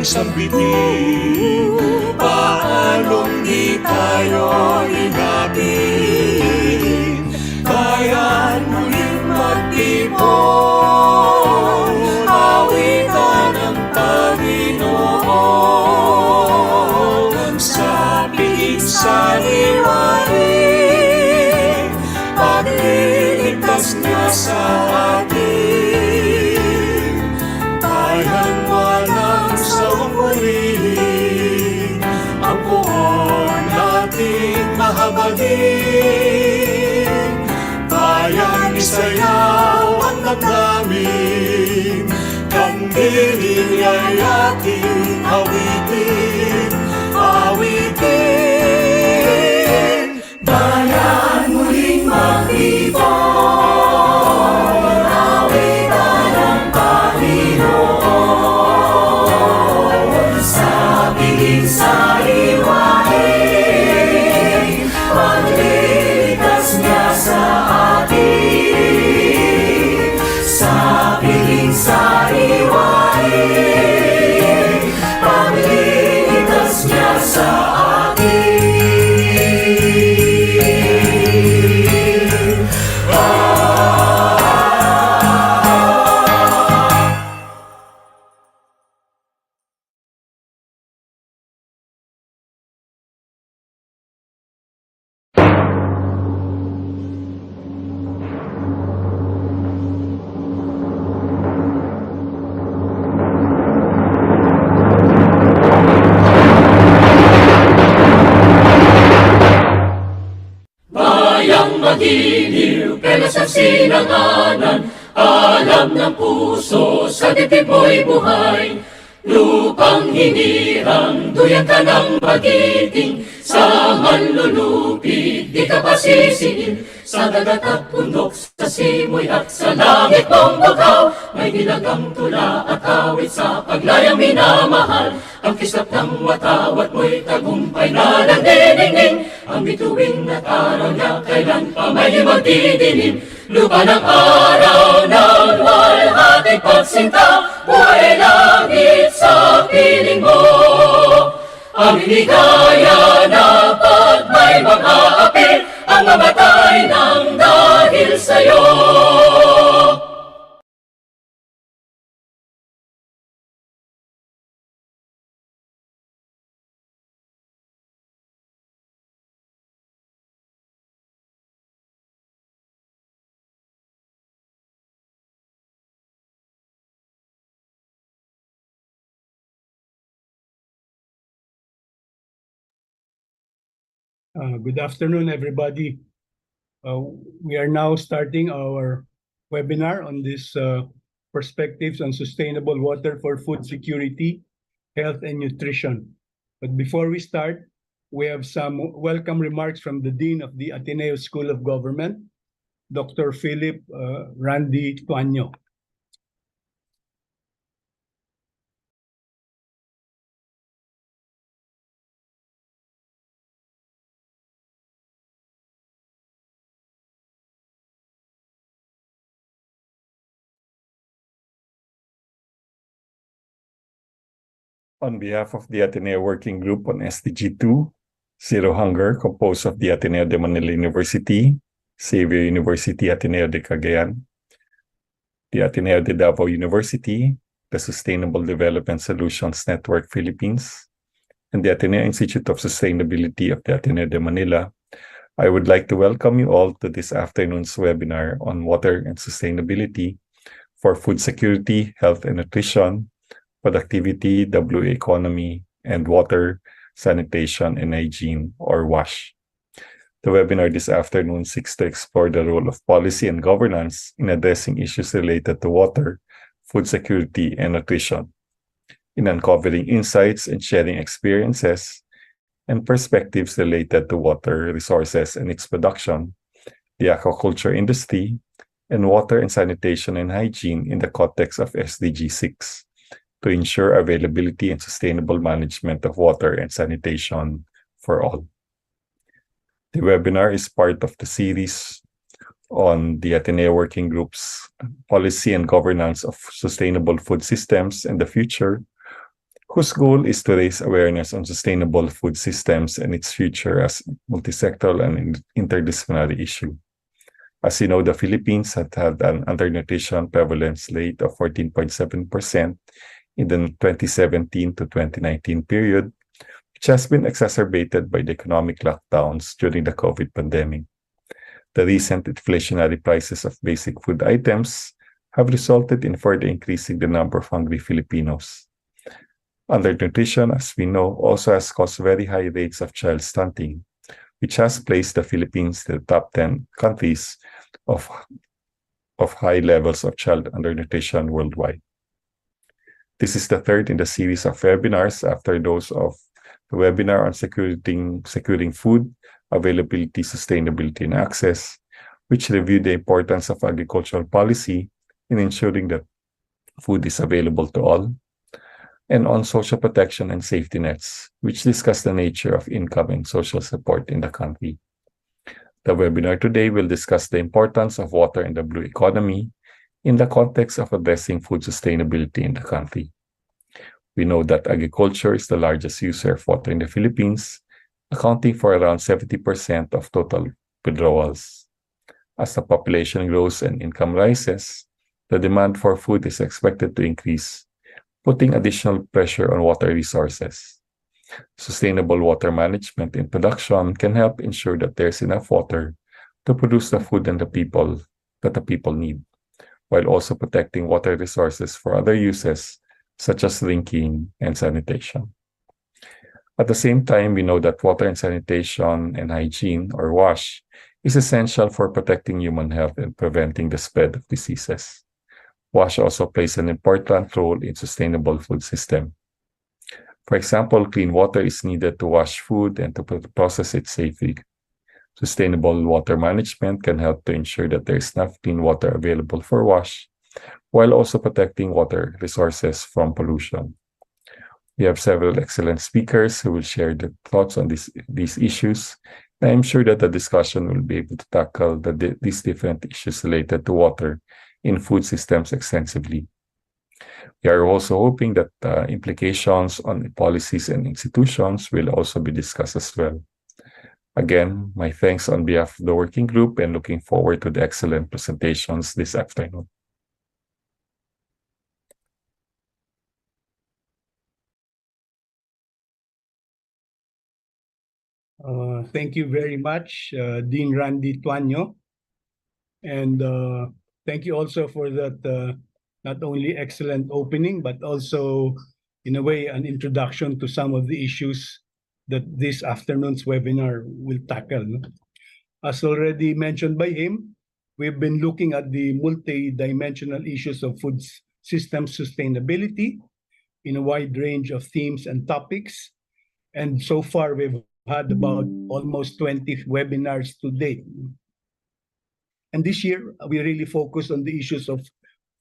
ating sambitin. Paanong di tayo hinapin? Kaya't muling magtipon, awitan ng Panginoon. Sa piling sariwain, pagliligtas niya sa atin. Bayang walang sawang purihin, ang puon natin mahabagin. Bayang isayaw ang damdamin, kandilin niya'y ating awitin, awitin. Bayan muling magtipon, awitan ng Panginoon. Sa piling sariwain, pagliligtas niya sa atin. Sa piling sariwain, pagliligtas niya sa atin. Magiliw, pelas ang sinanganan, alam ng puso, sa dibdib mo'y buhay. Lupang hinirang, duyan ka ng magiting, sa manlulupig, di ka pasisiin. Sa dagat at bundok, sa simoy at sa langit mong bagaw, may nilagang tula at awit sa paglayang minamahal. Ang kislap ng watawat mo'y tagumpay na nagdiningning, ang bituin at araw niya kailan pa may magdidilim. Lupa ng araw ng walhating pagsinta, buhay langit sa piling mo. Ang hinigaya na pag may mga api, ang mamatay ng dahil sa'yo. Good afternoon, everybody. We are now starting our webinar on this perspectives on sustainable water for food security, health, and nutrition. But before we start, we have some welcome remarks from the Dean of the Ateneo School of Government, Dr. Philip Randy Tuanyo. On behalf of the Ateneo Working Group on SDG 2, Zero Hunger, composed of the Ateneo de Manila University, Xavier University Ateneo de Cagayan, the Ateneo de Davao University, the Sustainable Development Solutions Network Philippines, and the Ateneo Institute of Sustainability of the Ateneo de Manila, I would like to welcome you all to this afternoon's webinar on water and sustainability for food security, health and nutrition, productivity, WA economy, and water, sanitation, and hygiene, or WASH. The webinar this afternoon seeks to explore the role of policy and governance in addressing issues related to water, food security, and nutrition, in uncovering insights and sharing experiences and perspectives related to water resources and its production, the aquaculture industry, and water and sanitation and hygiene in the context of SDG 6. To ensure availability and sustainable management of water and sanitation for all. The webinar is part of the series on the Ateneo Working Group's policy and governance of sustainable food systems and the future, whose goal is to raise awareness on sustainable food systems and its future as multisectoral and interdisciplinary issue. As you know, the Philippines had an undernutrition prevalence rate of 14.7% in the 2017 to 2019 period, which has been exacerbated by the economic lockdowns during the COVID pandemic. The recent inflationary prices of basic food items have resulted in further increasing the number of hungry Filipinos. Undernutrition, as we know, also has caused very high rates of child stunting, which has placed the Philippines in the top 10 countries of high levels of child undernutrition worldwide. This is the third in the series of webinars after those of the webinar on securing food, availability, sustainability, and access, which reviewed the importance of agricultural policy in ensuring that food is available to all, and on social protection and safety nets, which discuss the nature of income and social support in the country. The webinar today will discuss the importance of water in the blue economy in the context of addressing food sustainability in the country. We know that agriculture is the largest user of water in the Philippines, accounting for around 70% of total withdrawals. As the population grows and income rises, the demand for food is expected to increase, putting additional pressure on water resources. Sustainable water management in production can help ensure that there's enough water to produce the food that the people need, while also protecting water resources for other uses such as drinking and sanitation. At the same time, we know that water and sanitation and hygiene, or WASH, is essential for protecting human health and preventing the spread of diseases. WASH also plays an important role in sustainable food system. For example, clean water is needed to wash food and to process it safely. Sustainable water management can help to ensure that there is enough clean water available for wash, while also protecting water resources from pollution. We have several excellent speakers who will share their thoughts on these issues, and I'm sure that the discussion will be able to tackle these different issues related to water in food systems extensively. We are also hoping that implications on policies and institutions will also be discussed as well. Again, my thanks on behalf of the working group and looking forward to the excellent presentations this afternoon. Thank you very much, Dean Randy Tuanyo. And thank you also for that not only excellent opening, but also, in a way, an introduction to some of the issues that this afternoon's webinar will tackle. As already mentioned by him, we've been looking at the multi-dimensional issues of food system sustainability in a wide range of themes and topics. And so far, we've had about almost 20 webinars to date. And this year, we really focus on the issues of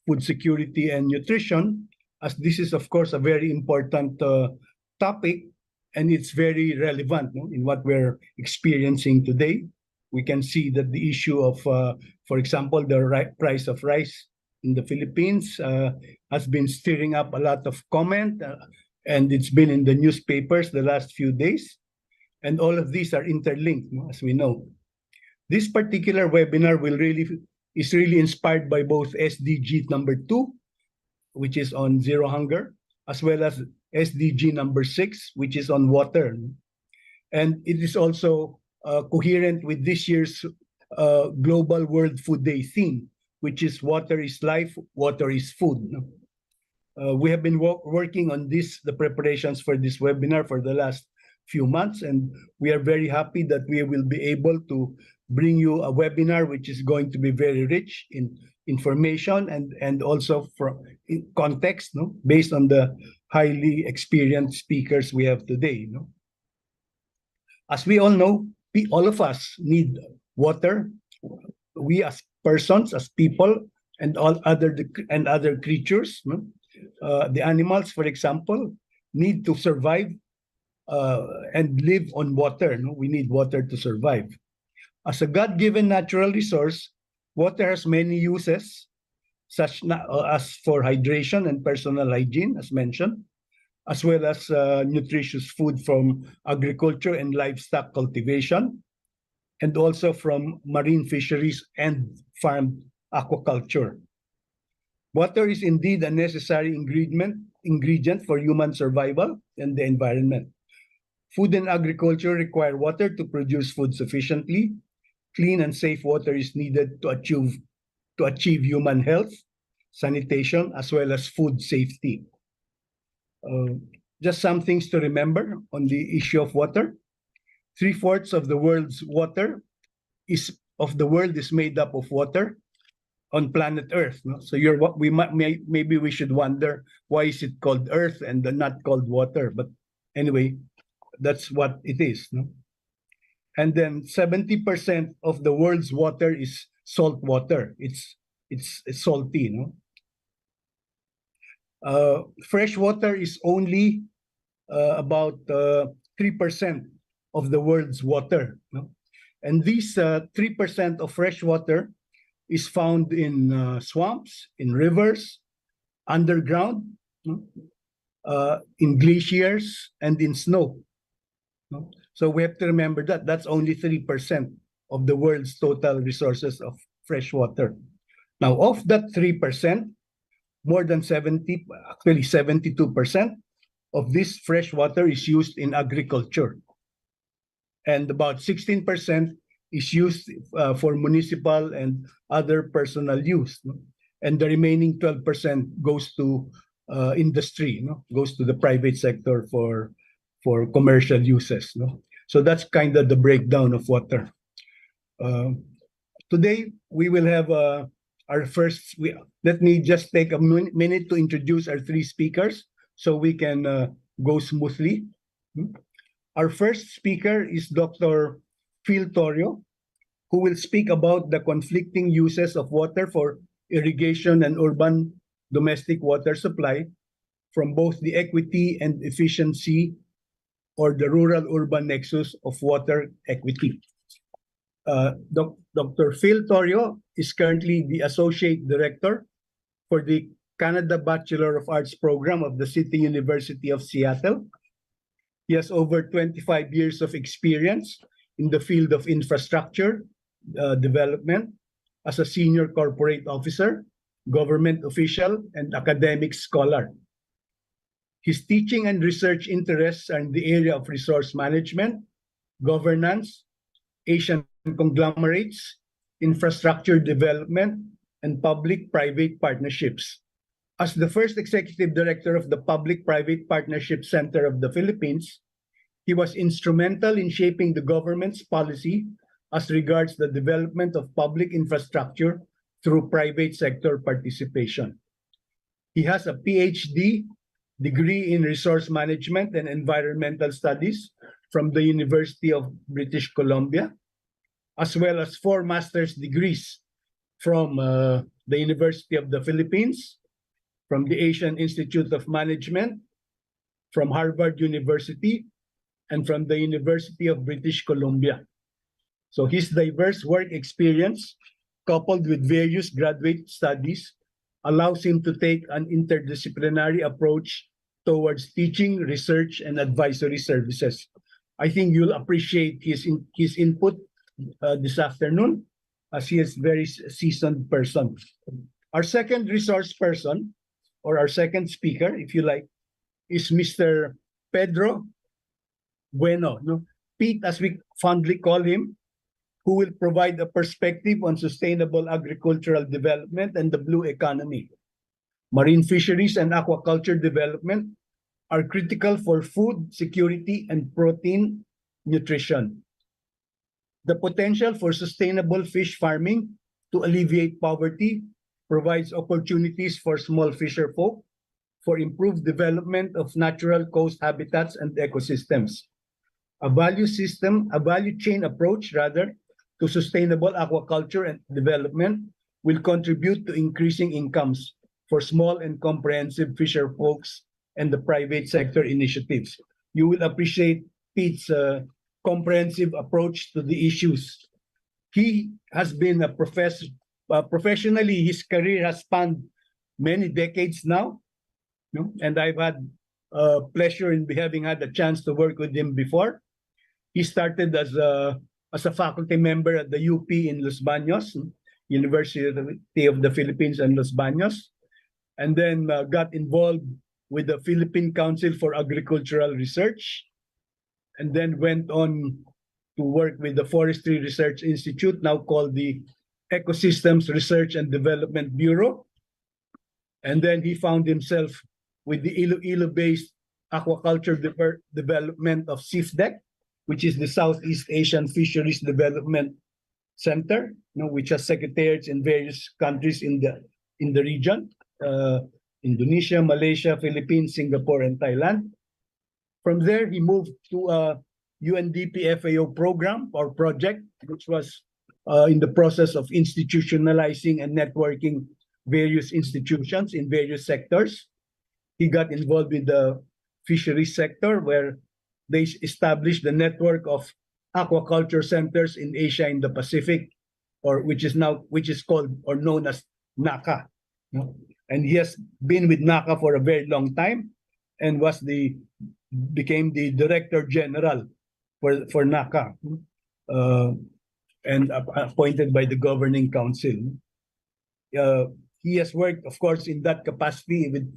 food security and nutrition, as this is, of course, a very important topic, and it's very relevant in what we're experiencing today. We can see that the issue of, for example, the price of rice in the Philippines has been stirring up a lot of comment, and it's been in the newspapers the last few days. And all of these are interlinked, as we know. This particular webinar is really inspired by both SDG number 2, which is on zero hunger, as well as SDG number 6, which is on water. And it is also coherent with this year's Global World Food Day theme, which is water is life, water is food. We have been working on the preparations for this webinar for the last few months, and we are very happy that we will be able to bring you a webinar which is going to be very rich in information and also from context, based on the highly experienced speakers we have today. As we all know, all of us need water. We as persons, as people, and all other creatures, the animals, for example, need to survive and live on water. We need water to survive. As a God-given natural resource, water has many uses, such as for hydration and personal hygiene, as mentioned, as well as nutritious food from agriculture and livestock cultivation, and also from marine fisheries and farmed aquaculture. Water is indeed a necessary ingredient for human survival and the environment. Food and agriculture require water to produce food sufficiently. Clean and safe water is needed to achieve human health, sanitation, as well as food safety. Just some things to remember on the issue of water. 3/4 of the world's water is made up of water on planet Earth. No? So maybe we should wonder, why is it called Earth and not called water? But anyway, that's what it is. No? And then 70% of the world's water is salt water. It's salty. No? Fresh water is only about 3% of the world's water. No? And these 3% of fresh water is found in swamps, in rivers, underground, in glaciers, and in snow. No? So we have to remember that that's only 3% of the world's total resources of fresh water. Now, of that 3%, more than 72% of this fresh water is used in agriculture. And about 16% is used for municipal and other personal use. No? And the remaining 12% goes to industry, no? Goes to the private sector for commercial uses. No? So that's kind of the breakdown of water. Today, we will have our first, let me just take a minute to introduce our three speakers so we can go smoothly. Our first speaker is Dr. Phil Torrio, who will speak about the conflicting uses of water for irrigation and urban domestic water supply from both the equity and efficiency, or the rural-urban nexus of water equity. Dr. Phil Torrio is currently the Associate Director for the Canada Bachelor of Arts program of the City University of Seattle. He has over 25 years of experience in the field of infrastructure development as a senior corporate officer, government official, and academic scholar. His teaching and research interests are in the area of resource management, governance, Asian conglomerates, infrastructure development, and public-private partnerships. As the first executive director of the Public-Private Partnership Center of the Philippines, he was instrumental in shaping the government's policy as regards the development of public infrastructure through private sector participation. He has a PhD degree in resource management and environmental studies from the University of British Columbia, as well as 4 master's degrees from the University of the Philippines, from the Asian Institute of Management, from Harvard University, and from the University of British Columbia. So his diverse work experience, coupled with various graduate studies, allows him to take an interdisciplinary approach towards teaching, research, and advisory services. I think you'll appreciate his input this afternoon, as he is a very seasoned person. Our second resource person, or our second speaker, if you like, is Mr. Pedro Bueno, no? Pete, as we fondly call him, who will provide a perspective on sustainable agricultural development and the blue economy. Marine fisheries and aquaculture development are critical for food security and protein nutrition. The potential for sustainable fish farming to alleviate poverty provides opportunities for small fisher folk for improved development of natural coast habitats and ecosystems. A value chain approach rather to sustainable aquaculture and development will contribute to increasing incomes for small and comprehensive fisher folks and the private sector initiatives. You will appreciate Pete's comprehensive approach to the issues. He has been a professor, professionally, his career has spanned many decades now, and I've had pleasure in having had a chance to work with him before. He started as a faculty member at the UP in Los Baños, University of the Philippines and Los Baños, and then got involved with the Philippine Council for Agricultural Research, and then went on to work with the Forestry Research Institute, now called the Ecosystems Research and Development Bureau. And then he found himself with the Iloilo-based aquaculture development of SIFDEC, which is the Southeast Asian Fisheries Development Center, which has secretariats in various countries in the region, Indonesia, Malaysia, Philippines, Singapore, and Thailand. From there, he moved to a UNDP FAO program or project, which was in the process of institutionalizing and networking various institutions in various sectors. He got involved with the fisheries sector, where they established the network of aquaculture centers in Asia and the Pacific, which is called or known as NACA. And he has been with NACA for a very long time, and became the Director General for NACA, and appointed by the Governing Council. He has worked, of course, in that capacity with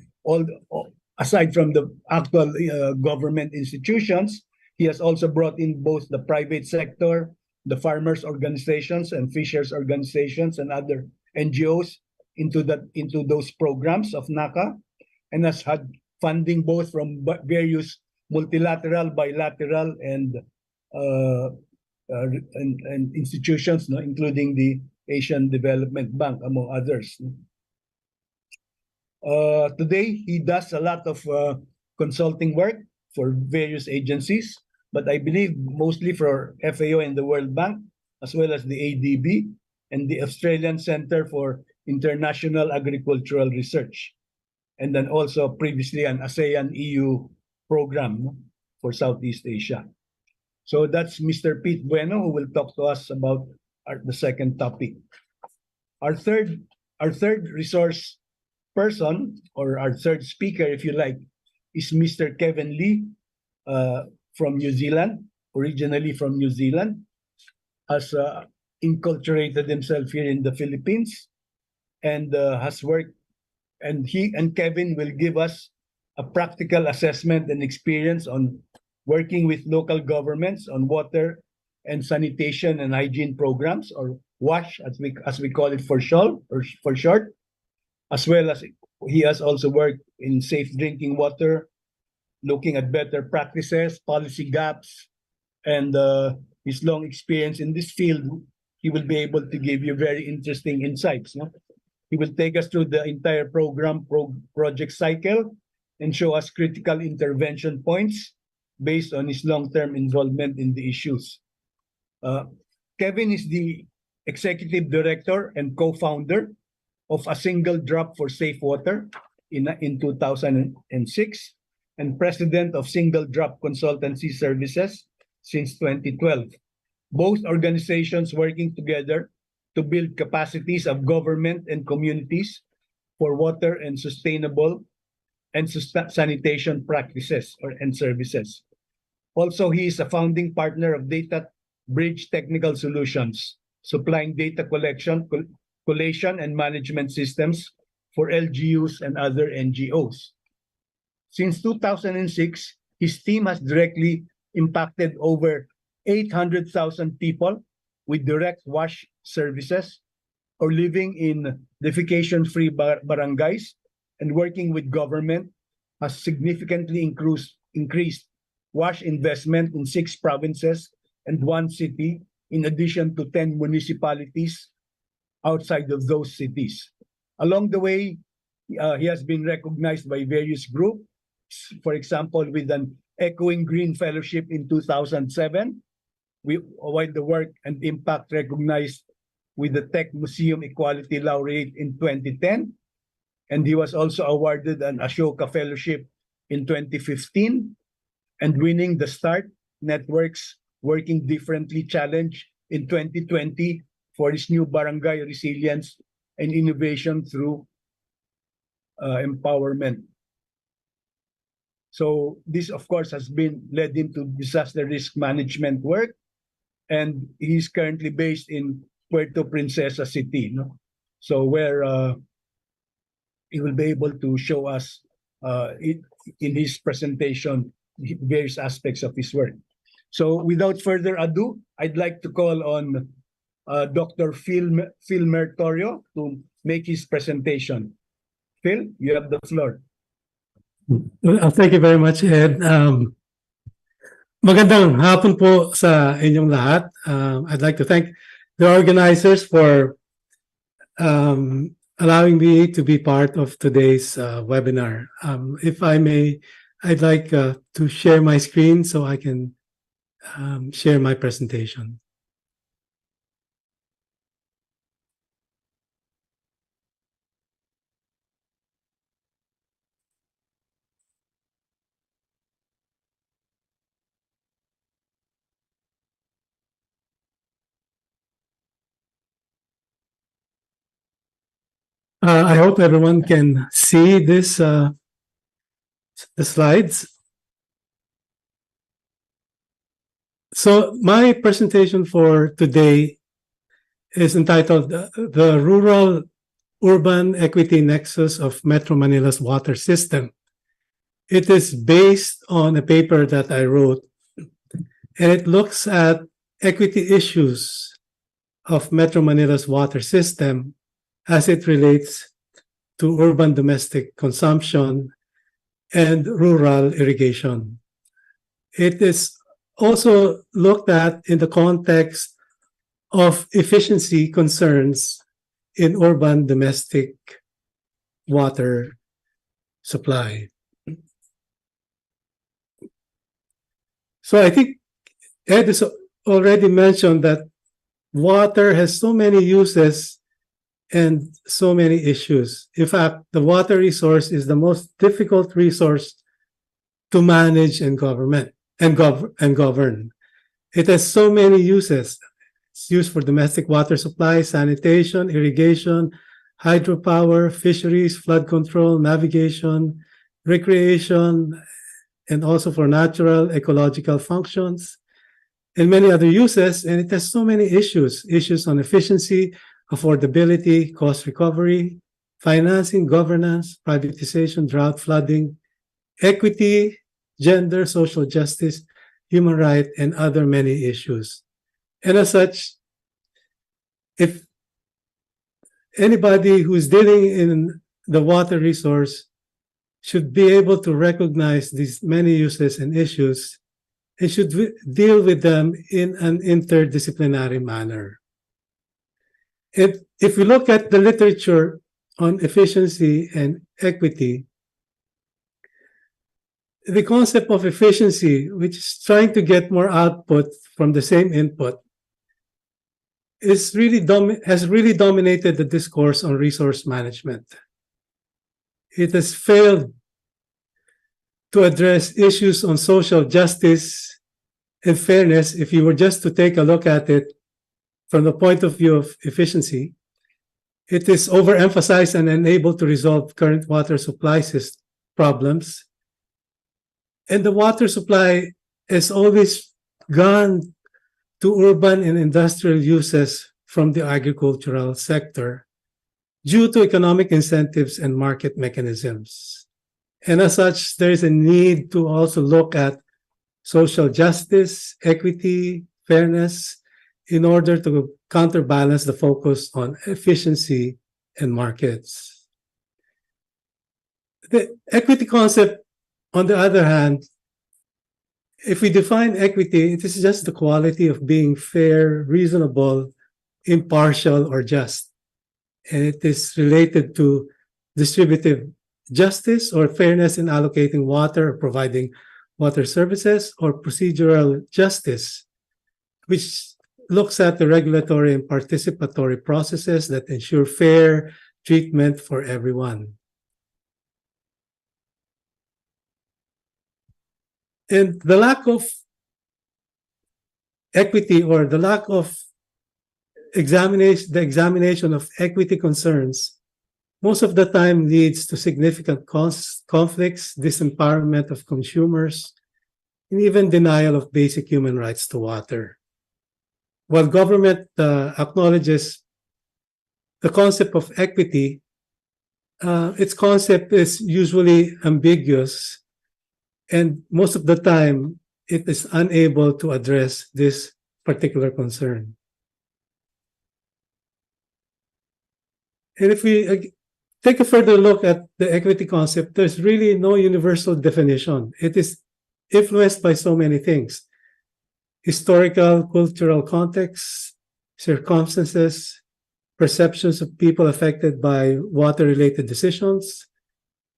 aside from the actual government institutions. He has also brought in both the private sector, the farmers' organizations and fishers' organizations, and other NGOs into those programs of NACA, and has had funding both from various multilateral, bilateral, and institutions, including the Asian Development Bank, among others. Today, he does a lot of consulting work for various agencies, but I believe mostly for FAO and the World Bank, as well as the ADB and the Australian Center for International Agricultural Research, and then also previously an ASEAN-EU program for Southeast Asia. So that's Mr. Pete Bueno, who will talk to us about the second topic. Our third resource person, or our third speaker, if you like, is Mr. Kevin Lee from New Zealand, originally from New Zealand, has inculturated himself here in the Philippines, and has worked, and Kevin will give us a practical assessment and experience on working with local governments on water and sanitation and hygiene programs, or WASH, as we call it for short, as well as he has also worked in safe drinking water, looking at better practices, policy gaps, and his long experience in this field. He will be able to give you very interesting insights. He will take us through the entire project cycle and show us critical intervention points based on his long-term involvement in the issues. Kevin is the executive director and co-founder of A Single Drop for Safe Water in 2006, and president of Single Drop Consultancy Services since 2012. Both organizations working together to build capacities of government and communities for water and sustainable and sanitation practices and services. Also, he is a founding partner of Data Bridge Technical Solutions, supplying data collection, collation, and management systems for LGUs and other NGOs. Since 2006, his team has directly impacted over 800,000 people with direct wash services or living in defecation-free barangays, and working with government has significantly increased wash investment in 6 provinces and 1 city, in addition to 10 municipalities outside of those cities. Along the way, he has been recognized by various groups, for example, with an Echoing Green Fellowship in 2007, while the work and impact recognized with the Tech Museum Equality Laureate in 2010. And he was also awarded an Ashoka Fellowship in 2015, and winning the START Network's Working Differently Challenge in 2020 for his new Barangay Resilience and Innovation through Empowerment. So this, of course, has been led into disaster risk management work, and he's currently based in Puerto Princesa City, no? So where he will be able to show us in his presentation various aspects of his work. So without further ado, I'd like to call on Dr. Phil Mertorio to make his presentation. Phil, you have the floor. Thank you very much, Ed. Magandang hapon po sa inyong lahat. I'd like to thank the organizers for allowing me to be part of today's webinar. If I may, I'd like to share my screen so I can share my presentation. I hope everyone can see this, the slides. So my presentation for today is entitled The Rural Urban Equity Nexus of Metro Manila's Water System. It is based on a paper that I wrote, and it looks at equity issues of Metro Manila's water system as it relates to urban domestic consumption and rural irrigation. It is also looked at in the context of efficiency concerns in urban domestic water supply. So I think Ed has already mentioned that water has so many uses and so many issues. In fact, the water resource is the most difficult resource to manage and govern. It has so many uses. It's used for domestic water supply, sanitation, irrigation, hydropower, fisheries, flood control, navigation, recreation, and also for natural ecological functions, and many other uses. And it has so many issues on efficiency, affordability, cost recovery, financing, governance, privatization, drought, flooding, equity, gender, social justice, human rights, and other many issues. And as such, if anybody who's dealing in the water resource should be able to recognize these many uses and issues and should deal with them in an interdisciplinary manner. If we look at the literature on efficiency and equity, the concept of efficiency, which is trying to get more output from the same input, has really dominated the discourse on resource management. It has failed to address issues on social justice and fairness. If you were just to take a look at it from the point of view of efficiency, it is overemphasized and unable to resolve current water supply problems. And the water supply has always gone to urban and industrial uses from the agricultural sector due to economic incentives and market mechanisms. And as such, there is a need to also look at social justice, equity, fairness, in order to counterbalance the focus on efficiency and markets. The equity concept, on the other hand, if we define equity, it is just the quality of being fair, reasonable, impartial, or just. And it is related to distributive justice or fairness in allocating water or providing water services, or procedural justice, which looks at the regulatory and participatory processes that ensure fair treatment for everyone. And the lack of equity, or the lack of examination of equity concerns, most of the time leads to significant conflicts, disempowerment of consumers, and even denial of basic human rights to water. While government acknowledges the concept of equity, its concept is usually ambiguous, and most of the time it is unable to address this particular concern. And if we take a further look at the equity concept, there's really no universal definition. It is influenced by so many things: historical, cultural contexts, circumstances, perceptions of people affected by water-related decisions,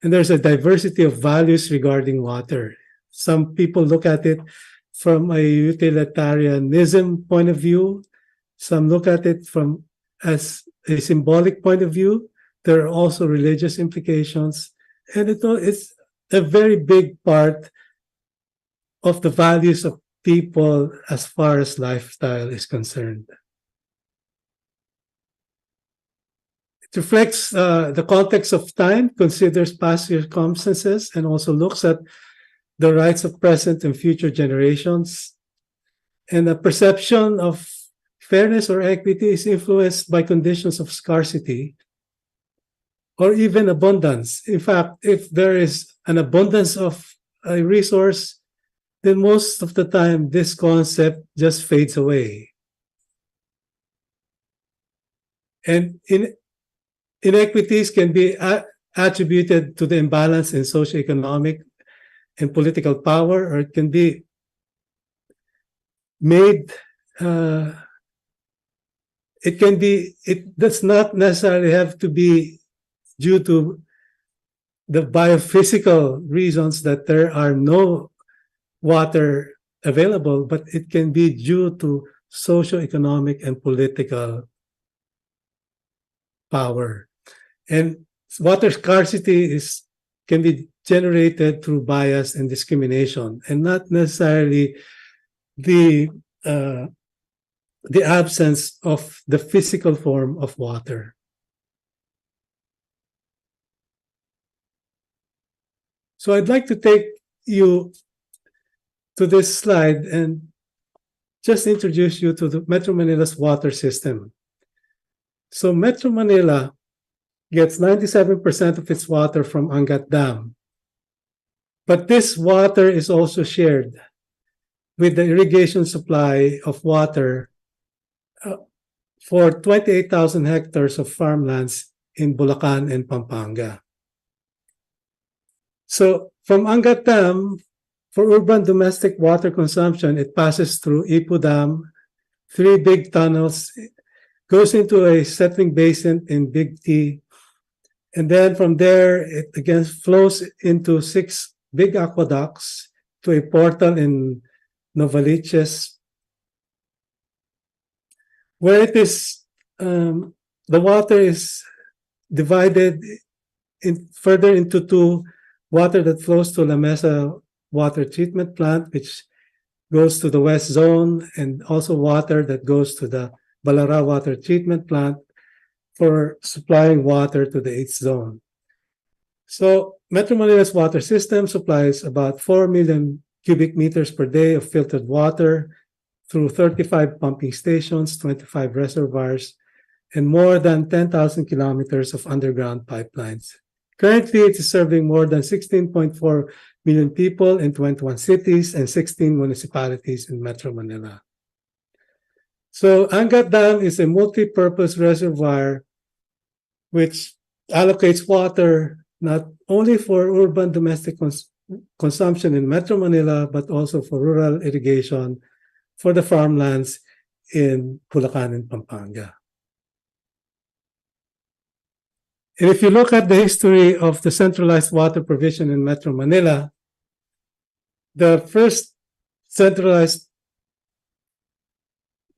and there's a diversity of values regarding water. Some people look at it from a utilitarianism point of view. Some look at it from as a symbolic point of view. There are also religious implications, and it's a very big part of the values of people as far as lifestyle is concerned. It reflects the context of time, considers past circumstances, and also looks at the rights of present and future generations. And the perception of fairness or equity is influenced by conditions of scarcity or even abundance. In fact, if there is an abundance of a resource, then most of the time this concept just fades away. And inequities can be attributed to the imbalance in socioeconomic and political power, or it can be made, it does not necessarily have to be due to the biophysical reasons that there are no water available, but it can be due to socioeconomic and political power. And water scarcity can be generated through bias and discrimination, and not necessarily the absence of the physical form of water. So I'd like to take you to this slide and just introduce you to the Metro Manila's water system. So Metro Manila gets 97% of its water from Angat Dam. But this water is also shared with the irrigation supply of water for 28,000 hectares of farmlands in Bulacan and Pampanga. So from Angat Dam, for urban domestic water consumption, it passes through Ipu Dam, 3 big tunnels, goes into a settling basin in Big T, and then from there, it again flows into 6 big aqueducts to a portal in Novaliches, where it is, the water is divided further into 2, water that flows to La Mesa water treatment plant, which goes to the west zone, and also water that goes to the Balara water treatment plant for supplying water to the 8th zone. So Metro Manila's water system supplies about 4 million cubic meters per day of filtered water through 35 pumping stations, 25 reservoirs, and more than 10,000 kilometers of underground pipelines. Currently, it is serving more than 16.4 million people in 21 cities and 16 municipalities in Metro Manila. So Angat Dam is a multi-purpose reservoir which allocates water not only for urban domestic consumption in Metro Manila, but also for rural irrigation for the farmlands in Bulacan and Pampanga. And if you look at the history of the centralized water provision in Metro Manila, the first centralized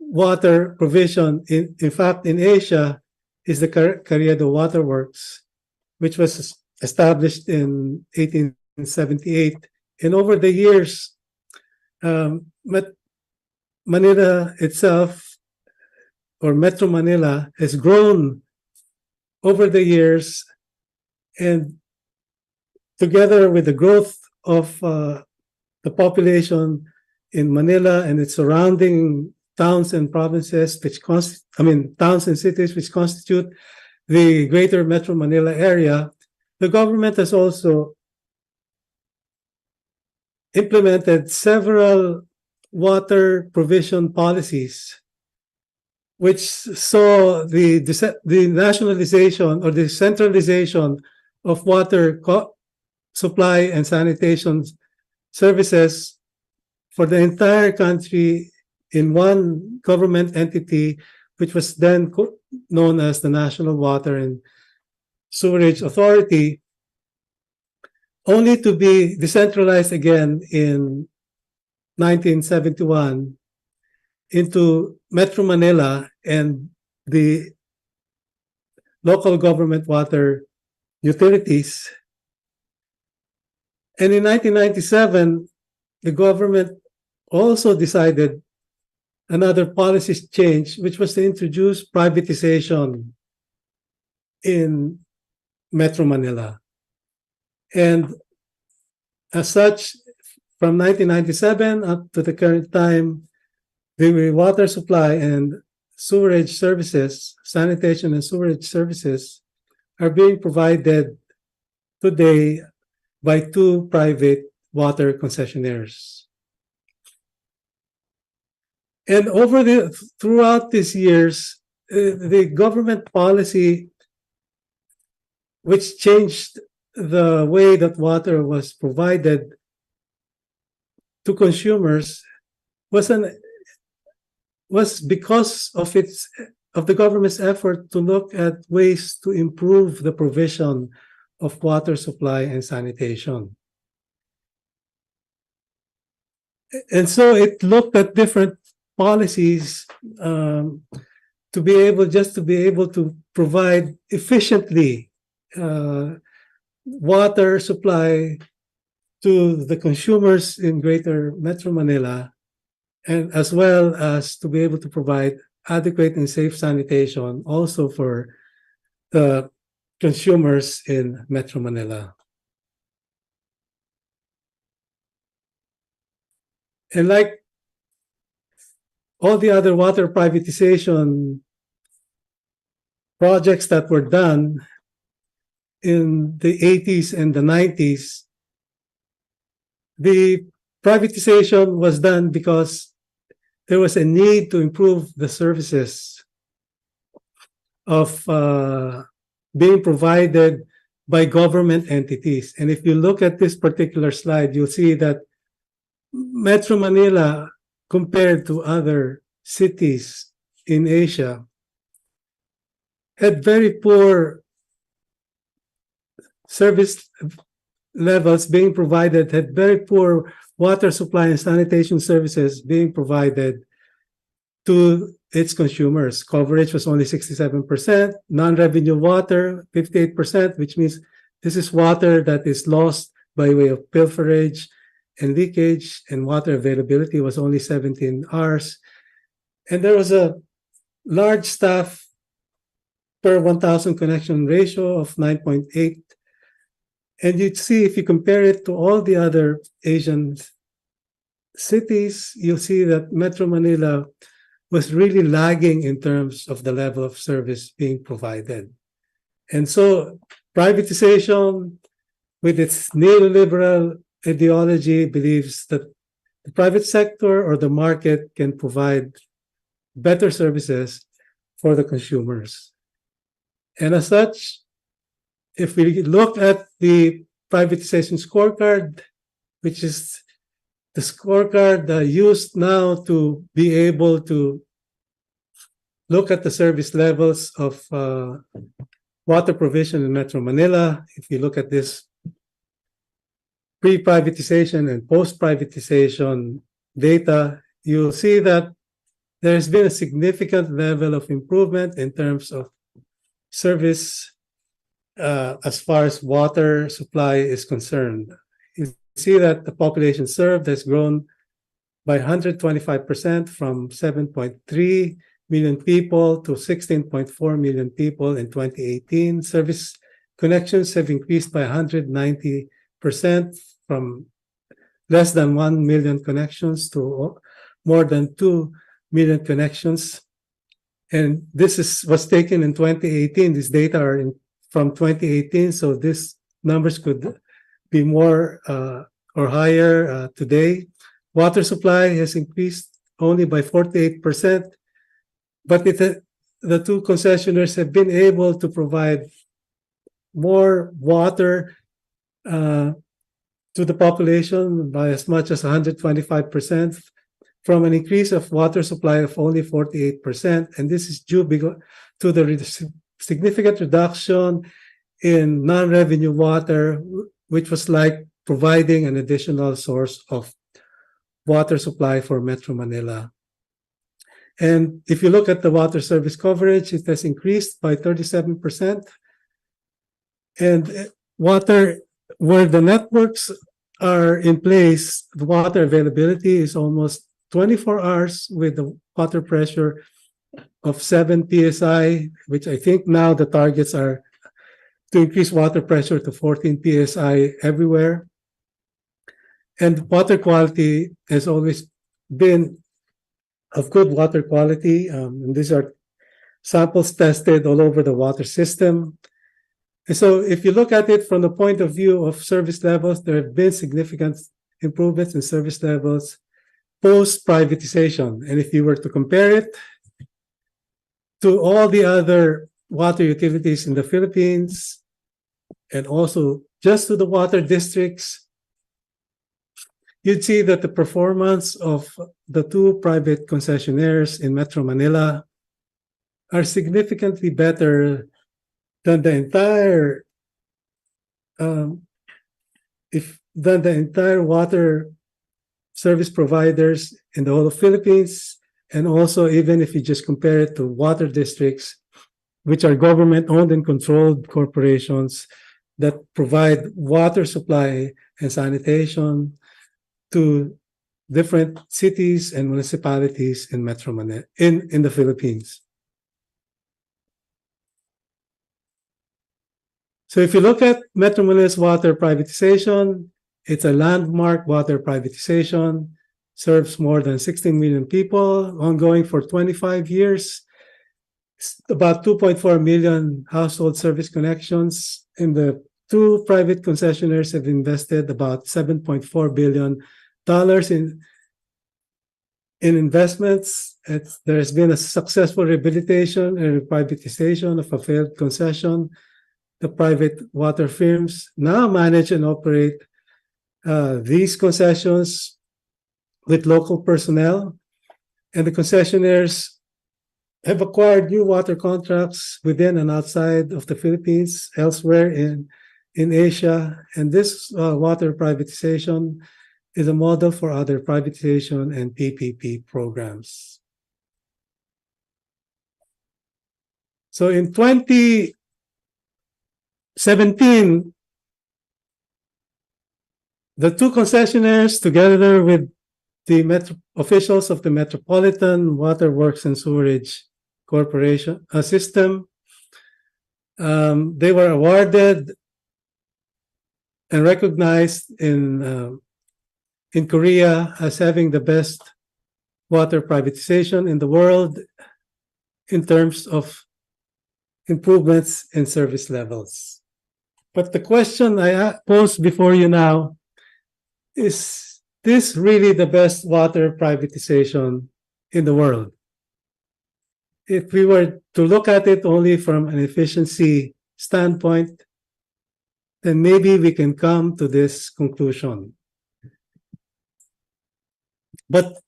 water provision, in fact, in Asia, is the Carriedo Water Works, which was established in 1878. And over the years, Manila itself, or Metro Manila, has grown over the years And together with the growth of the population in Manila and its surrounding towns and provinces, towns and cities which constitute the greater Metro Manila area, the government has also implemented several water provision policies which saw the nationalization or the centralization of water supply and sanitation services for the entire country in one government entity, which was then known as the National Water and Sewerage Authority, only to be decentralized again in 1971 into Metro Manila and the local government water utilities. And in 1997, the government also decided another policy change, which was to introduce privatization in Metro Manila. And as such, from 1997 up to the current time, the water supply and sewerage services, sanitation and sewerage services, are being provided today by two private water concessionaires. And throughout these years, the government policy, which changed the way that water was provided to consumers, was because of the government's effort to look at ways to improve the provision of water supply and sanitation. And so it looked at different policies to be able to provide efficiently water supply to the consumers in Greater Metro Manila, and as well as to be able to provide adequate and safe sanitation also for the consumers in Metro Manila. And like all the other water privatization projects that were done in the 80s and the 90s, the privatization was done because there was a need to improve the services of being provided by government entities. And if you look at this particular slide, you'll see that Metro Manila, compared to other cities in Asia, had very poor service levels being provided, had very poor water supply and sanitation services being provided to its consumers. Coverage was only 67%, non-revenue water 58%, which means this is water that is lost by way of pilferage and leakage, and water availability was only 17 hours. And there was a large staff per 1,000 connection ratio of 9.8. And you'd see, if you compare it to all the other Asian cities, you'll see that Metro Manila was really lagging in terms of the level of service being provided. And so privatization, with its neoliberal ideology, believes that the private sector or the market can provide better services for the consumers. And as such, if we look at the privatization scorecard, which is the scorecard used now to be able to look at the service levels of water provision in Metro Manila, if you look at this pre-privatization and post-privatization data, you'll see that there's been a significant level of improvement in terms of service as far as water supply is concerned. You see that the population served has grown by 125% from 7.3 million people to 16.4 million people in 2018. Service connections have increased by 190% from less than 1 million connections to more than 2 million connections. And was taken in 2018. These data are from 2018, so these numbers could be more or higher today. Water supply has increased only by 48%, but the two concessionaires have been able to provide more water to the population by as much as 125% from an increase of water supply of only 48%. And this is due to the significant reduction in non-revenue water, which was like providing an additional source of water supply for Metro Manila. And if you look at the water service coverage, it has increased by 37%. And water, where the networks are in place, the water availability is almost 24 hours with the water pressure of 7 psi, which I think now the targets are to increase water pressure to 14 psi everywhere. And water quality has always been of good water quality. And these are samples tested all over the water system. And so if you look at it from the point of view of service levels, there have been significant improvements in service levels post-privatization. And if you were to compare it to all the other water utilities in the Philippines, and also just to the water districts, you'd see that the performance of the two private concessionaires in Metro Manila are significantly better than the entire water service providers in the whole of Philippines, and also even if you just compare it to water districts, which are government-owned and controlled corporations that provide water supply and sanitation to different cities and municipalities in Metro Manila, in the Philippines. So if you look at Metro Manila's water privatization, it's a landmark water privatization, serves more than 16 million people, ongoing for 25 years, about 2.4 million household service connections. In the two private concessionaires have invested about $7.4 billion in investments. There has been a successful rehabilitation and privatization of a failed concession. The private water firms now manage and operate these concessions with local personnel, and the concessionaires have acquired new water contracts within and outside of the Philippines, elsewhere in Asia. And this water privatization is a model for other privatization and PPP programs. So in 2017, the two concessionaires, together with the officials of the Metropolitan Water Works and Sewerage Corporation system, they were awarded and recognized in Korea as having the best water privatization in the world in terms of improvements in service levels. But the question I pose before you now is this really the best water privatization in the world? If we were to look at it only from an efficiency standpoint, then maybe we can come to this conclusion. But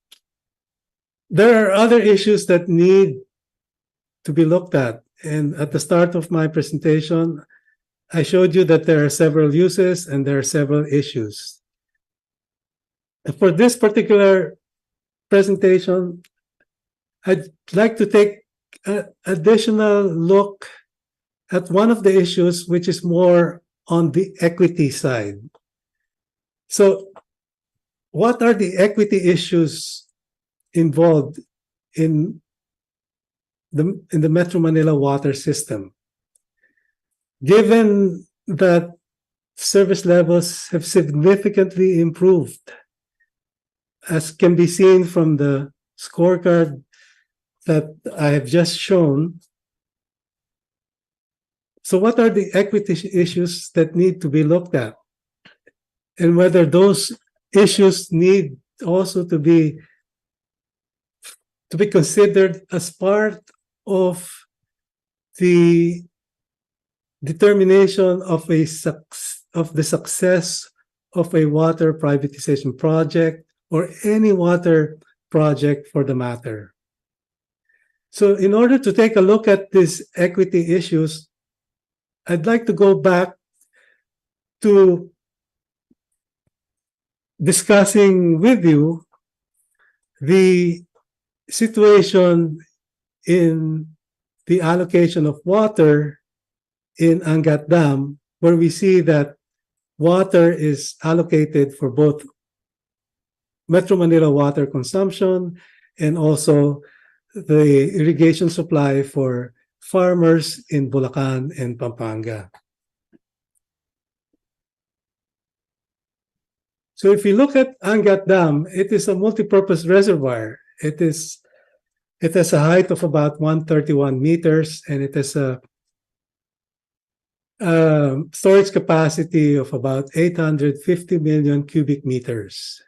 there are other issues that need to be looked at. And at the start of my presentation, I showed you that there are several uses and there are several issues. And for this particular presentation, I'd like to take an additional look at one of the issues, which is more on the equity side. So what are the equity issues involved in the Metro Manila water system? given that service levels have significantly improved, as can be seen from the scorecard that I have just shown. So what are the equity issues that need to be looked at? And whether those issues need also to be considered as part of the determination of the success of a water privatization project or any water project for the matter. So in order to take a look at these equity issues, I'd like to go back to discussing with you the situation in the allocation of water in Angat Dam, where we see that water is allocated for both Metro Manila water consumption and also the irrigation supply for farmers in Bulacan and Pampanga. So if you look at Angat Dam, it is a multipurpose reservoir. It has a height of about 131 meters, and it has a storage capacity of about 850 million cubic meters.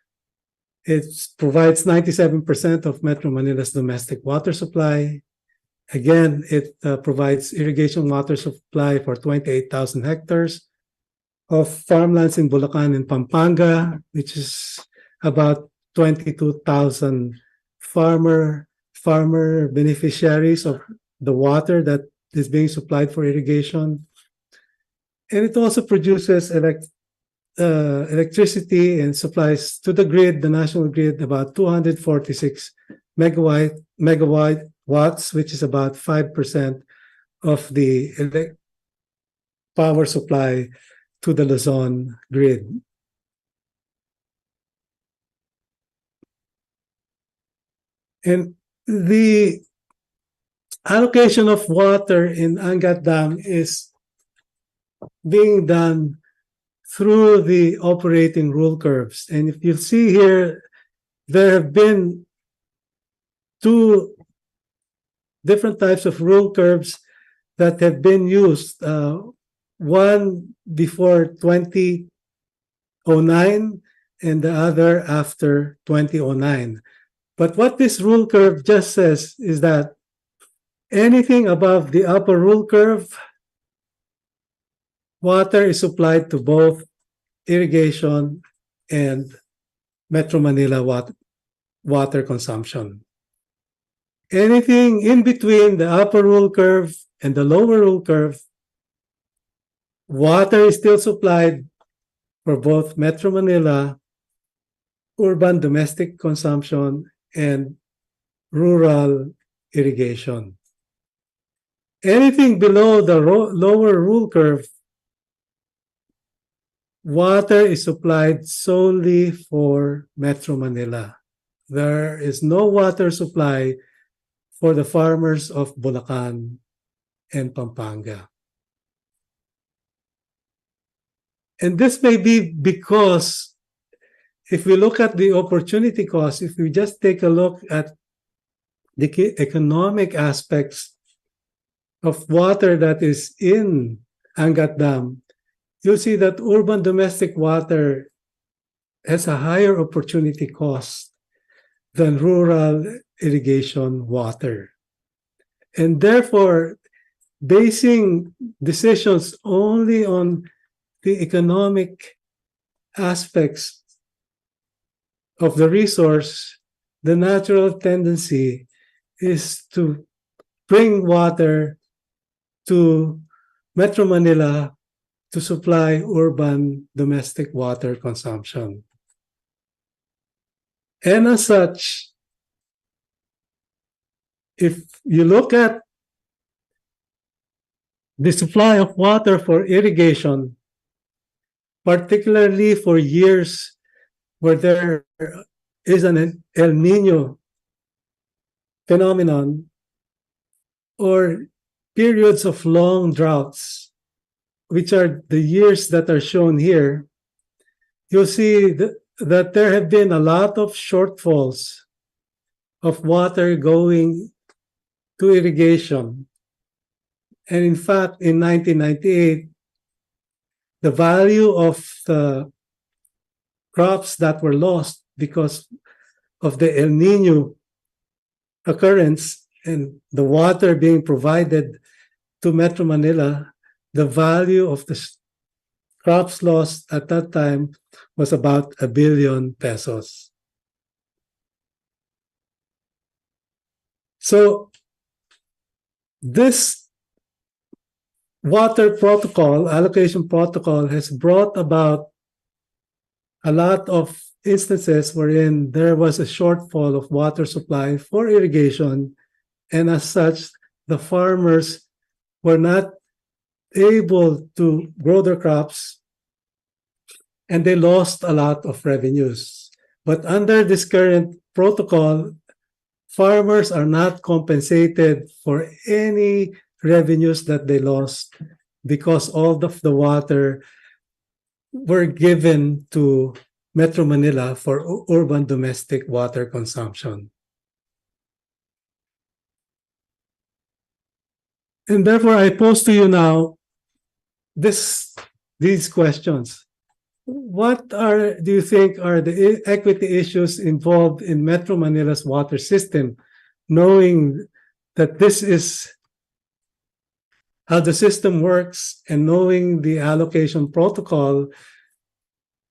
It provides 97% of Metro Manila's domestic water supply. Again, it provides irrigation water supply for 28,000 hectares of farmlands in Bulacan and Pampanga, which is about 22,000 farmer beneficiaries of the water that is being supplied for irrigation. And it also produces electricity and supplies to the grid, the national grid, about 246 megawatts, which is about 5% of the power supply to the Luzon grid. And the allocation of water in Angat Dam is being done through the operating rule curves. And if you see here, there have been two different types of rule curves that have been used. One before 2009 and the other after 2009. But what this rule curve just says is that anything above the upper rule curve, water is supplied to both irrigation and Metro Manila water consumption. Anything in between the upper rule curve and the lower rule curve, water is still supplied for both Metro Manila, urban domestic consumption, and rural irrigation. Anything below the lower rule curve, water is supplied solely for Metro Manila. There is no water supply for the farmers of Bulacan and Pampanga. And this may be because if we look at the opportunity cost, if we just take a look at the economic aspects of water that is in Angat Dam, you'll see that urban domestic water has a higher opportunity cost than rural irrigation water. And therefore, basing decisions only on the economic aspects of the resource, the natural tendency is to bring water to Metro Manila to supply urban domestic water consumption. And as such, if you look at the supply of water for irrigation, particularly for years where there is an El Nino phenomenon or periods of long droughts, which are the years that are shown here, you'll see that there have been a lot of shortfalls of water going to irrigation. And in fact, in 1998, the value of the crops that were lost because of the El Nino occurrence and the water being provided to Metro Manila, the value of the crops lost at that time was about 1 billion pesos. So this water protocol, allocation protocol, has brought about a lot of instances wherein there was a shortfall of water supply for irrigation, and as such, the farmers were not able to grow their crops, and they lost a lot of revenues. But under this current protocol, farmers are not compensated for any revenues that they lost because all of the water were given to Metro Manila for urban domestic water consumption. And therefore, I pose to you now these questions. What do you think are the equity issues involved in Metro Manila's water system, knowing that this is how the system works and knowing the allocation protocol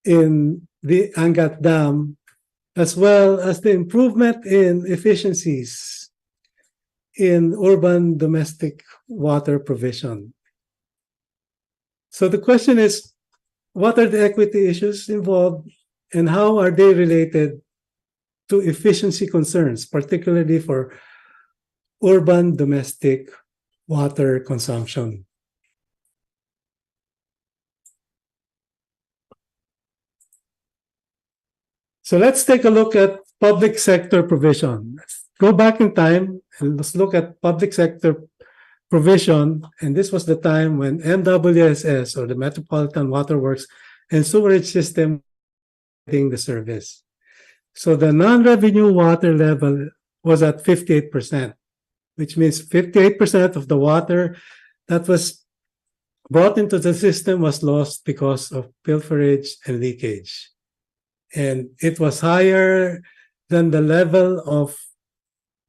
in the Angat Dam, as well as the improvement in efficiencies in urban domestic water provision? So the question is, what are the equity issues involved and how are they related to efficiency concerns, particularly for urban domestic water consumption? So let's take a look at public sector provision. Let's go back in time and let's look at public sector provision. And this was the time when MWSS, or the Metropolitan Water Works and Sewerage System, getting the service. So the non-revenue water level was at 58%, which means 58% of the water that was brought into the system was lost because of pilferage and leakage. And it was higher than the level of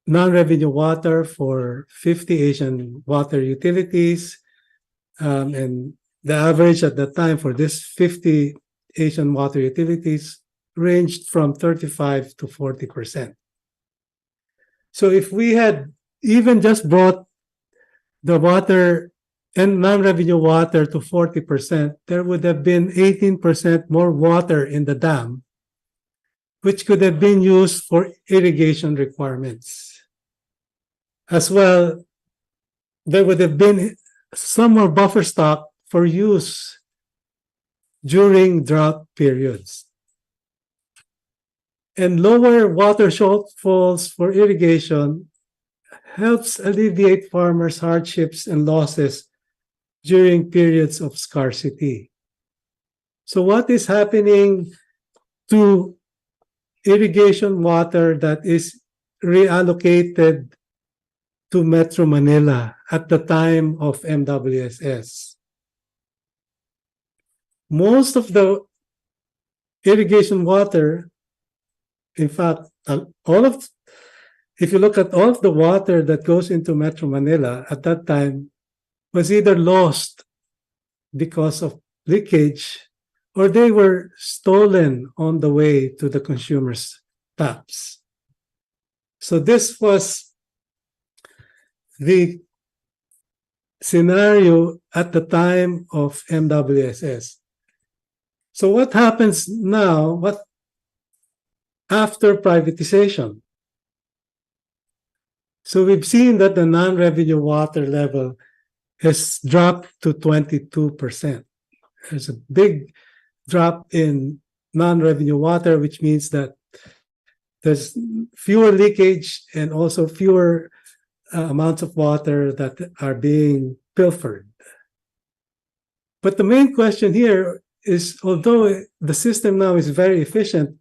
non-revenue water for 50 Asian water utilities. And the average at the time for this 50 Asian water utilities ranged from 35 to 40%. So if we had even just brought the water and non-revenue water to 40%, there would have been 18% more water in the dam, which could have been used for irrigation requirements. As well, there would have been some more buffer stock for use during drought periods. And lower water shortfalls for irrigation helps alleviate farmers' hardships and losses during periods of scarcity. So what is happening to irrigation water that is reallocated to Metro Manila at the time of MWSS? Most of the irrigation water, in fact, if you look at all of the water that goes into Metro Manila at that time, was either lost because of leakage or they were stolen on the way to the consumer's taps. So this was the scenario at the time of MWSS. So what happens now? What after privatization? So we've seen that the non-revenue water level has dropped to 22%. There's a big drop in non-revenue water, which means that there's fewer leakage and also fewer amounts of water that are being pilfered. But the main question here is, although the system now is very efficient,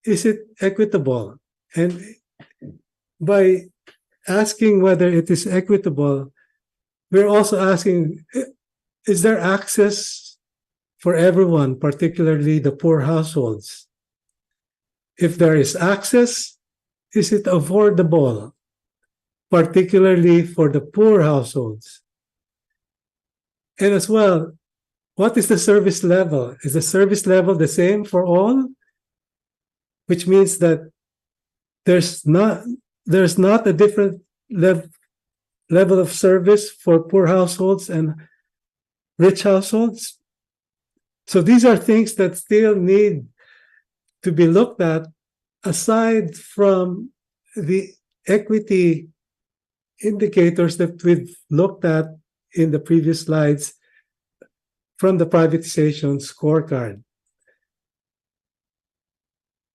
is it equitable? And by asking whether it is equitable, we're also asking, is there access for everyone, particularly the poor households? If there is access, is it affordable, particularly for the poor households? And as well, what is the service level? Is the service level the same for all? Which means that there's not a different level of service for poor households and rich households. So these are things that still need to be looked at, aside from the equity indicators that we've looked at in the previous slides from the privatization scorecard.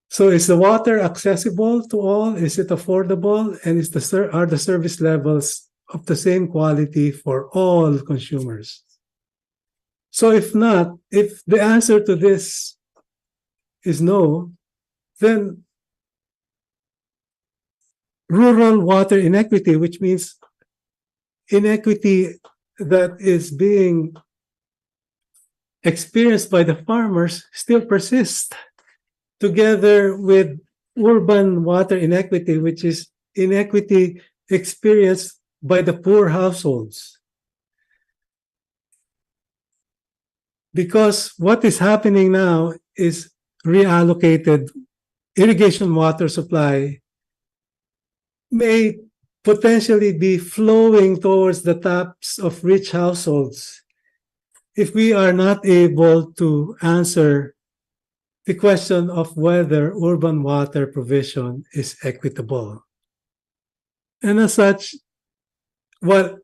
So is the water accessible to all? Is it affordable? And are the service levels of the same quality for all consumers? So if not, if the answer to this is no, then rural water inequity, which means inequity that is being experienced by the farmers, still persists, together with urban water inequity, which is inequity experienced by the poor households. Because what is happening now is reallocated irrigation water supply may potentially be flowing towards the taps of rich households if we are not able to answer the question of whether urban water provision is equitable. And as such, while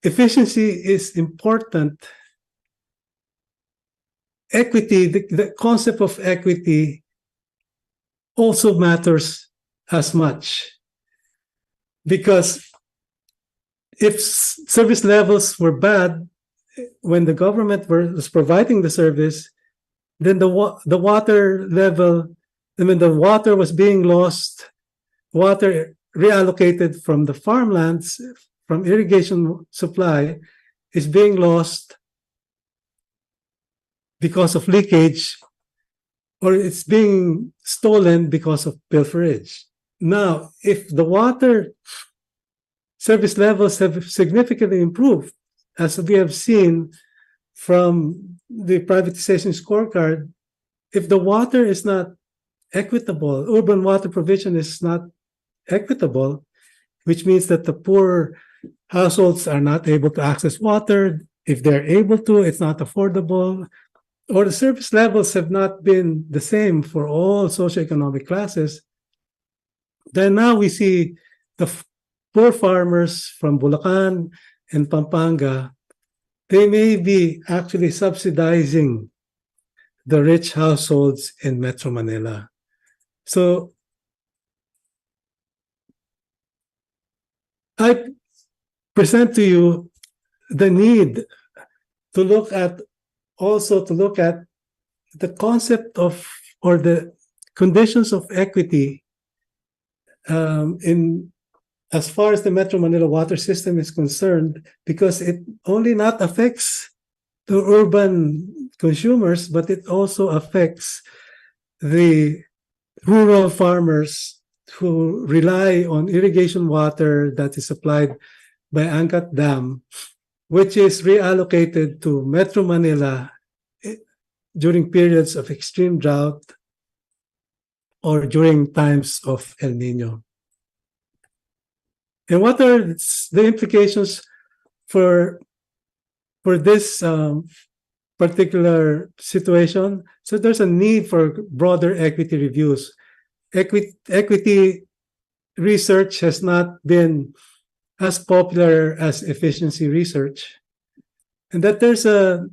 efficiency is important, equity, the concept of equity also matters as much. Because if service levels were bad when the government was providing the service, then the water level, I mean, the water was being lost, water reallocated from the farmlands, from irrigation supply, is being lost because of leakage, or it's being stolen because of pilferage. Now, if the water service levels have significantly improved, as we have seen from the privatization scorecard, if the water is not equitable, urban water provision is not equitable, which means that the poor households are not able to access water. If they're able to, it's not affordable, or the service levels have not been the same for all socioeconomic classes, then now we see the poor farmers from Bulacan and Pampanga, they may be actually subsidizing the rich households in Metro Manila. So I present to you the need to look at the concept of, or the conditions of equity in as far as the Metro Manila water system is concerned, because it only not affects the urban consumers, but it also affects the rural farmers who rely on irrigation water that is supplied by Angkat Dam, which is reallocated to Metro Manila during periods of extreme drought or during times of El Nino. And what are the implications for this particular situation? So there's a need for broader equity reviews. Equity research has not been as popular as efficiency research, and that there's a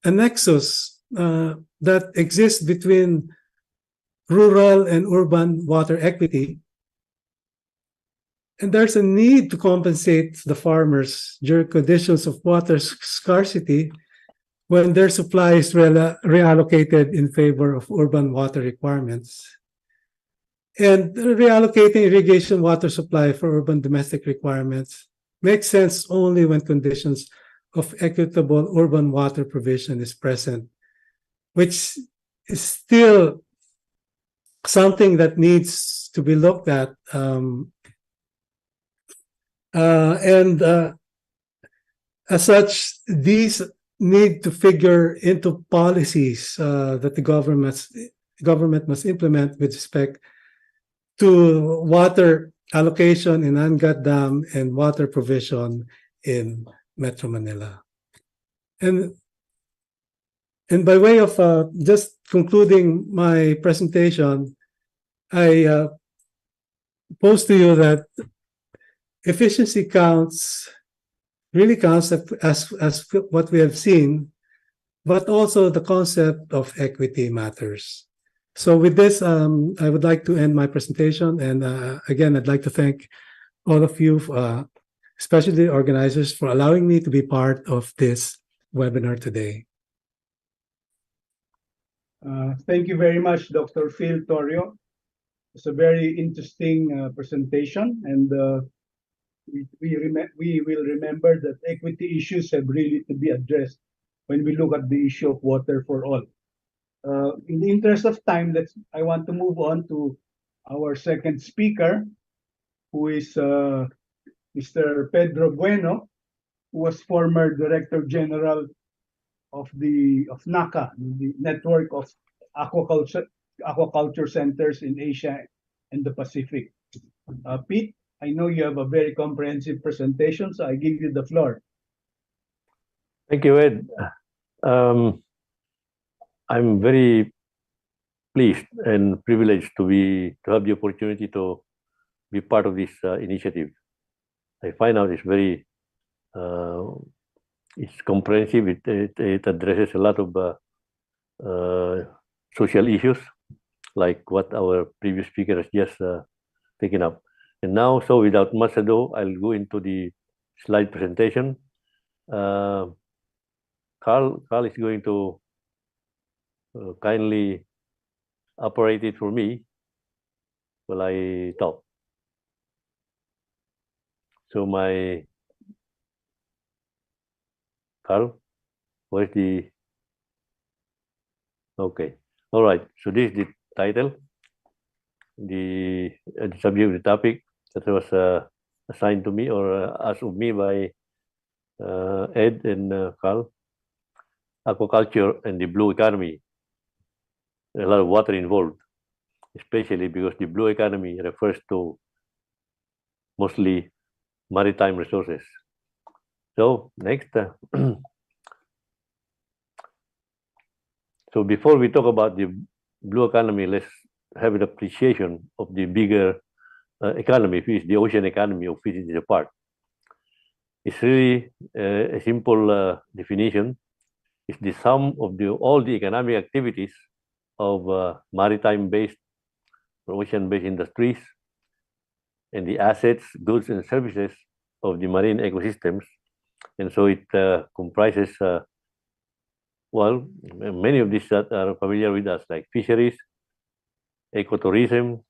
nexus that exists between rural and urban water equity. And there's a need to compensate the farmers during conditions of water scarcity when their supply is reallocated in favor of urban water requirements. And reallocating irrigation water supply for urban domestic requirements makes sense only when conditions of equitable urban water provision is present, which is still something that needs to be looked at. And as such, these need to figure into policies that the government must implement with respect to water allocation in Angat Dam and water provision in Metro Manila. And by way of just concluding my presentation, I pose to you that efficiency really counts as what we have seen, but also the concept of equity matters. So with this, I would like to end my presentation. And again, I'd like to thank all of you, especially the organizers, for allowing me to be part of this webinar today. Thank you very much, Dr. Phil Torrio. It's a very interesting presentation, and we will remember that equity issues have really to be addressed when we look at the issue of water for all. In the interest of time, I want to move on to our second speaker, who is Mr. Pedro Bueno, who was former Director General of NACA, the Network of Aquaculture Centers in Asia and the Pacific. Pete, I know you have a very comprehensive presentation, so I give you the floor. Thank you, Ed. I'm very pleased and privileged to have the opportunity to be part of this initiative. I find out it's very it's comprehensive. It addresses a lot of social issues, like what our previous speaker has just taken up. And now, so without much ado, I'll go into the slide presentation. Carl is going to kindly operate it for me while I talk. So Carl, where's the, okay. All right, so this is the title, the subject of the topic that was assigned to me or asked of me by Ed and Carl. Aquaculture and the blue economy. A lot of water involved, especially because the blue economy refers to mostly maritime resources. So next. So before we talk about the blue economy, let's have an appreciation of the bigger economy, which is the ocean economy, of which it is a part. It's really a simple definition. It's the sum of all the economic activities of maritime-based or ocean-based industries and the assets, goods, and services of the marine ecosystems. And so it comprises, well, many of these that are familiar with us, like fisheries, ecotourism,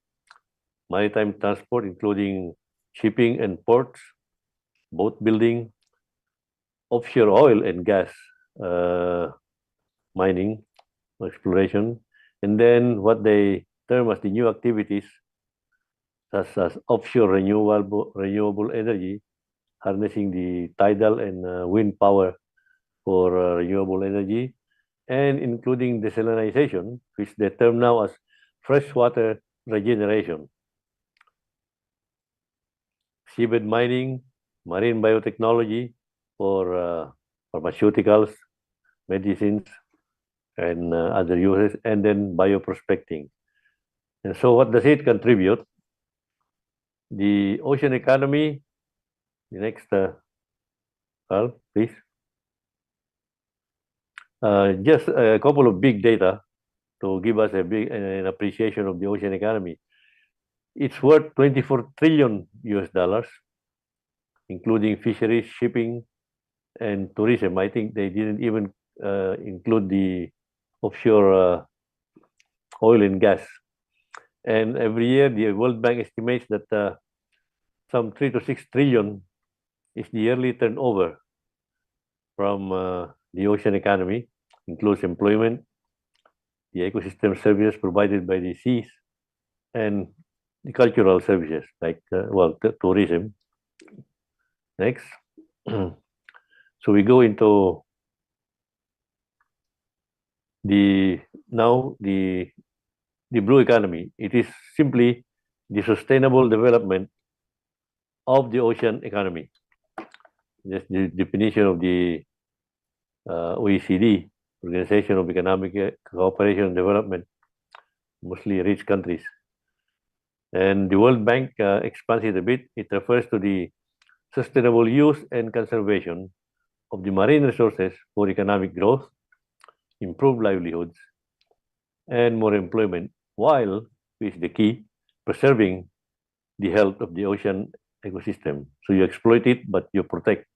maritime transport, including shipping and ports, boat building, offshore oil and gas mining, exploration, and then what they term as the new activities, such as offshore renewable energy, harnessing the tidal and wind power for renewable energy, and including desalination, which they term now as freshwater regeneration, seabed mining, marine biotechnology for pharmaceuticals, medicines, and other uses, and then bioprospecting. And so what does it contribute? The ocean economy, the next, Carl, please. Just a couple of big data to give us an appreciation of the ocean economy. It's worth 24 trillion US dollars, including fisheries, shipping, and tourism. I think they didn't even include the offshore oil and gas. And every year, the World Bank estimates that some 3 to 6 trillion is the yearly turnover from the ocean economy, includes employment, the ecosystem services provided by the seas, and the cultural services like, tourism. Next. So we go into the blue economy. It is simply the sustainable development of the ocean economy. That's the definition of the OECD, Organization of Economic Cooperation and Development, mostly rich countries. And the World Bank expands it a bit. It refers to the sustainable use and conservation of the marine resources for economic growth, improved livelihoods, and more employment, while, which is the key, preserving the health of the ocean ecosystem. So you exploit it, but you protect.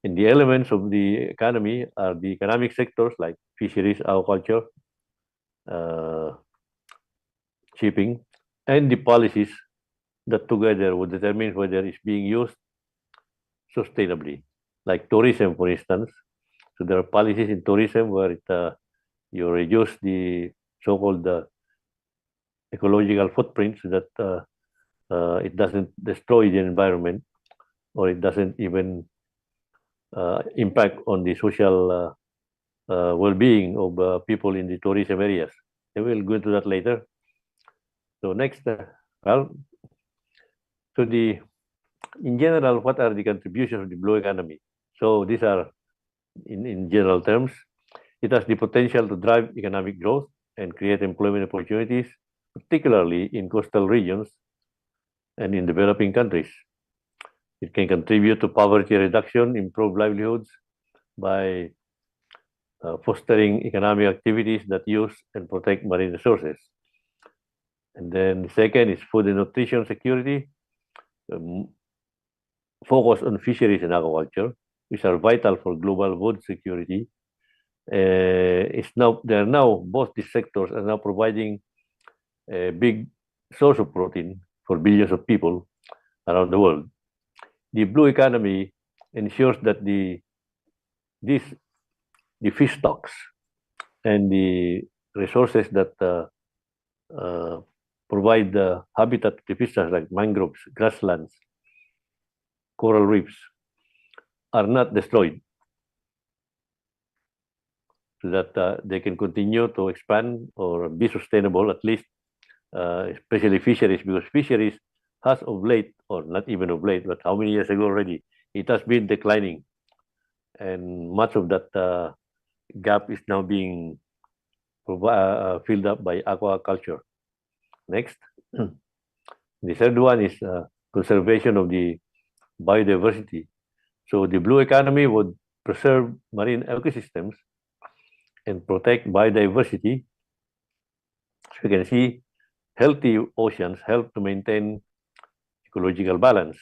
And the elements of the economy are the economic sectors like fisheries, aquaculture, shipping, and the policies that together would determine whether it's being used sustainably, like tourism, for instance. So there are policies in tourism where you reduce the so-called ecological footprint so that it doesn't destroy the environment, or it doesn't even impact on the social well-being of people in the tourism areas. I will go into that later. So next, in general, what are the contributions of the blue economy? So these are, in general terms, it has the potential to drive economic growth and create employment opportunities, particularly in coastal regions and in developing countries. It can contribute to poverty reduction, improve livelihoods by fostering economic activities that use and protect marine resources. And then the second is food and nutrition security, focus on fisheries and aquaculture, which are vital for global food security. Both these sectors are now providing a big source of protein for billions of people around the world. The blue economy ensures that the fish stocks and the resources that provide the habitat to the fish stocks like mangroves, grasslands, coral reefs are not destroyed, so that they can continue to expand or be sustainable, at least, especially fisheries, because fisheries has of late, or not even of late, but how many years ago already, it has been declining. And much of that gap is now being filled up by aquaculture. Next. The third one is conservation of the biodiversity. So the blue economy would preserve marine ecosystems and protect biodiversity. So you can see healthy oceans help to maintain ecological balance.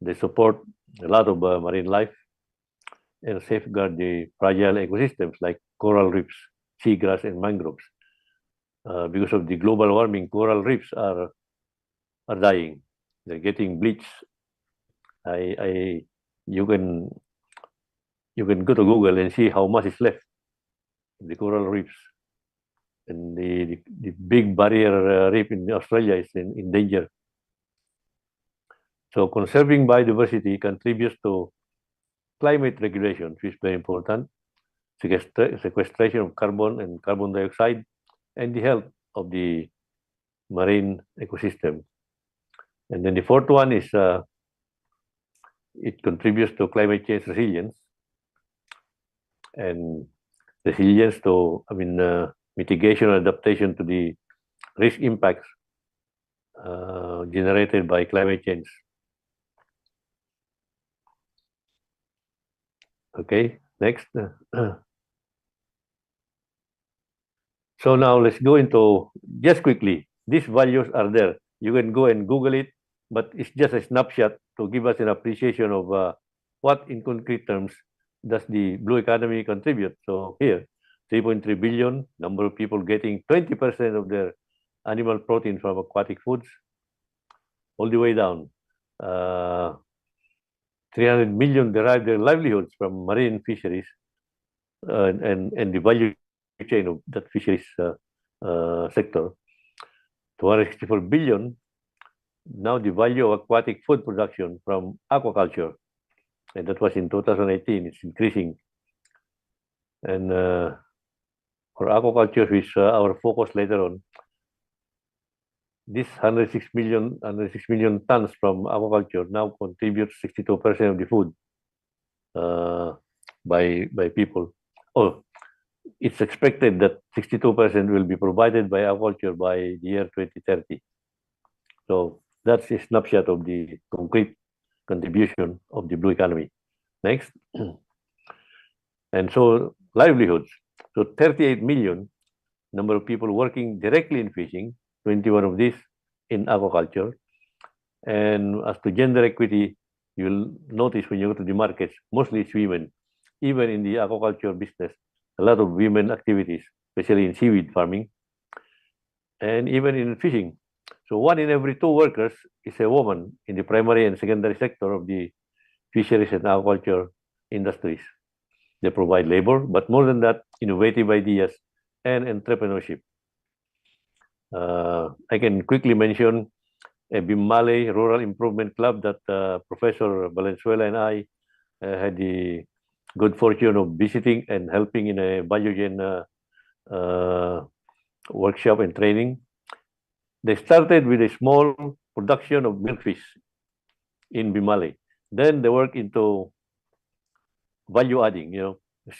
They support a lot of marine life and safeguard the fragile ecosystems like coral reefs, seagrass, and mangroves. Because of the global warming, coral reefs are dying. They're getting bleached. You can go to Google and see how much is left the coral reefs. And the big barrier reef in Australia is in danger. So conserving biodiversity contributes to climate regulation, which is very important, sequestration of carbon and carbon dioxide, and the health of the marine ecosystem. And then the fourth one is it contributes to climate change resilience, and resilience to, mitigation and adaptation to the risk impacts generated by climate change. Okay, next. So now let's go into, just quickly, these values are there. You can go and Google it, but it's just a snapshot to give us an appreciation of what, in concrete terms, does the blue economy contribute. So here, 3.3 billion, number of people getting 20% of their animal protein from aquatic foods, all the way down. 300 million derive their livelihoods from marine fisheries and the value chain of that fisheries sector. 264 billion, now the value of aquatic food production from aquaculture. And that was in 2018, it's increasing. And for aquaculture, which our focus later on, this 106 million tons from aquaculture now contributes 62% of the food by people. Oh, it's expected that 62% will be provided by aquaculture by the year 2030. So that's a snapshot of the concrete contribution of the blue economy. Next. And so livelihoods. So 38 million number of people working directly in fishing, 21 of these in aquaculture. And as to gender equity, you'll notice when you go to the markets, mostly it's women. Even in the aquaculture business, a lot of women activities, especially in seaweed farming, and even in fishing. So 1 in every 2 workers is a woman in the primary and secondary sector of the fisheries and aquaculture industries. They provide labor, but more than that, innovative ideas and entrepreneurship. I can quickly mention a Bimale Rural Improvement Club that Professor Valenzuela and I had the good fortune of visiting and helping in a biogen workshop and training. They started with a small production of milkfish in Bimale. Then they worked into value adding,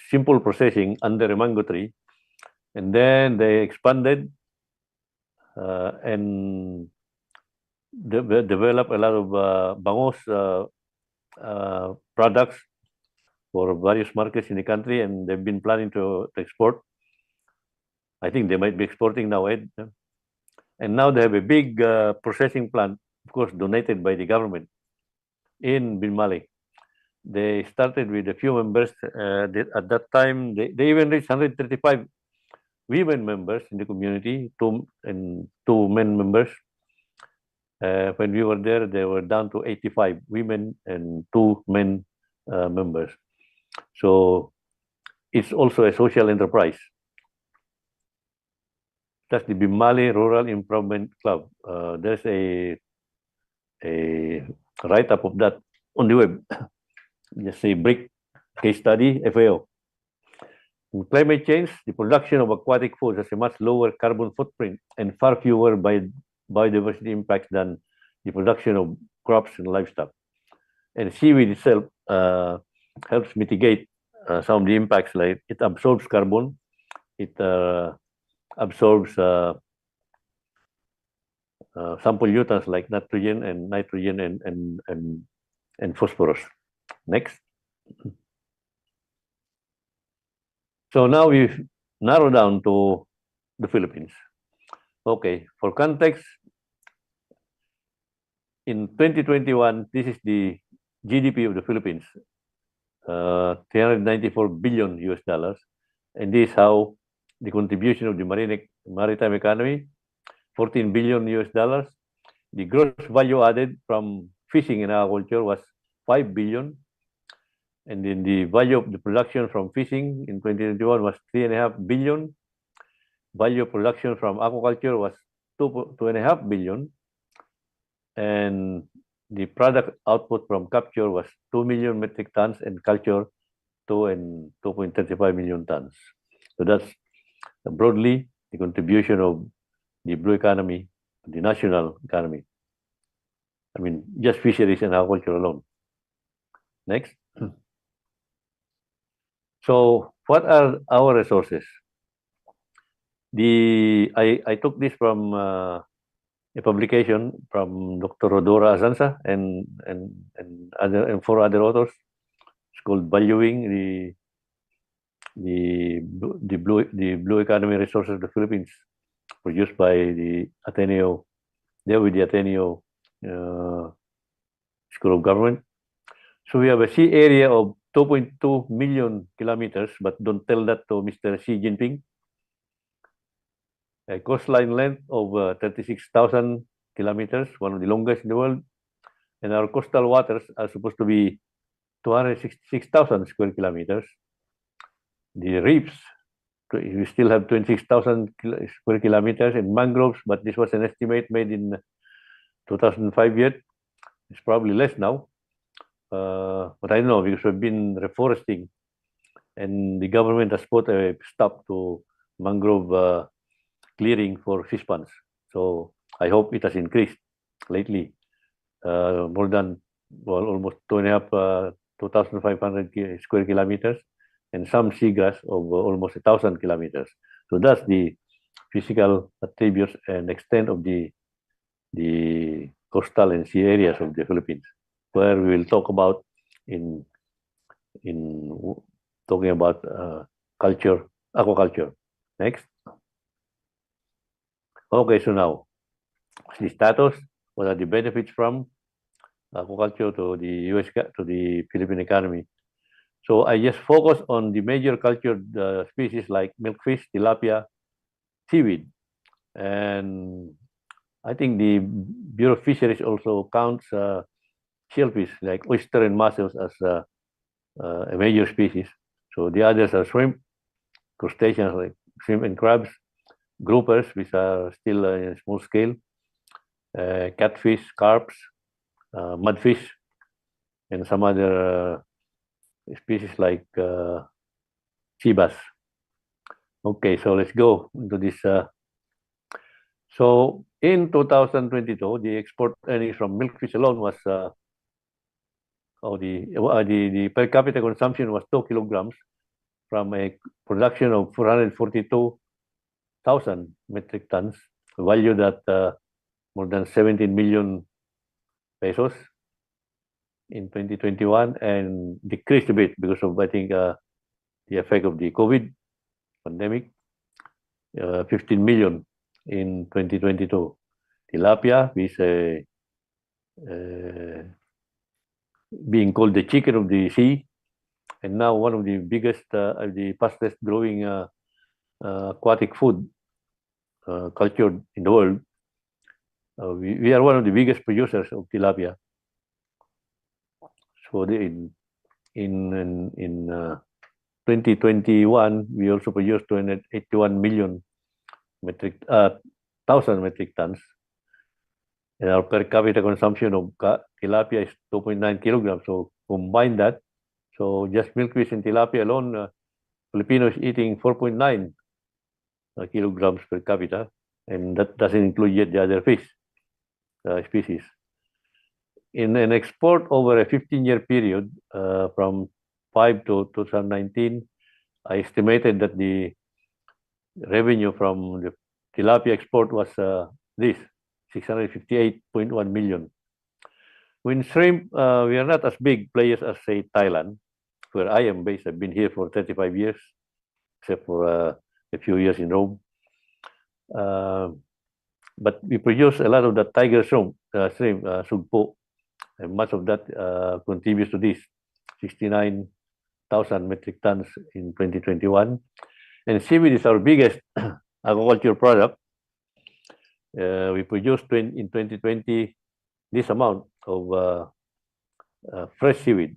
simple processing under a mango tree. And then they expanded and developed a lot of bangos products for various markets in the country, and they've been planning to export. I think they might be exporting now, Ed. And now they have a big processing plant, of course, donated by the government in Binmali. They started with a few members. At that time, they even reached 135 women members in the community, 2 men members. When we were there, they were down to 85 women and 2 men members. So it's also a social enterprise. That's the Bimali Rural Improvement Club. There's a write-up of that on the web. Just a brief case study, FAO. In climate change, the production of aquatic foods has a much lower carbon footprint and far fewer biodiversity impacts than the production of crops and livestock. And seaweed itself helps mitigate some of the impacts, like it absorbs carbon, it absorbs some pollutants like nitrogen and phosphorus. Next. So now we've narrowed down to the Philippines. Okay, for context, in 2021, this is the GDP of the Philippines, 394 billion US dollars. And this is how the contribution of the maritime economy, 14 billion US dollars. The gross value added from fishing and aquaculture was 5 billion. And then the value of the production from fishing in 2021 was 3.5 billion. Value of production from aquaculture was 2.5 billion. And the product output from capture was 2 million metric tons and culture 2.35 million tons. So that's broadly the contribution of the blue economy, the national economy. I mean, just fisheries and aquaculture alone. Next. So what are our resources? I took this from a publication from Dr. Rodora Azanza and 4 other authors. It's called Valuing the Blue Economy Resources of the Philippines, produced by the Ateneo there with the Ateneo School of Government. So we have a sea area of 2.2 million kilometers, but don't tell that to Mr. Xi Jinping. A coastline length of 36,000 kilometers, one of the longest in the world. And our coastal waters are supposed to be 266,000 square kilometers. The reefs, we still have 26,000 square kilometers in mangroves, but this was an estimate made in 2005 yet. It's probably less now. But I know because we've been reforesting and the government has put a stop to mangrove clearing for fish ponds. So I hope it has increased lately, more than, well, almost 2,500 square kilometers, and some seagrass of almost 1,000 kilometers. So that's the physical attributes and extent of the coastal and sea areas of the Philippines, where we will talk about in talking about culture, aquaculture. Next. Okay, so now the status, what are the benefits from aquaculture to the to the Philippine economy? So I just focus on the major cultured species like milkfish, tilapia, seaweed, and I think the Bureau of Fisheries also counts shellfish like oyster and mussels as a major species. So the others are shrimp, crustaceans like shrimp and crabs, groupers, which are still in a small scale, catfish, carps, mudfish, and some other species like sea bass. Okay, so let's go into this. So in 2022, the export earnings from milkfish alone was, the per capita consumption was 2 kilograms from a production of 442,000 metric tons, valued at more than 17 million pesos in 2021, and decreased a bit because of, I think, the effect of the COVID pandemic, 15 million in 2022. Tilapia is being called the chicken of the sea, and now one of the biggest, the fastest growing aquatic food cultured in the world. We are one of the biggest producers of tilapia. So in 2021, we also produced 281 million thousand metric tons. And our per capita consumption of tilapia is 2.9 kilograms. So combine that. So just milkfish and tilapia alone, Filipinos eating 4.9 kilograms per capita, and that doesn't include yet the other fish species. In an export over a 15-year period, from 5 to 2019, I estimated that the revenue from the tilapia export was this, 658.1 million. When shrimp, we are not as big players as, say, Thailand, where I am based. I've been here for 35 years, except for a few years in Rome. But we produce a lot of the tiger shrimp, sugpo, and much of that contributes to this, 69,000 metric tons in 2021. And seaweed is our biggest aquaculture product. We produced in 2020 this amount of fresh seaweed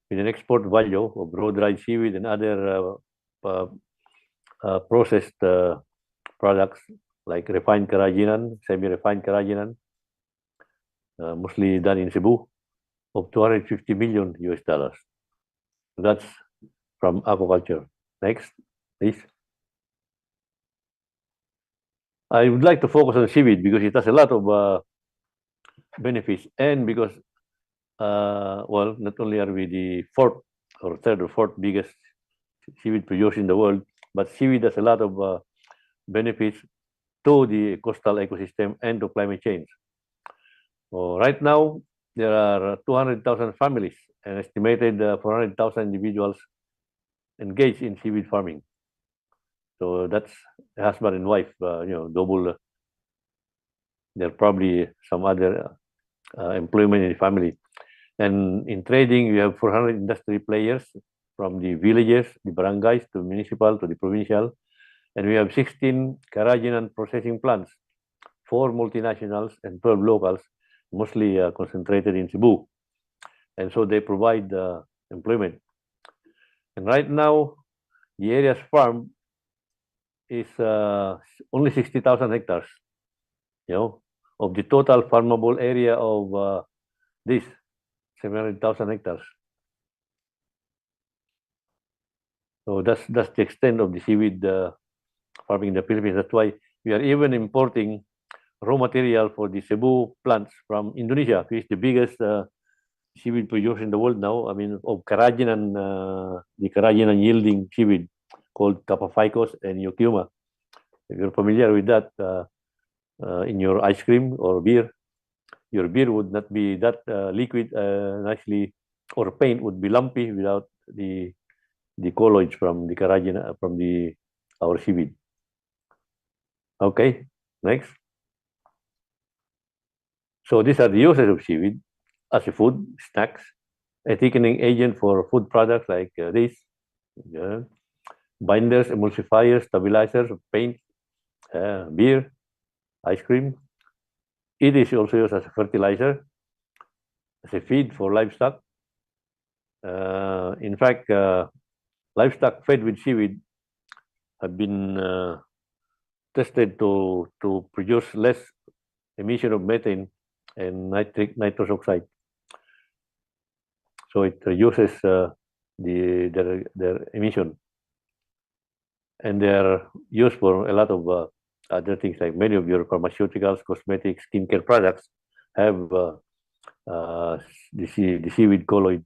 with an export value of raw-dried seaweed and other processed products like refined carrageenan, semi-refined carrageenan, mostly done in Cebu, of 250 million US dollars. That's from aquaculture. Next, please. I would like to focus on seaweed because it has a lot of benefits, and because, well, not only are we the fourth or third or fourth biggest seaweed producer in the world, but seaweed has a lot of benefits to the coastal ecosystem and to climate change. So right now, there are 200,000 families and estimated 400,000 individuals engaged in seaweed farming. So that's a husband and wife, double there are probably some other employment in the family. And in trading, we have 400 industry players from the villages, the barangays, to municipal, to the provincial. And we have 16 carrageenan processing plants, 4 multinationals and 12 locals, mostly concentrated in Cebu. And so they provide employment. And right now, the area's farm is only 60,000 hectares, of the total farmable area of this 700,000 hectares. So that's the extent of the seaweed farming in the Philippines. That's why we are even importing raw material for the Cebu plants from Indonesia, which is the biggest seaweed producer in the world now. I mean, of carrageenan, the carrageenan yielding seaweed called Kapaphycos and Eucuma. If you're familiar with that, in your ice cream or beer, your beer would not be that liquid nicely, or paint would be lumpy without the colloids from the carrageenan, from our seaweed. Okay, next. So these are the uses of seaweed as a food, snacks, a thickening agent for food products like this, binders, emulsifiers, stabilizers, paint, beer, ice cream. It is also used as a fertilizer, as a feed for livestock. In fact, livestock fed with seaweed have been tested to produce less emission of methane and nitrous oxide. So it reduces their emission. And they are used for a lot of other things, like many of your pharmaceuticals, cosmetics, skincare products have the seaweed colloid,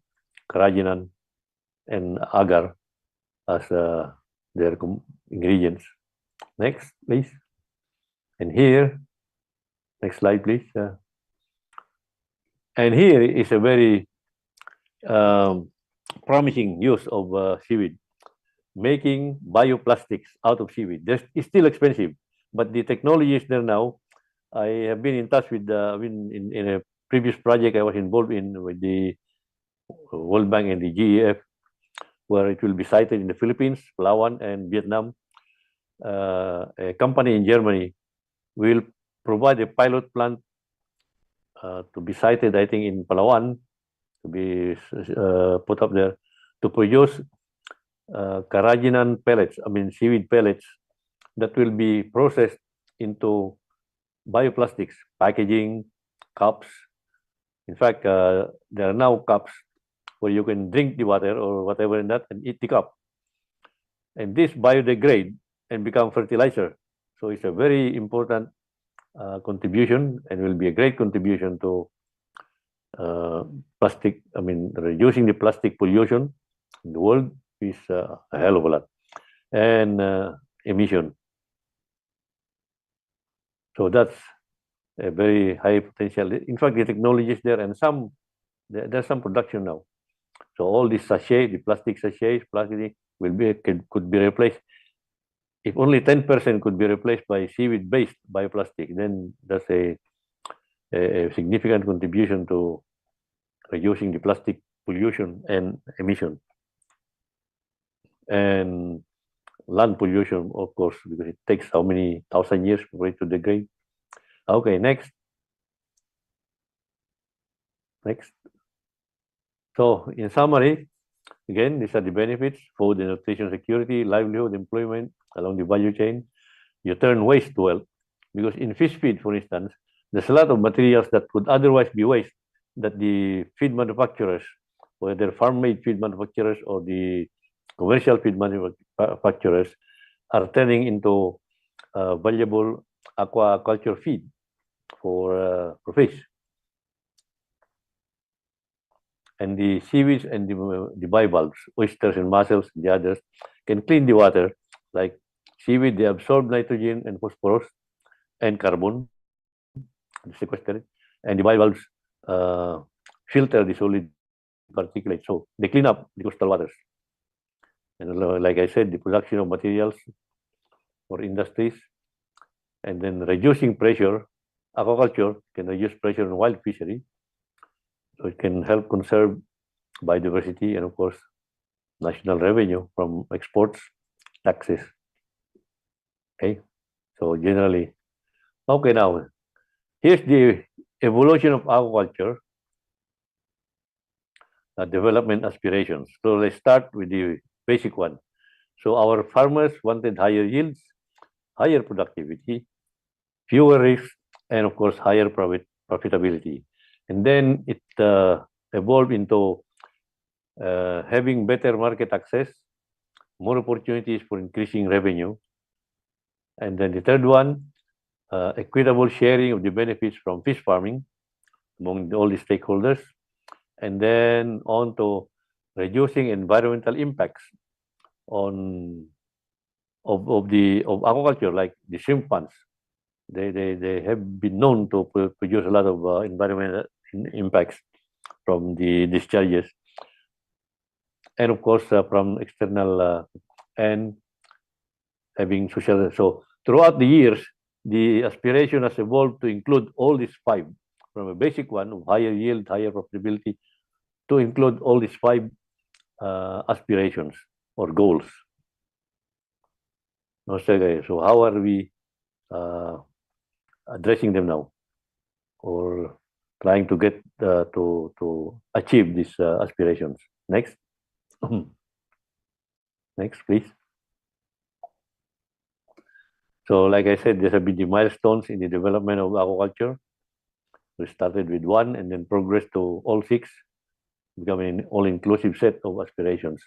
carrageenan, and agar as their ingredients. Next, please. And here, next slide, please. And here is a very promising use of seaweed, making bioplastics out of seaweed. It's still expensive, but the technology is there now. I have been in touch with, in a previous project I was involved in with the World Bank and the GEF, where it will be sited in the Philippines, Palawan, and Vietnam. A company in Germany will provide a pilot plant to be sited, I think, in Palawan, to be put up there, to produce carrageenan pellets, seaweed pellets, that will be processed into bioplastics, packaging, cups. In fact, there are now cups where you can drink the water or whatever in that and eat the cup. And this biodegrade and become fertilizer. So it's a very important contribution, and will be a great contribution to plastic, reducing the plastic pollution in the world is a hell of a lot. And emission. So that's a very high potential. In fact, the technology is there, and there's some production now. So all these sachets, the plastic sachets, plastic could be replaced. If only 10% could be replaced by seaweed-based bioplastic, then that's a significant contribution to reducing the plastic pollution and emission. And land pollution, of course, because it takes how many thousand years for it to degrade. Okay, next. So in summary, again, these are the benefits: food and nutrition security, livelihood, employment along the value chain. You turn waste to wealth, because in fish feed, for instance, there's a lot of materials that could otherwise be waste that the feed manufacturers, whether farm-made feed manufacturers or the commercial feed manufacturers, are turning into valuable aquaculture feed for fish. And the seaweeds and the bivalves, oysters and mussels, the others, can clean the water. Like seaweed, they absorb nitrogen and phosphorus and carbon, sequester it, and the bivalves filter the solid particulate. So they clean up the coastal waters. And like I said, the production of materials for industries, and then reducing pressure aquaculture can reduce pressure on wild fishery, so it can help conserve biodiversity and, of course, national revenue from exports, taxes. Okay, so generally, okay, now here's the evolution of aquaculture, development aspirations. So let's start with the basic one. So our farmers wanted higher yields, higher productivity, fewer risks, and of course, higher profitability. And then it evolved into having better market access, more opportunities for increasing revenue. And then the third one, equitable sharing of the benefits from fish farming among all the stakeholders. And then on to reducing environmental impacts of aquaculture, like the shrimp ponds. They have been known to produce a lot of environmental impacts from the discharges, and of course from external and having social. So throughout the years, the aspiration has evolved to include all these five, from a basic one of higher yield, higher profitability, to include all these five aspirations or goals. So how are we addressing them now, or trying to get to achieve these aspirations? Next. Next, please. So, like I said, there have been the milestones in the development of aquaculture. We started with one and then progressed to all six, becoming an all-inclusive set of aspirations.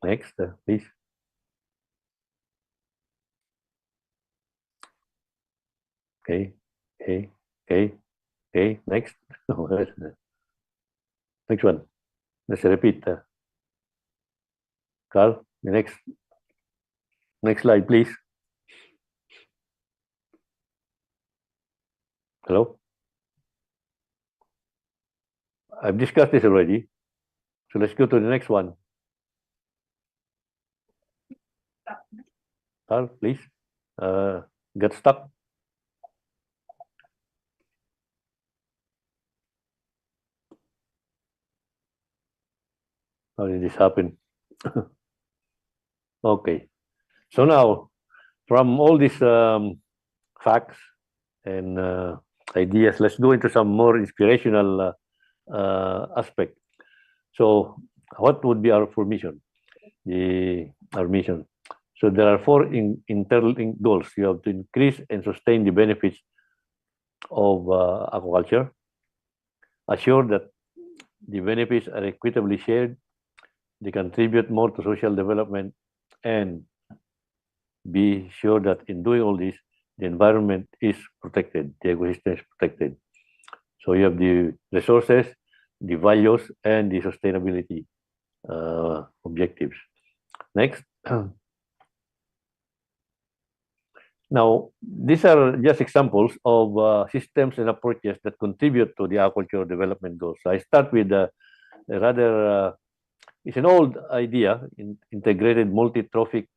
Next, please. Okay, okay, okay, okay. Next. Next one. Let's repeat. Carl, the next slide, please. Hello? I've discussed this already. So let's go to the next one. Carl, please. Get stuck. How did this happen? Okay. So now, from all these facts and ideas, let's go into some more inspirational aspect. So, what would be our mission? Our mission. So there are four interlinked goals. You have to increase and sustain the benefits of aquaculture, assure that the benefits are equitably shared, they contribute more to social development, and be sure that in doing all this, the environment is protected, the ecosystem is protected. So you have the resources, the values, and the sustainability objectives. Next. Now, these are just examples of systems and approaches that contribute to the aquaculture development goals. So I start with a rather, it's an old idea, integrated multi-trophic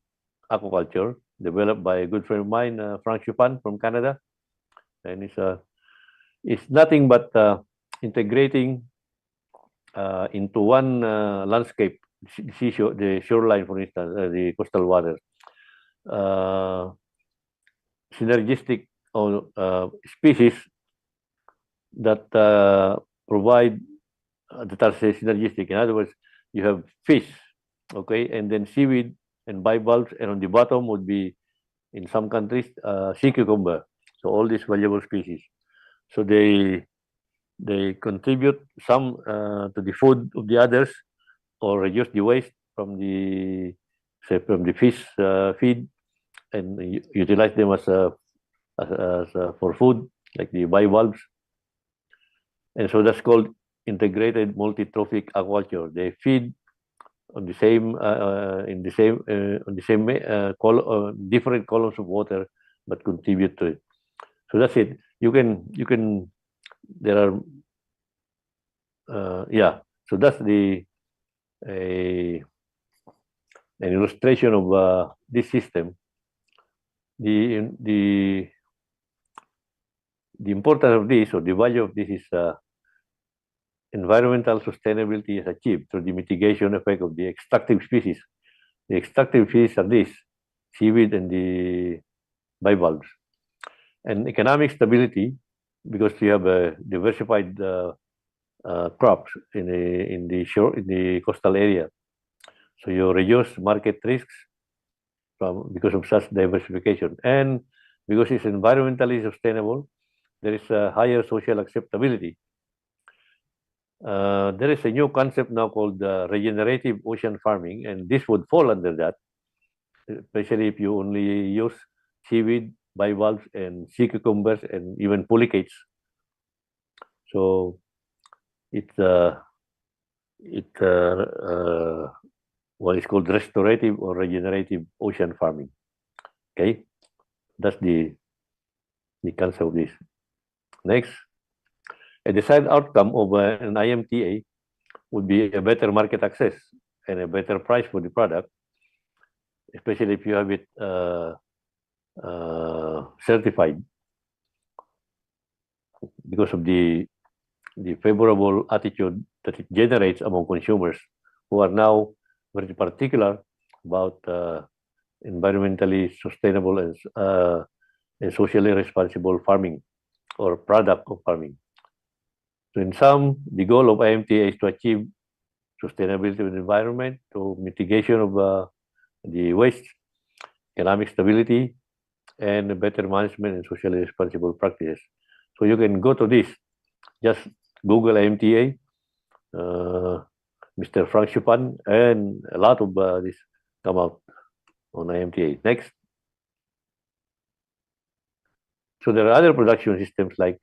aquaculture, developed by a good friend of mine, Frank Chupan from Canada. And it's nothing but integrating into one landscape, the shoreline, for instance, the coastal waters, synergistic species that provide, that are synergistic. In other words, you have fish, okay, and then seaweed and bivalves, and on the bottom would be, in some countries, sea cucumber. So all these valuable species. So they contribute some to the food of the others, or reduce the waste from the, say, from the fish feed, and utilize them as for food, like the bivalves. And so that's called integrated multi-trophic aquaculture. They feed on the same different columns of water, but contribute to it. So that's it. You can there are yeah. So that's an illustration of this system. The the importance of this, or the value of this, is environmental sustainability is achieved through the mitigation effect of the extractive species. The extractive species are these: seaweed and the bivalves. And economic stability, because you have a diversified crops in the coastal area, so you reduce market risks because of such diversification, and because it's environmentally sustainable, there is a higher social acceptability. There is a new concept now called regenerative ocean farming, and this would fall under that, especially if you only use seaweed, bivalves, and sea cucumbers, and even polychaetes. So it's what is called restorative or regenerative ocean farming. Okay, that's the concept of this. Next, a desired outcome of an IMTA would be a better market access and a better price for the product, especially if you have it certified, because of the favorable attitude that it generates among consumers, who are now very particular about environmentally sustainable and socially responsible farming or product of farming. So in sum, the goal of IMTA is to achieve sustainability of the environment, to mitigation of the waste, economic stability, and better management and socially responsible practices. So you can go to this, just Google IMTA, Mr. Frank Chupan, and a lot of this come out on IMTA. Next. So there are other production systems like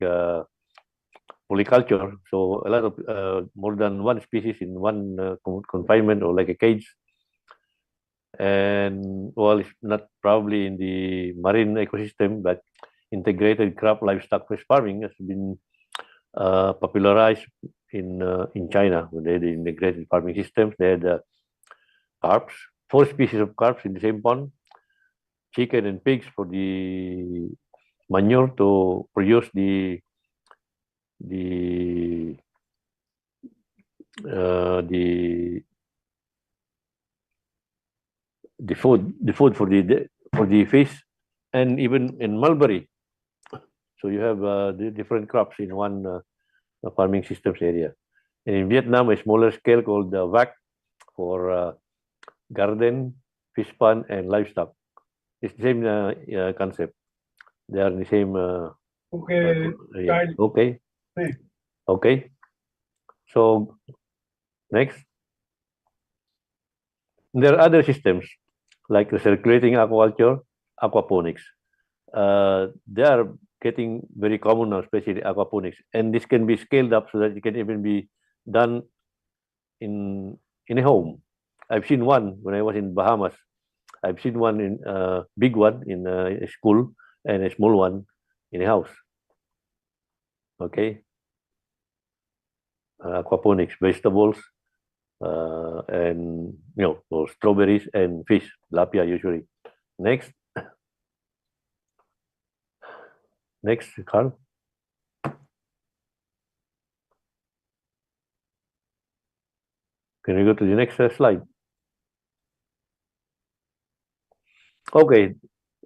polyculture. So a lot of more than one species in one confinement, or like a cage. And well, it's not probably in the marine ecosystem, but integrated crop livestock fish farming has been popularized in China, when they had the integrated farming systems. They had carps, 4 species of carps in the same pond, chicken and pigs for the manure to produce the food for the fish, and even in mulberry. So you have the different crops in one farming systems area. And in Vietnam, a smaller scale called the VAC for garden, fish pond, and livestock. It's the same concept. They are in the same. Okay, Charlie. Okay. Hey. Okay. So next, there are other systems like recirculating aquaculture, aquaponics. They are getting very common now, especially aquaponics, and this can be scaled up so that it can even be done in a home. I've seen one when I was in Bahamas. I've seen one in big one in a school, and a small one in a house. Okay. Aquaponics, vegetables, and or strawberries and fish, tilapia usually. Next. Next, Carl. Can we go to the next slide? Okay,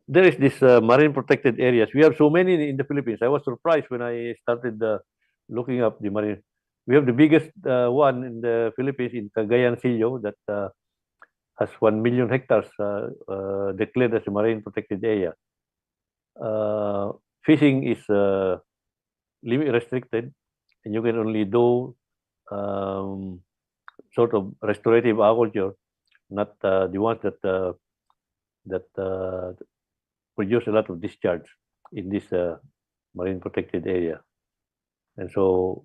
there is this marine protected areas. We have so many in the Philippines. I was surprised when I started looking up the marine. We have the biggest one in the Philippines in Cagayan Sillo that has 1 million hectares declared as a marine protected area. Fishing is limit restricted, and you can only do sort of restorative aquaculture, not the ones that produce a lot of discharge in this marine protected area. And so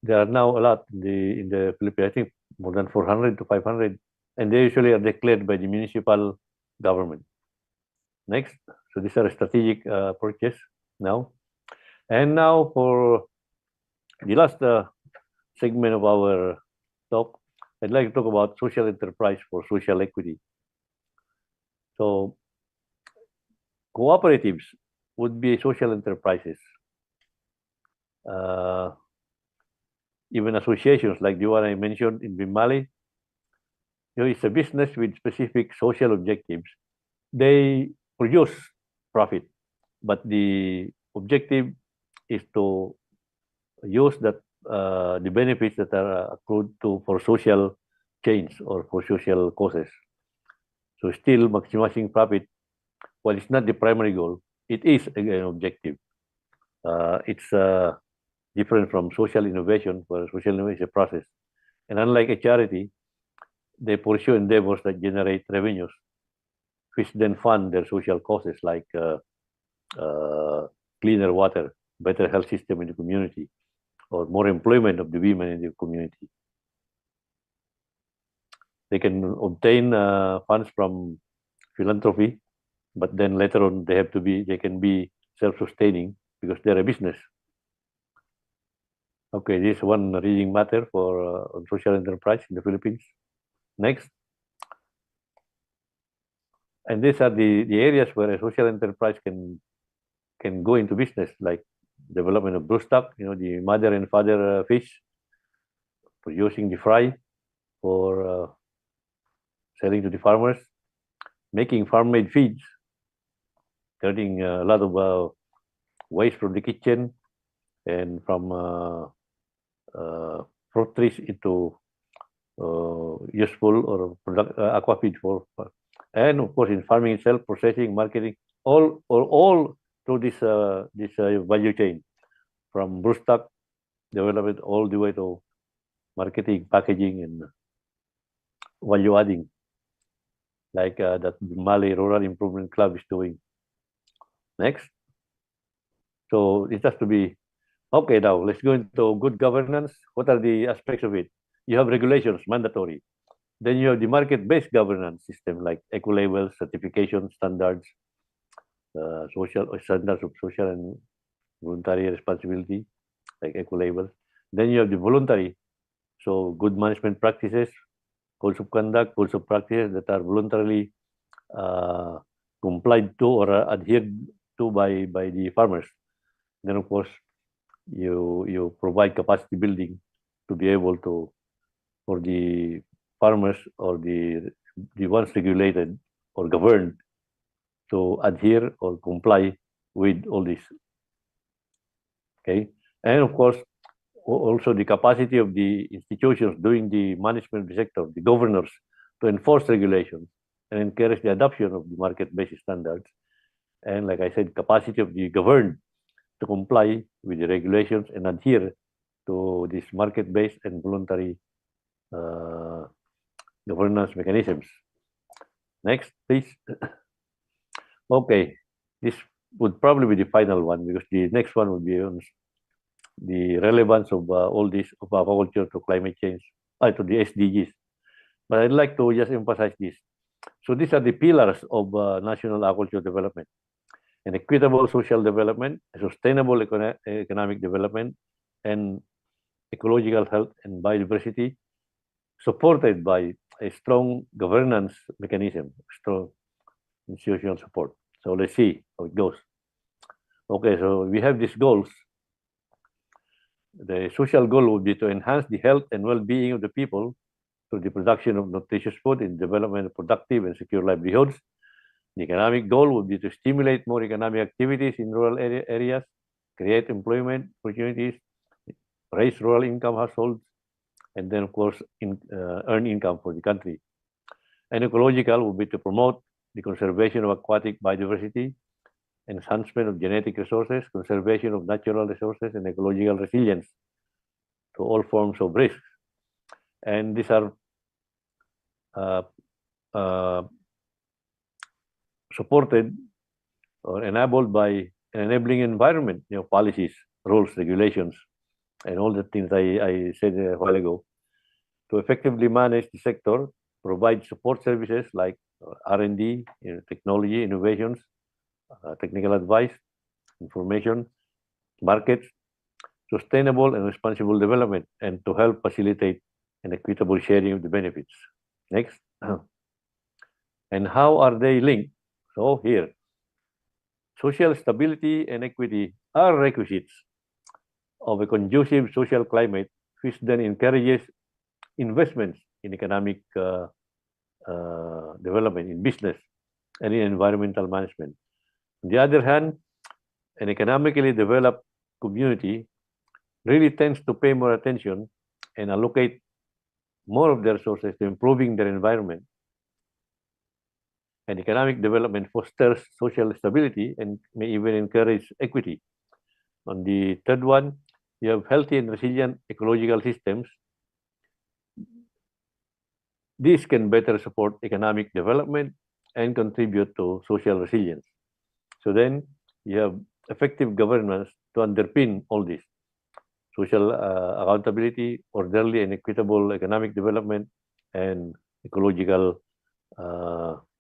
there are now a lot in the Philippines. I think more than 400 to 500, and they usually are declared by the municipal government. Next, so these are a strategic purchase now. And now for the last segment of our talk, I'd like to talk about social enterprise for social equity. So cooperatives would be social enterprises even associations like the one I mentioned in Bimali, it's a business with specific social objectives. They produce profit, but the objective is to use that the benefits that are accrued for social change or for social causes. So still maximizing profit, while it's not the primary goal, it is an objective. It's different from social innovation, where social innovation is a process. And unlike a charity, they pursue endeavors that generate revenues, which then fund their social causes like cleaner water, better health system in the community, or more employment of the women in the community. They can obtain funds from philanthropy, but then later on they can be self-sustaining because they're a business. Okay, this is one reading matter for on social enterprise in the Philippines. Next. And these are the areas where a social enterprise can go into business, like development of broodstock, the mother and father fish, producing the fry for selling to the farmers, making farm-made feeds, turning a lot of waste from the kitchen and from fruit trees into useful or aqua feed for, and of course in farming itself, processing, marketing, all through this value chain, from broodstock development all the way to marketing, packaging, and value adding, like that Mali Rural Improvement Club is doing. Next. So it has to be okay. Now let's go into good governance. What are the aspects of it? You have regulations, mandatory. Then you have the market-based governance system, like eco-labels, certification standards, social standards of social and voluntary responsibility, like eco-labels. Then you have the voluntary, so good management practices, codes of conduct, codes of practices that are voluntarily complied to or adhered to by the farmers. Then of course you provide capacity building to be able to, for the farmers or the ones regulated or governed, to adhere or comply with all this. Okay, and of course also the capacity of the institutions doing the management of the sector, the governors, to enforce regulations and encourage the adoption of the market-based standards. And like I said, capacity of the governed to comply with the regulations and adhere to these market-based and voluntary governance mechanisms. Next, please. Okay, this would probably be the final one, because the next one would be on the relevance of all this of aquaculture to climate change, to the SDGs. But I'd like to just emphasize this. So these are the pillars of national aquaculture development: an equitable social development, a sustainable economic development, and ecological health and biodiversity, supported by a strong governance mechanism, strong institutional support. So let's see how it goes. Okay, so we have these goals. The social goal would be to enhance the health and well-being of the people through the production of nutritious food and development of productive and secure livelihoods. The economic goal would be to stimulate more economic activities in rural areas, create employment opportunities, raise rural income households, and then, of course, earn income for the country. And ecological would be to promote the conservation of aquatic biodiversity, enhancement of genetic resources, conservation of natural resources, and ecological resilience to all forms of risks. And these are supported or enabled by an enabling environment, policies, rules, regulations, and all the things I said a while ago, to effectively manage the sector, provide support services like R&D, technology, innovations, technical advice, information, markets, sustainable and responsible development, and to help facilitate an equitable sharing of the benefits. Next. And how are they linked? So here, social stability and equity are requisites of a conducive social climate, which then encourages investments in economic development, in business, and in environmental management. On the other hand, an economically developed community really tends to pay more attention and allocate more of their resources to improving their environment. And economic development fosters social stability and may even encourage equity. On the third one, you have healthy and resilient ecological systems. These can better support economic development and contribute to social resilience. So then you have effective governance to underpin all this: social accountability, orderly and equitable economic development, and ecological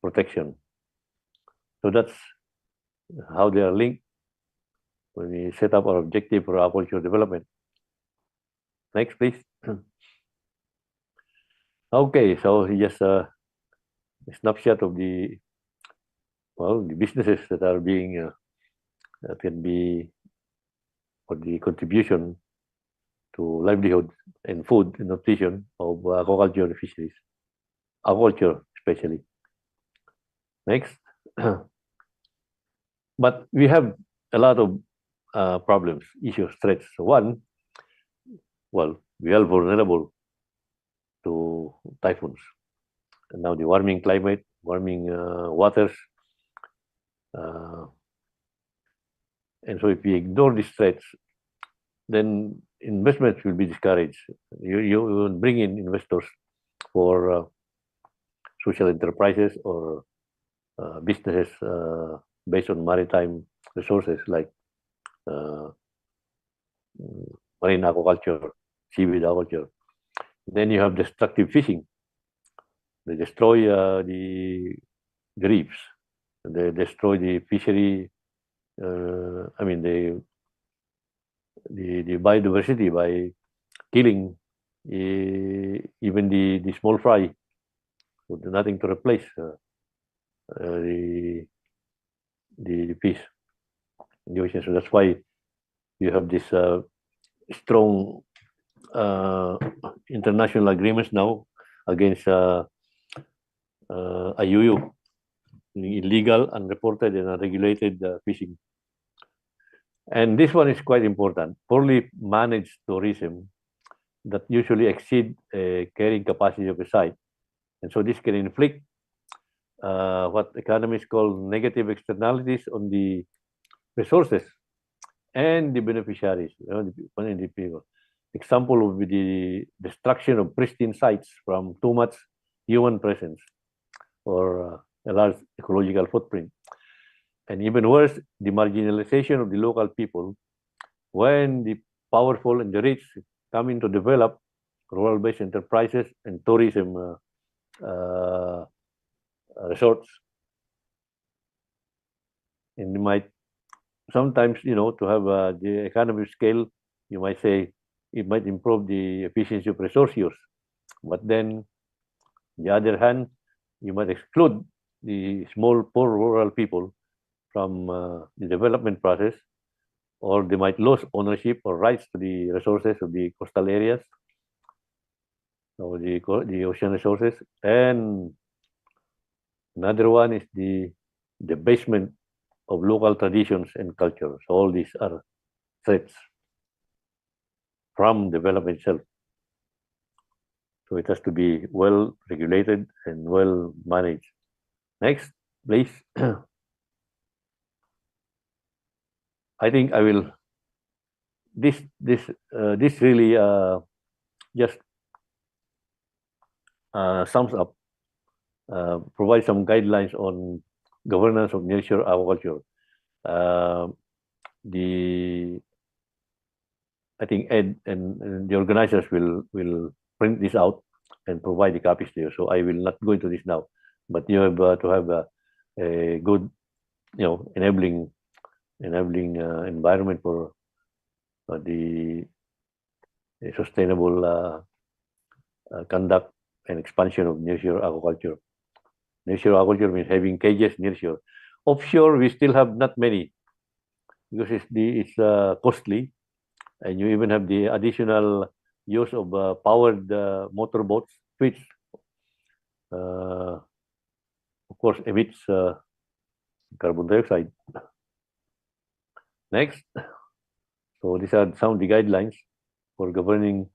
protection. So that's how they are linked when we set up our objective for aquaculture development. Next, please. Okay, so just a snapshot of the businesses that are being that can be for the contribution to livelihood and food and nutrition of aquaculture and fisheries, aquaculture especially. Next. But we have a lot of problems, issues, threats. So one, we are vulnerable to typhoons. And now the warming climate, warming waters. And so if we ignore these threats, then investments will be discouraged. You will bring in investors for social enterprises or businesses based on maritime resources like marine aquaculture, seaweed aquaculture. Then you have destructive fishing. They destroy the reefs. They destroy the fishery. The biodiversity by killing even the small fry with nothing to replace the fish in the ocean. So that's why you have this strong international agreements now against IUU, illegal, unreported, and unregulated fishing. And this one is quite important. Poorly managed tourism that usually exceed carrying capacity of a site. And so this can inflict what economists call negative externalities on the resources and the beneficiaries, the people. Example would be the destruction of pristine sites from too much human presence or a large ecological footprint. And even worse, the marginalization of the local people when the powerful and the rich come in to develop rural-based enterprises and tourism resorts. And you might sometimes, to have the economy of scale, you might say it might improve the efficiency of resource use. But then, on the other hand, you might exclude the small, poor rural people from the development process, or they might lose ownership or rights to the resources of the coastal areas or the ocean resources. And another one is the debasement of local traditions and culture. So all these are threats from development itself. So it has to be well regulated and well managed. Next, please. I think I will. This really just sums up, provides some guidelines on governance of nearshore aquaculture. I think Ed and the organizers will print this out and provide the copies to you. So I will not go into this now, but you have to have a good, enabling environment for the sustainable conduct and expansion of nearshore aquaculture. Nearshore aquaculture means having cages nearshore. Offshore, we still have not many because it's costly And you even have the additional use of powered motorboats, which of course emits carbon dioxide. Next. So these are some of the guidelines for governing.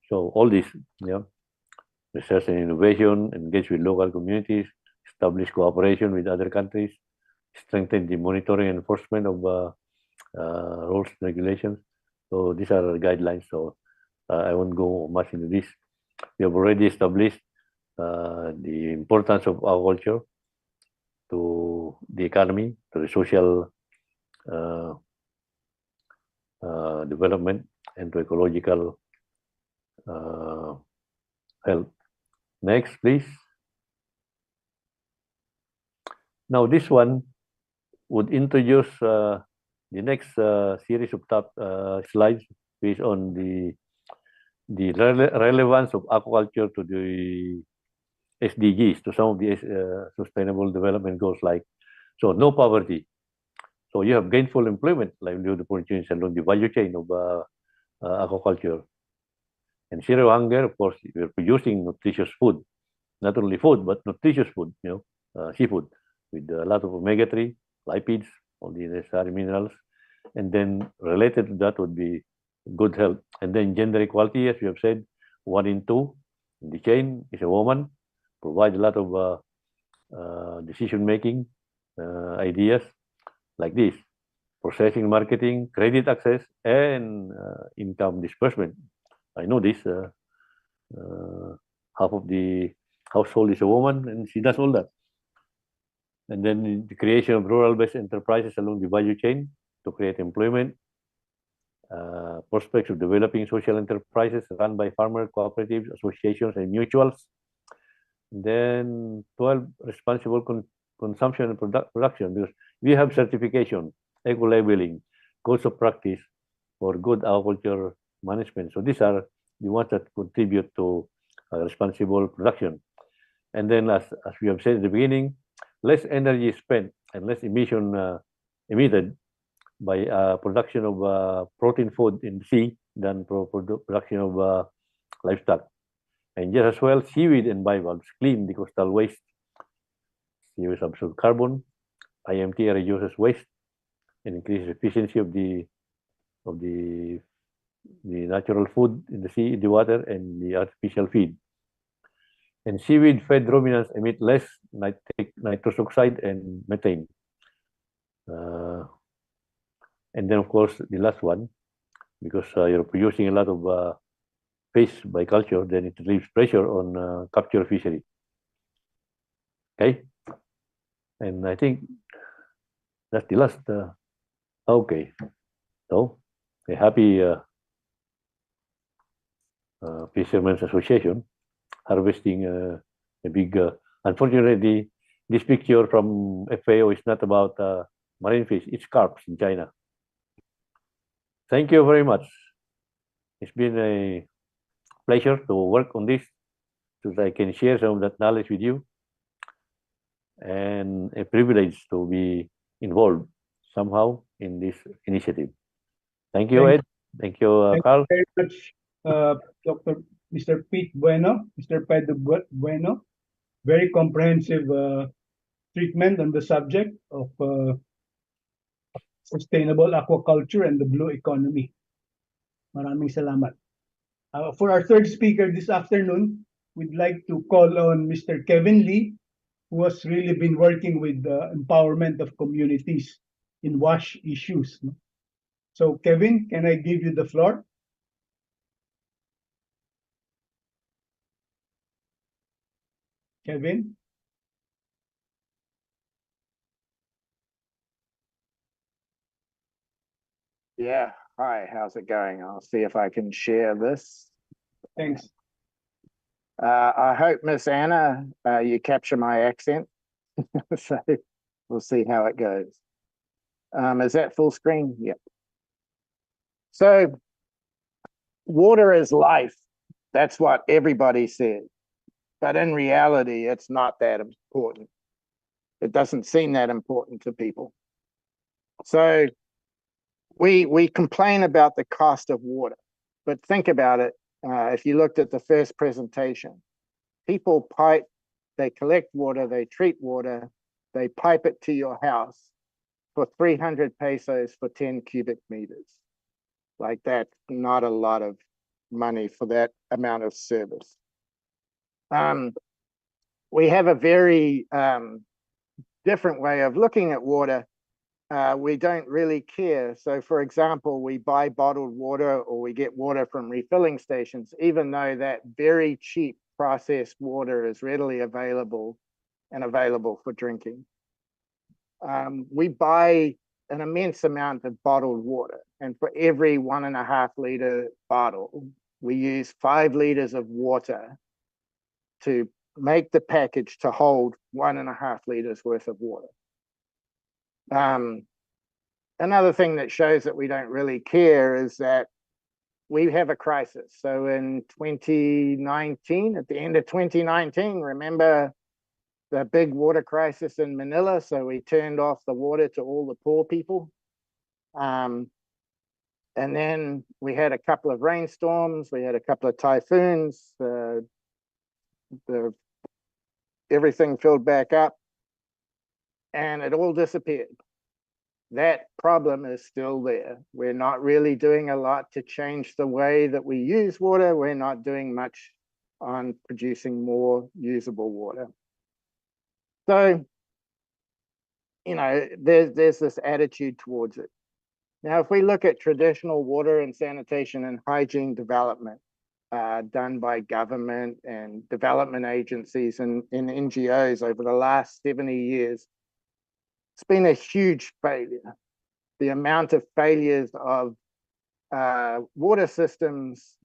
So all this, research and innovation, engage with local communities, establish cooperation with other countries, strengthen the monitoring and enforcement of rules and regulations. So these are the guidelines. So I won't go much into this. We have already established the importance of agriculture to the economy, to the social development, and to ecological health. Next, please. Now, this one would introduce the next series of top slides based on the relevance of aquaculture to the SDGs, to some of the sustainable development goals, like no poverty. So you have gainful employment, livelihood opportunities along the value chain of aquaculture. And zero hunger, of course, you're producing nutritious food, not only food, but nutritious food, seafood, with a lot of omega-3, lipids, all the necessary minerals. And then related to that would be good health. And then gender equality, as we have said, 1 in 2 in the chain is a woman, provide a lot of decision-making ideas like this: processing, marketing, credit access, and income disbursement. I know this. Half of the household is a woman, and she does all that. And then the creation of rural-based enterprises along the value chain to create employment. Prospects of developing social enterprises run by farmer cooperatives, associations, and mutuals. Then 12, responsible consumption and production, because we have certification, eco-labeling, codes of practice for good aquaculture management. So these are the ones that contribute to responsible production. And then, as we have said at the beginning, less energy spent and less emission emitted by production of protein food in the sea than production of livestock. And just as well, seaweed and bivalves clean the coastal waste. Seaweed absorbs carbon. IMT reduces waste and increases efficiency of the natural food in the sea, in the water, and the artificial feed. And seaweed-fed ruminants emit less nitrous oxide and methane. And then, of course, the last one, because you're producing a lot of fish by culture, then it relieves pressure on capture fishery. Okay? And I think that's the last. Okay. So, a happy Fishermen's Association harvesting a big. Unfortunately, this picture from FAO is not about marine fish, it's carps in China. Thank you very much. It's been a pleasure to work on this so that I can share some of that knowledge with you, and a privilege to be involved somehow in this initiative. Thank you, Ed. Thank you, Carl. Thank you very much, Mr. Pete Bueno, Mr. Pedro Bueno. Very comprehensive treatment on the subject of sustainable aquaculture and the blue economy. Maraming salamat. For our third speaker this afternoon, we'd like to call on Mr. Kevin Lee, who has really been working with the empowerment of communities in WASH issues. So, Kevin, can I give you the floor? Kevin? Yeah, hi, how's it going? I'll see if I can share this. Thanks. I hope, Miss Anna, you capture my accent. So we'll see how it goes. Is that full screen? Yep. So water is life. That's what everybody says. But in reality, it's not that important. It doesn't seem that important to people. So we complain about the cost of water, but think about it. If you looked at the first presentation, people pipe, they collect water, they treat water, they pipe it to your house for 300 pesos for 10 cubic meters. Like that's not a lot of money for that amount of service. We have a very different way of looking at water. We don't really care. So for example, we buy bottled water or we get water from refilling stations, even though that very cheap processed water is readily available and available for drinking. We buy an immense amount of bottled water, and for every 1.5 liter bottle, we use 5 liters of water to make the package to hold 1.5 liters worth of water. Another thing that shows that we don't really care is that we have a crisis. So in 2019, at the end of 2019, remember the big water crisis in Manila? So we turned off the water to all the poor people. And then we had a couple of rainstorms, we had a couple of typhoons, everything filled back up and it all disappeared. That problem is still there. We're not really doing a lot to change the way that we use water. We're not doing much on producing more usable water. So, you know, there's this attitude towards it. Now, if we look at traditional water and sanitation and hygiene development done by government and development agencies and NGOs over the last 70 years, it's been a huge failure. The amount of failures of water systems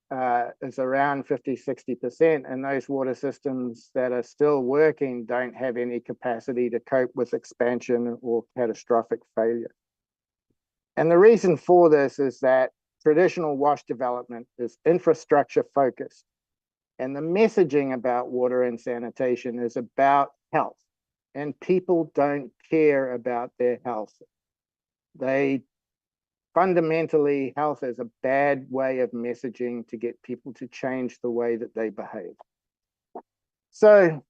is around 50–60%, and those water systems that are still working don't have any capacity to cope with expansion or catastrophic failure. And the reason for this is that traditional wash development is infrastructure focused, and the messaging about water and sanitation is about health, and people don't care about their health. They fundamentally, health is a bad way of messaging to get people to change the way that they behave. So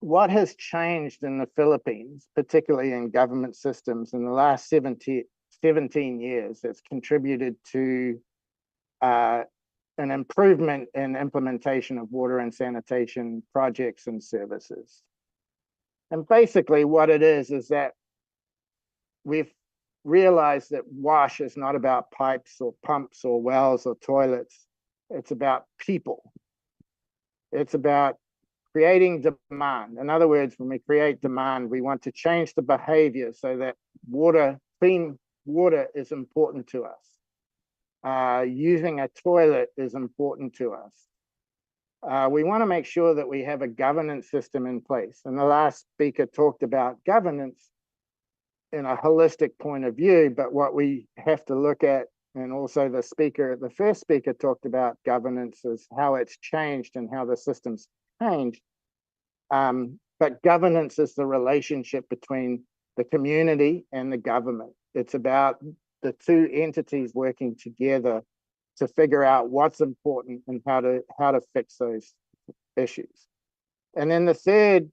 what has changed in the Philippines, particularly in government systems in the last 17 years, that's contributed to an improvement in implementation of water and sanitation projects and services? And basically what it is that we've realized that wash is not about pipes or pumps or wells or toilets. It's about people. It's about creating demand. In other words, when we create demand, we want to change the behavior so that clean water is important to us. Using a toilet is important to us. We want to make sure that we have a governance system in place. And the last speaker talked about governance in a holistic point of view, but what we have to look at, and also the first speaker talked about governance, is how it's changed and how the system's changed. But governance is the relationship between the community and the government. It's about the two entities working together to figure out what's important and how to fix those issues. And then the third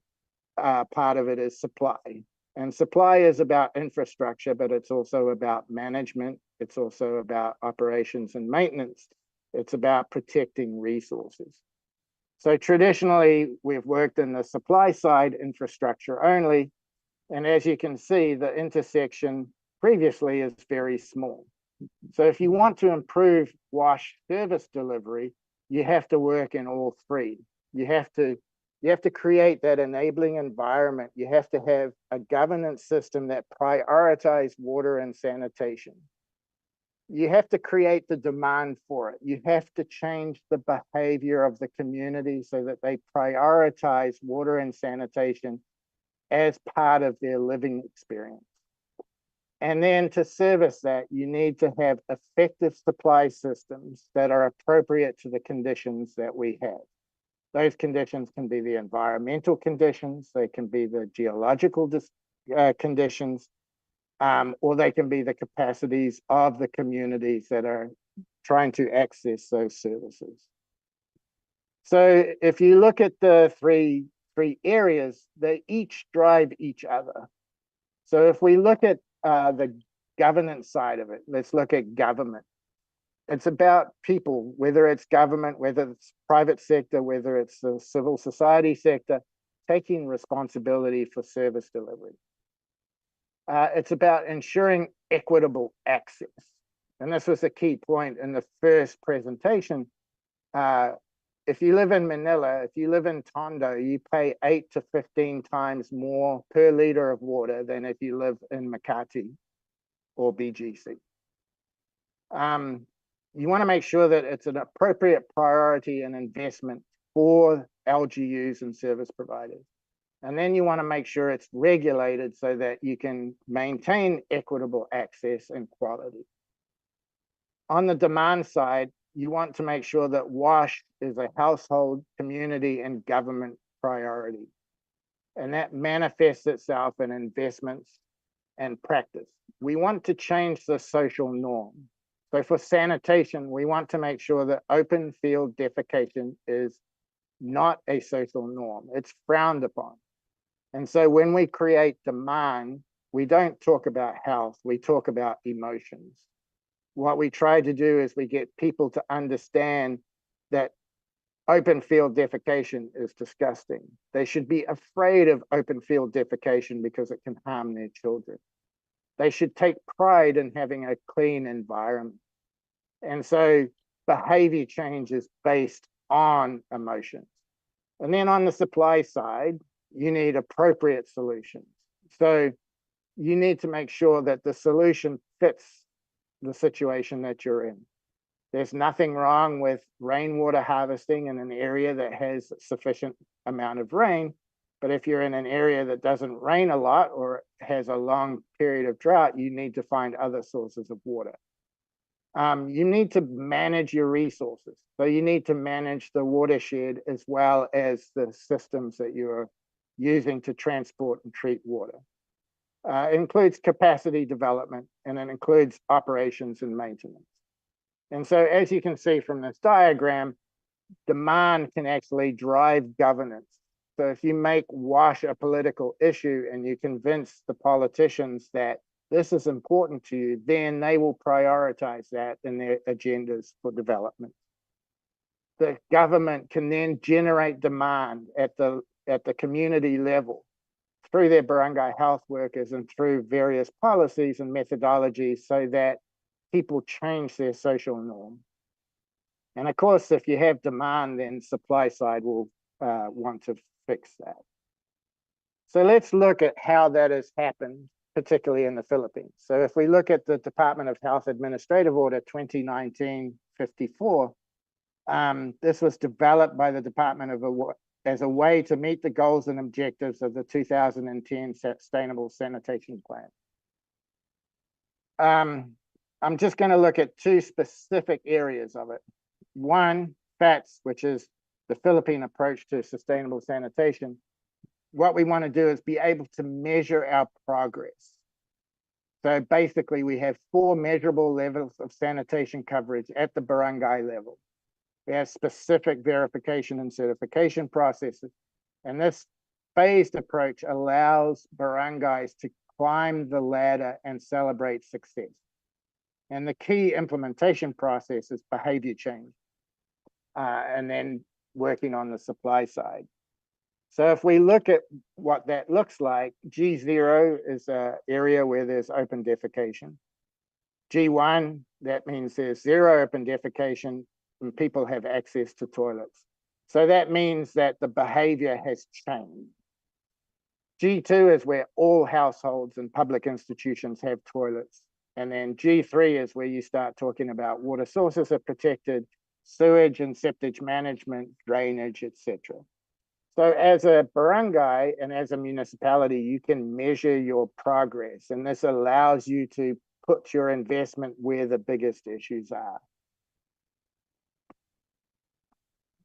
part of it is supply. And supply is about infrastructure, but it's also about management. It's also about operations and maintenance. It's about protecting resources. So traditionally, we've worked in the supply side, infrastructure only. And as you can see, the intersection previously is very small. So if you want to improve wash service delivery, you have to work in all three. You have to create that enabling environment. You have to have a governance system that prioritizes water and sanitation. You have to create the demand for it. You have to change the behavior of the community so that they prioritize water and sanitation as part of their living experience. And then to service that, you need to have effective supply systems that are appropriate to the conditions that we have. Those conditions can be the environmental conditions, they can be the geological conditions, or they can be the capacities of the communities that are trying to access those services. So if you look at the three areas, they each drive each other. So if we look at the governance side of it, let's look at government. It's about people, whether it's government, whether it's private sector, whether it's the civil society sector, taking responsibility for service delivery. It's about ensuring equitable access. And this was a key point in the first presentation. If you live in Manila, if you live in Tondo, you pay 8 to 15 times more per liter of water than if you live in Makati or BGC. You want to make sure that it's an appropriate priority and investment for LGUs and service providers. And then you want to make sure it's regulated so that you can maintain equitable access and quality. On the demand side, you want to make sure that WASH is a household, community, and government priority. And that manifests itself in investments and practice. We want to change the social norm. So for sanitation, we want to make sure that open field defecation is not a social norm. It's frowned upon. And so when we create demand, we don't talk about health, we talk about emotions. What we try to do is we get people to understand that open field defecation is disgusting. They should be afraid of open field defecation because it can harm their children. They should take pride in having a clean environment. And so behavior change is based on emotions. And then on the supply side, you need appropriate solutions. So you need to make sure that the solution fits the situation that you're in. There's nothing wrong with rainwater harvesting in an area that has sufficient amount of rain, but if you're in an area that doesn't rain a lot or has a long period of drought, you need to find other sources of water. You need to manage your resources. So you need to manage the watershed as well as the systems that you're using to transport and treat water. It includes capacity development, and it includes operations and maintenance. And so as you can see from this diagram, demand can actually drive governance. So if you make WASH a political issue and you convince the politicians that this is important to you, then they will prioritize that in their agendas for development. The government can then generate demand at the community level through their barangay health workers and through various policies and methodologies so that people change their social norm. And of course, if you have demand, then supply side will want to fix that. So let's look at how that has happened, particularly in the Philippines. So if we look at the Department of Health Administrative Order 2019-54, this was developed by the Department as a way to meet the goals and objectives of the 2010 Sustainable Sanitation Plan. I'm just going to look at two specific areas of it. One, FATS, which is the Philippine approach to sustainable sanitation. What we want to do is be able to measure our progress. So basically, we have 4 measurable levels of sanitation coverage at the barangay level. We have specific verification and certification processes. And this phased approach allows barangays to climb the ladder and celebrate success. And the key implementation process is behavior change, and then working on the supply side. So if we look at what that looks like, G0 is an area where there's open defecation. G1, that means there's 0 open defecation and people have access to toilets. So that means that the behavior has changed. G2 is where all households and public institutions have toilets. And then G3 is where you start talking about water sources are protected, sewage and septic management, drainage, etc. So as a barangay and as a municipality, you can measure your progress, and this allows you to put your investment where the biggest issues are.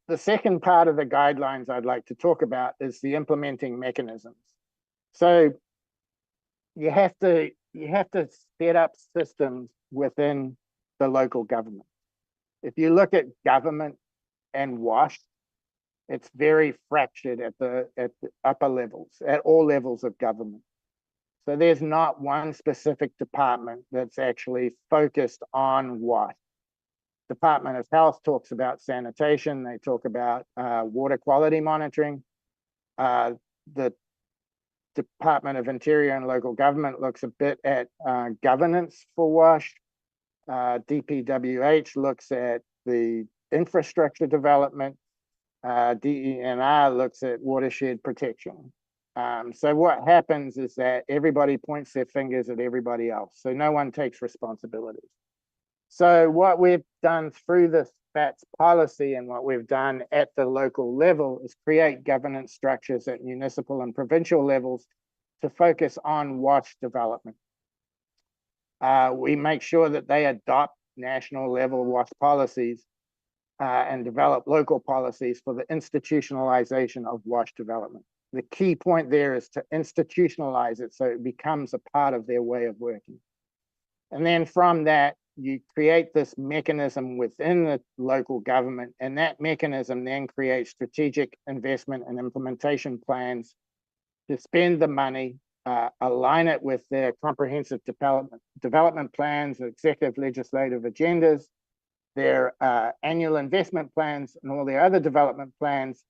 The second part of the guidelines I'd like to talk about is the implementing mechanisms. So you have to you have to set up systems within the local government. If you look at government and WASH, it's very fractured at the upper levels, at all levels of government. So there's not one specific department that's actually focused on WASH. Department of Health talks about sanitation. They talk about water quality monitoring. The Department of Interior and Local Government looks a bit at governance for WASH. DPWH looks at the infrastructure development. DENR looks at watershed protection. So what happens is that everybody points their fingers at everybody else. So no one takes responsibility. So what we've done through this FATS policy and what we've done at the local level is create governance structures at municipal and provincial levels to focus on WASH development. We make sure that they adopt national level WASH policies and develop local policies for the institutionalization of WASH development. The key point there is to institutionalize it so it becomes a part of their way of working. And then from that, you create this mechanism within the local government, and that mechanism then creates strategic investment and implementation plans to spend the money, align it with their comprehensive development plans, executive legislative agendas, their annual investment plans, and all their other development plans,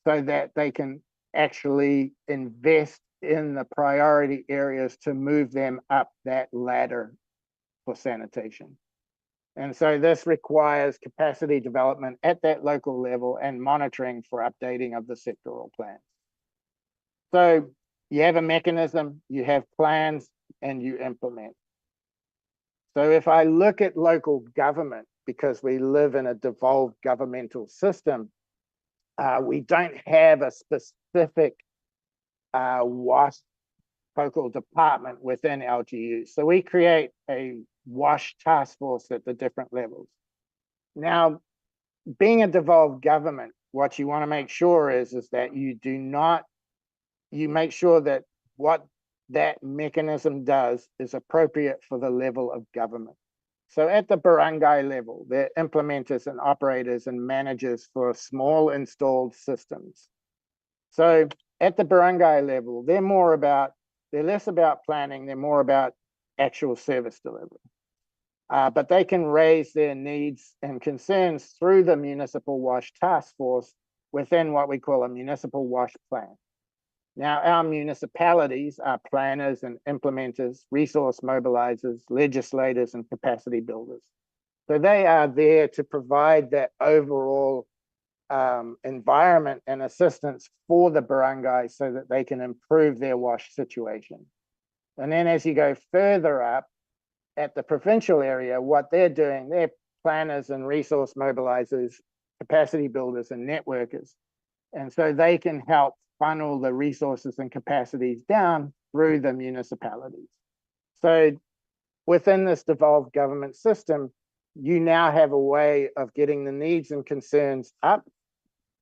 so that they can actually invest in the priority areas to move them up that ladder for sanitation. And so this requires capacity development at that local level and monitoring for updating of the sectoral plans. So you have a mechanism, you have plans, and you implement. So if I look at local government, because we live in a devolved governmental system, we don't have a specific WASH focal department within LGU. So we create a WASH task force at the different levels. Now, being a devolved government, what you want to make sure is that you make sure that what that mechanism does is appropriate for the level of government. So at the barangay level, they're implementers and operators and managers for small installed systems. So at the barangay level, they're less about planning, they're more about actual service delivery. But they can raise their needs and concerns through the municipal WASH task force within what we call a municipal WASH plan. Now, our municipalities are planners and implementers, resource mobilizers, legislators, and capacity builders. So they are there to provide that overall environment and assistance for the barangay so that they can improve their WASH situation. And then as you go further up at the provincial area, what they're doing, they're planners and resource mobilizers, capacity builders, and networkers. And so they can help funnel the resources and capacities down through the municipalities. So within this devolved government system, you now have a way of getting the needs and concerns up,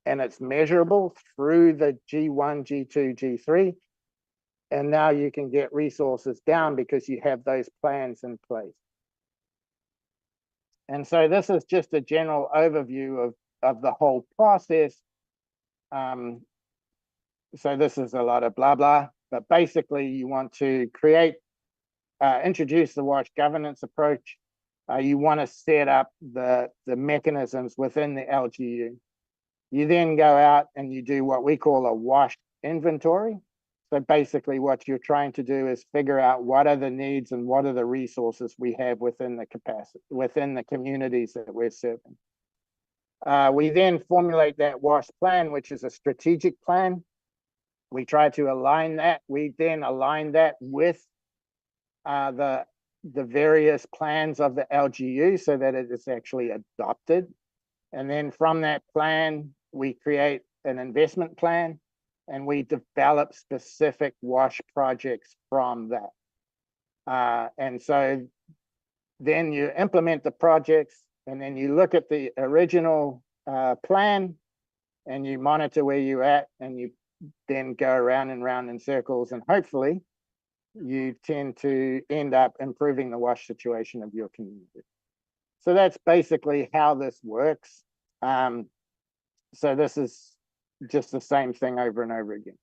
and it's measurable through the G1, G2, G3. And now you can get resources down because you have those plans in place. And so this is just a general overview of the whole process. So this is a lot of blah, blah, but basically you want to introduce the WASH governance approach. You want to set up the mechanisms within the LGU. You then go out and you do what we call a WASH inventory. So basically what you're trying to do is figure out what are the needs and what are the resources we have within the capacity, within the communities that we're serving. We then formulate that WASH plan, which is a strategic plan. We try to align that. We then align that with the various plans of the LGU so that it is actually adopted. And then from that plan, we create an investment plan and we develop specific WASH projects from that. And so then you implement the projects and then you look at the original plan and you monitor where you're at and you then go around and round in circles, and hopefully you tend to end up improving the wash situation of your community. So that's basically how this works. So this is just the same thing over and over again.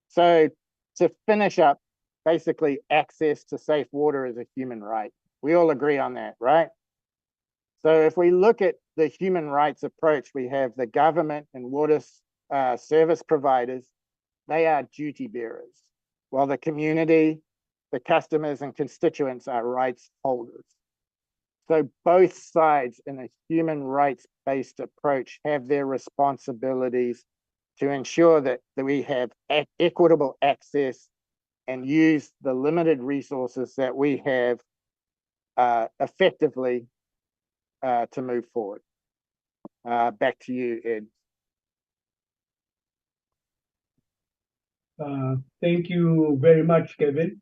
So to finish up, basically access to safe water is a human right. We all agree on that, right? So if we look at the human rights approach, we have the government and water service providers. They are duty bearers, while the community, the customers and constituents are rights holders. So both sides in a human rights-based approach have their responsibilities to ensure that we have equitable access and use the limited resources that we have effectively to move forward. Back to you, Ed. Thank you very much, Kevin.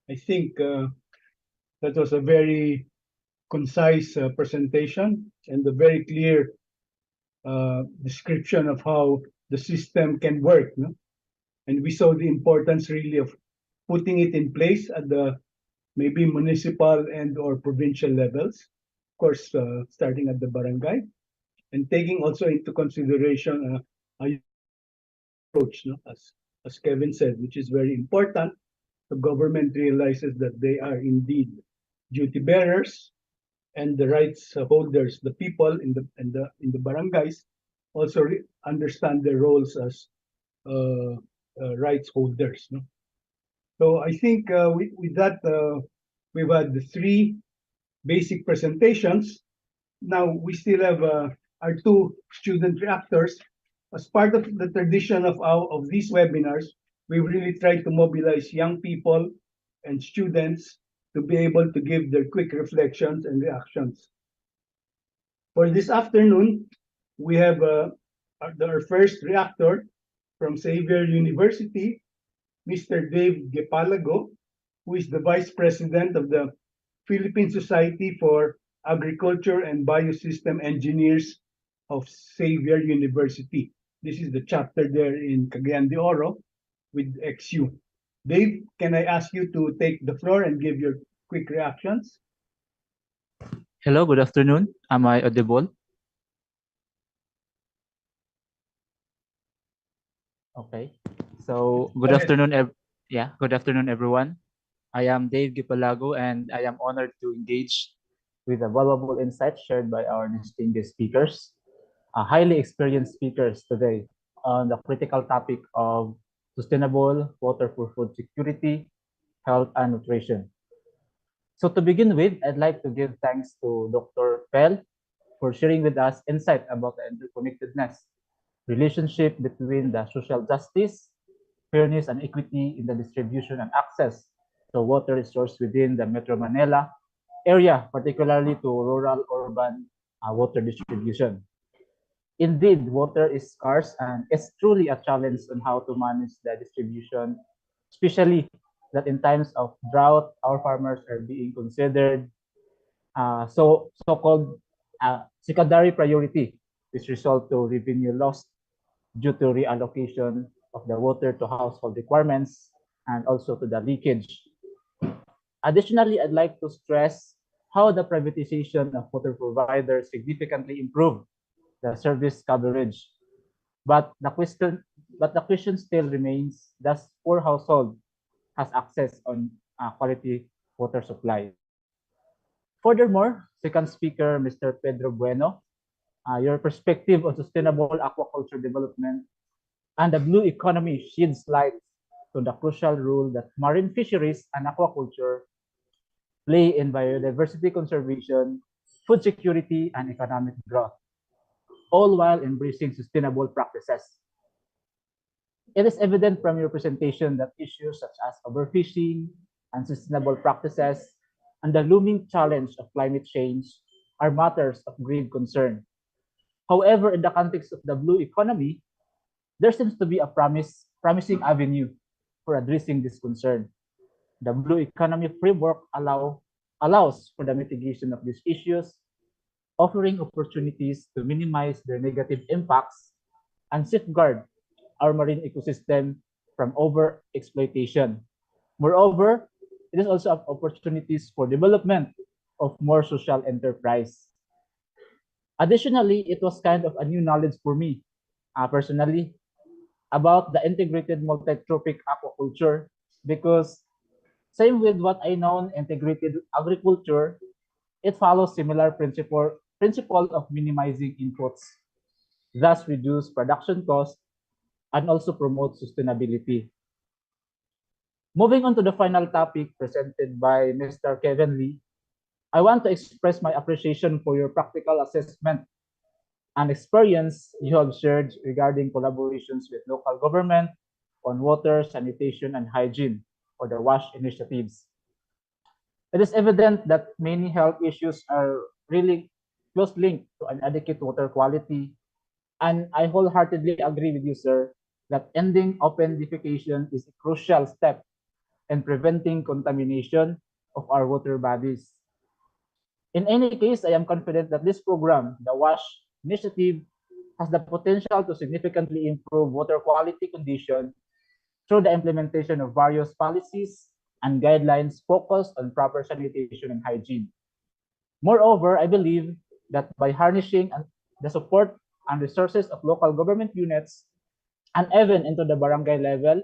I think that was a very concise presentation and a very clear description of how the system can work. No? And we saw the importance really of putting it in place at the maybe municipal and or provincial levels, of course, starting at the barangay, and taking also into consideration a approach, no? As Kevin said, which is very important. The government realizes that they are indeed duty bearers, and the rights holders, the people in the barangays, also understand their roles as rights holders. No? So I think with that, we've had the three basic presentations. Now we still have our two student reactors. As part of the tradition of these webinars, we really try to mobilize young people and students to be able to give their quick reflections and reactions. For this afternoon, we have our first reactor from Xavier University, Mr. Dave Gepalago, who is the Vice President of the Philippine Society for Agriculture and Biosystem Engineers of Xavier University. This is the chapter there in Cagayan de Oro with XU. Dave, can I ask you to take the floor and give your quick reactions? Hello, good afternoon. Am I audible? Okay. So, good afternoon, good afternoon, everyone. I am Dave Gipalago, and I am honored to engage with the valuable insights shared by our distinguished speakers, highly experienced speakers today on the critical topic of sustainable water for food security, health, and nutrition. So to begin with, I'd like to give thanks to Dr. Pell for sharing with us insight about the interconnectedness, relationship between the social justice, fairness, and equity in the distribution and access to water resource within the Metro Manila area, particularly to rural-urban water distribution. Indeed, water is scarce and it's truly a challenge on how to manage the distribution, especially that in times of drought, our farmers are being considered so-called secondary priority, which result to revenue loss due to reallocation of the water to household requirements and also to the leakage. Additionally, I'd like to stress how the privatization of water providers significantly improved the service coverage. But the question still remains, does poor household has access on quality water supply? Furthermore, second speaker, Mr. Pedro Bueno, your perspective on sustainable aquaculture development and the blue economy sheds light to the crucial role that marine fisheries and aquaculture play in biodiversity conservation, food security, and economic growth, all while embracing sustainable practices. It is evident from your presentation that issues such as overfishing, unsustainable practices, and the looming challenge of climate change are matters of grave concern. However, in the context of the blue economy, there seems to be a promising avenue for addressing this concern. The blue economy framework allows for the mitigation of these issues, offering opportunities to minimize their negative impacts and safeguard our marine ecosystem from over-exploitation. Moreover, it is also opportunities for development of more social enterprise. Additionally, it was kind of a new knowledge for me, personally, about the integrated multi-trophic aquaculture, because same with what I know in integrated agriculture, it follows similar principle of minimizing inputs, thus reduce production costs and also promote sustainability. Moving on to the final topic presented by Mr. Kevin Lee, I want to express my appreciation for your practical assessment and experience you have shared regarding collaborations with local government on water, sanitation, and hygiene, or the WASH initiatives. It is evident that many health issues are really close linked to inadequate water quality, and I wholeheartedly agree with you, sir, that ending open defecation is a crucial step in preventing contamination of our water bodies. In any case, I am confident that this program, the WASH initiative, has the potential to significantly improve water quality condition through the implementation of various policies and guidelines focused on proper sanitation and hygiene. Moreover, I believe that by harnessing the support and resources of local government units and even into the barangay level,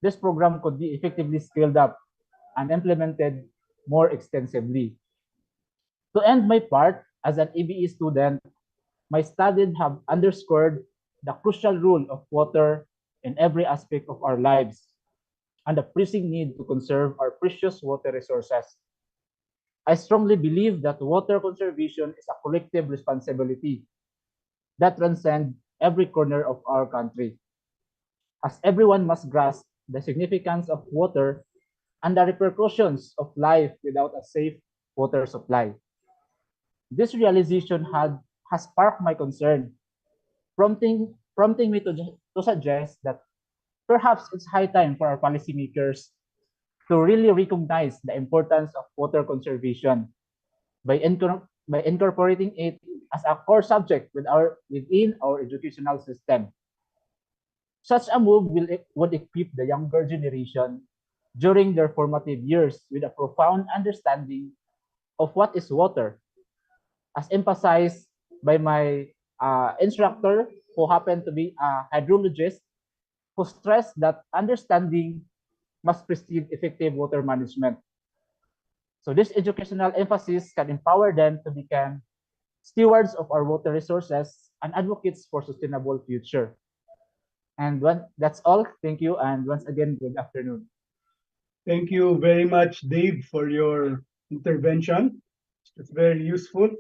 this program could be effectively scaled up and implemented more extensively. To end my part, as an EBE student, my studies have underscored the crucial role of water in every aspect of our lives and the pressing need to conserve our precious water resources. I strongly believe that water conservation is a collective responsibility that transcends every corner of our country, as everyone must grasp the significance of water and the repercussions of life without a safe water supply. This realization has sparked my concern, prompting me to suggest that perhaps it's high time for our policymakers to really recognize the importance of water conservation by incorporating it as a core subject within our educational system. Such a move would equip the younger generation during their formative years with a profound understanding of what is water, as emphasized by my instructor, who happened to be a hydrologist, who stressed that understanding must precede effective water management. So this educational emphasis can empower them to become stewards of our water resources and advocates for sustainable future. And that's all. Thank you. And once again, good afternoon. Thank you very much, Dave, for your intervention. It's very useful.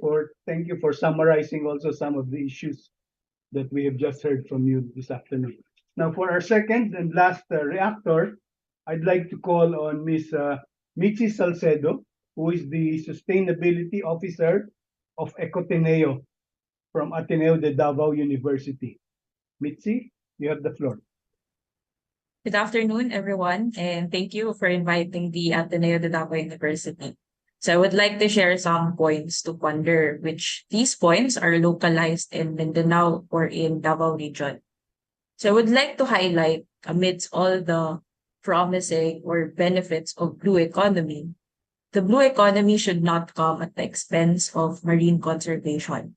Thank you for summarizing also some of the issues that we have just heard from you this afternoon. Now, for our second and last reactor, I'd like to call on Ms. Mitzi Salcedo, who is the Sustainability Officer of Ateneo from Ateneo de Davao University. Mitzi, you have the floor. Good afternoon, everyone, and thank you for inviting the Ateneo de Davao University. So I would like to share some points to ponder, which these points are localized in Mindanao or in Davao region. So I would like to highlight, amidst all the promising or benefits of blue economy, the blue economy should not come at the expense of marine conservation.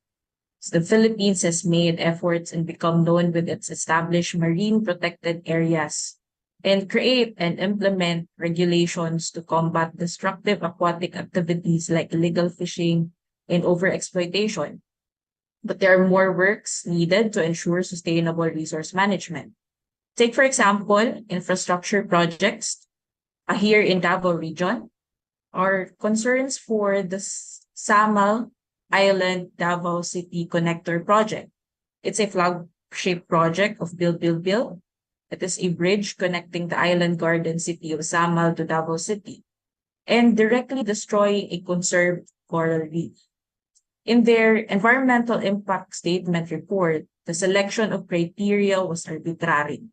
So the Philippines has made efforts and become known with its established marine protected areas and create and implement regulations to combat destructive aquatic activities like illegal fishing and overexploitation. But there are more works needed to ensure sustainable resource management. Take, for example, infrastructure projects here in Davao region are concerns for the Samal Island Davao City Connector Project. It's a flagship project of Build. It is a bridge connecting the island garden city of Samal to Davao City and directly destroying a conserved coral reef. In their environmental impact statement report, the selection of criteria was arbitrary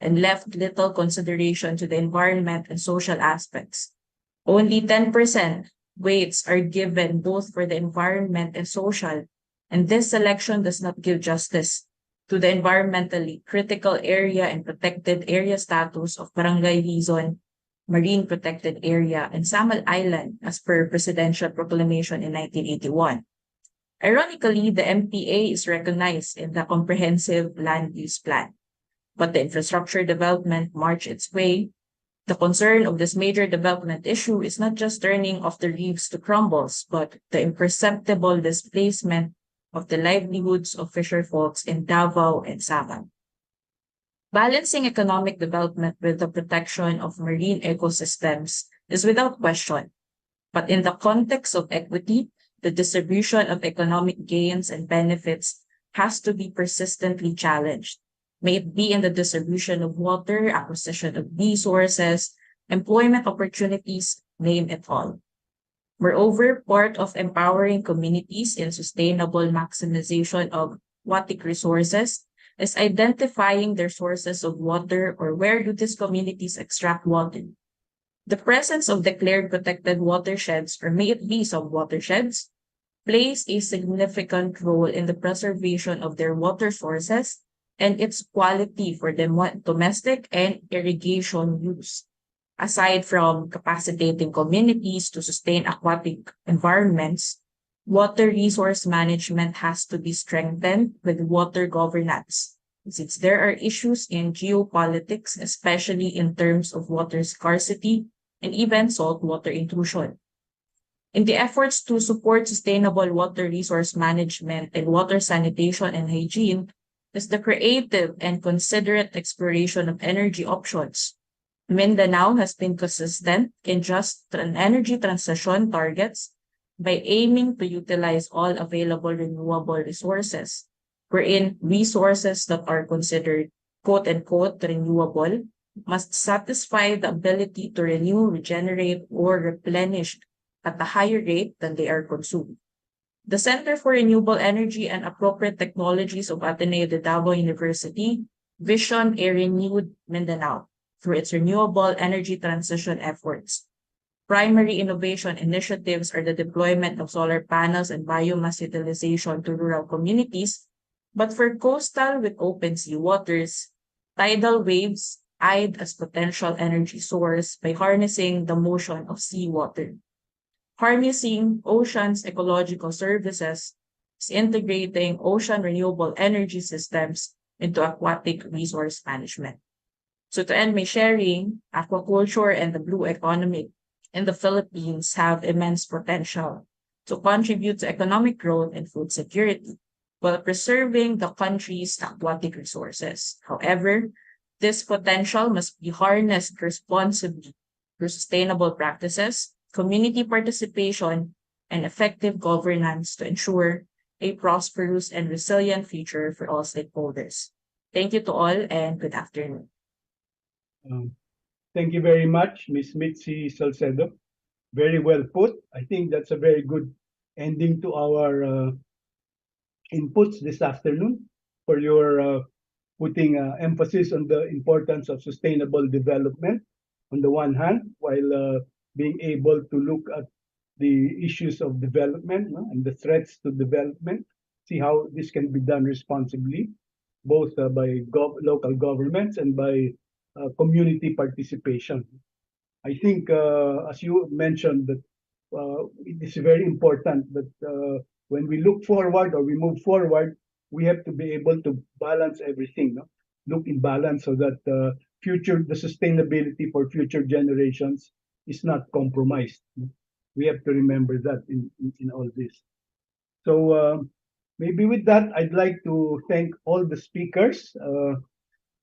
and left little consideration to the environment and social aspects. Only 10% weights are given both for the environment and social, and this selection does not give justice to the environmentally critical area and protected area status of Barangay Lizon Marine Protected Area, and Samal Island as per Presidential Proclamation in 1981. Ironically, the MPA is recognized in the Comprehensive Land Use Plan, but the infrastructure development marched its way. The concern of this major development issue is not just turning of the reefs to crumbles, but the imperceptible displacement of the livelihoods of fisher folks in Davao and Sabang. Balancing economic development with the protection of marine ecosystems is without question, but in the context of equity, the distribution of economic gains and benefits has to be persistently challenged. May it be in the distribution of water, acquisition of resources, employment opportunities, name it all. Moreover, part of empowering communities in sustainable maximization of aquatic resources is identifying their sources of water or where do these communities extract water. The presence of declared protected watersheds, or may it be some watersheds, plays a significant role in the preservation of their water sources and its quality for domestic and irrigation use. Aside from capacitating communities to sustain aquatic environments, water resource management has to be strengthened with water governance, since there are issues in geopolitics, especially in terms of water scarcity and even saltwater intrusion. In the efforts to support sustainable water resource management and water sanitation and hygiene is the creative and considerate exploration of energy options. Mindanao has been consistent in just an energy transition targets by aiming to utilize all available renewable resources, wherein resources that are considered quote-unquote renewable must satisfy the ability to renew, regenerate, or replenish at a higher rate than they are consumed. The Center for Renewable Energy and Appropriate Technologies of Ateneo de Davao University visioned a renewed Mindanao through its renewable energy transition efforts. Primary innovation initiatives are the deployment of solar panels and biomass utilization to rural communities, but for coastal with open sea waters, tidal waves eyed as potential energy source by harnessing the motion of seawater. Harnessing ocean's ecological services is integrating ocean renewable energy systems into aquatic resource management. So to end my sharing, aquaculture and the blue economy in the Philippines have immense potential to contribute to economic growth and food security while preserving the country's aquatic resources. However, this potential must be harnessed responsibly through sustainable practices, community participation, and effective governance to ensure a prosperous and resilient future for all stakeholders. Thank you to all and good afternoon. Thank you very much, Ms. Mitzi Salcedo. Very well put. I think that's a very good ending to our inputs this afternoon for your putting emphasis on the importance of sustainable development on the one hand, while being able to look at the issues of development, no, and the threats to development, see how this can be done responsibly, both by local governments and by community participation. I think, as you mentioned, that it is very important that when we look forward or we move forward, we have to be able to balance everything, no? Look in balance so that the sustainability for future generations is not compromised. We have to remember that in all this. So maybe with that, I'd like to thank all the speakers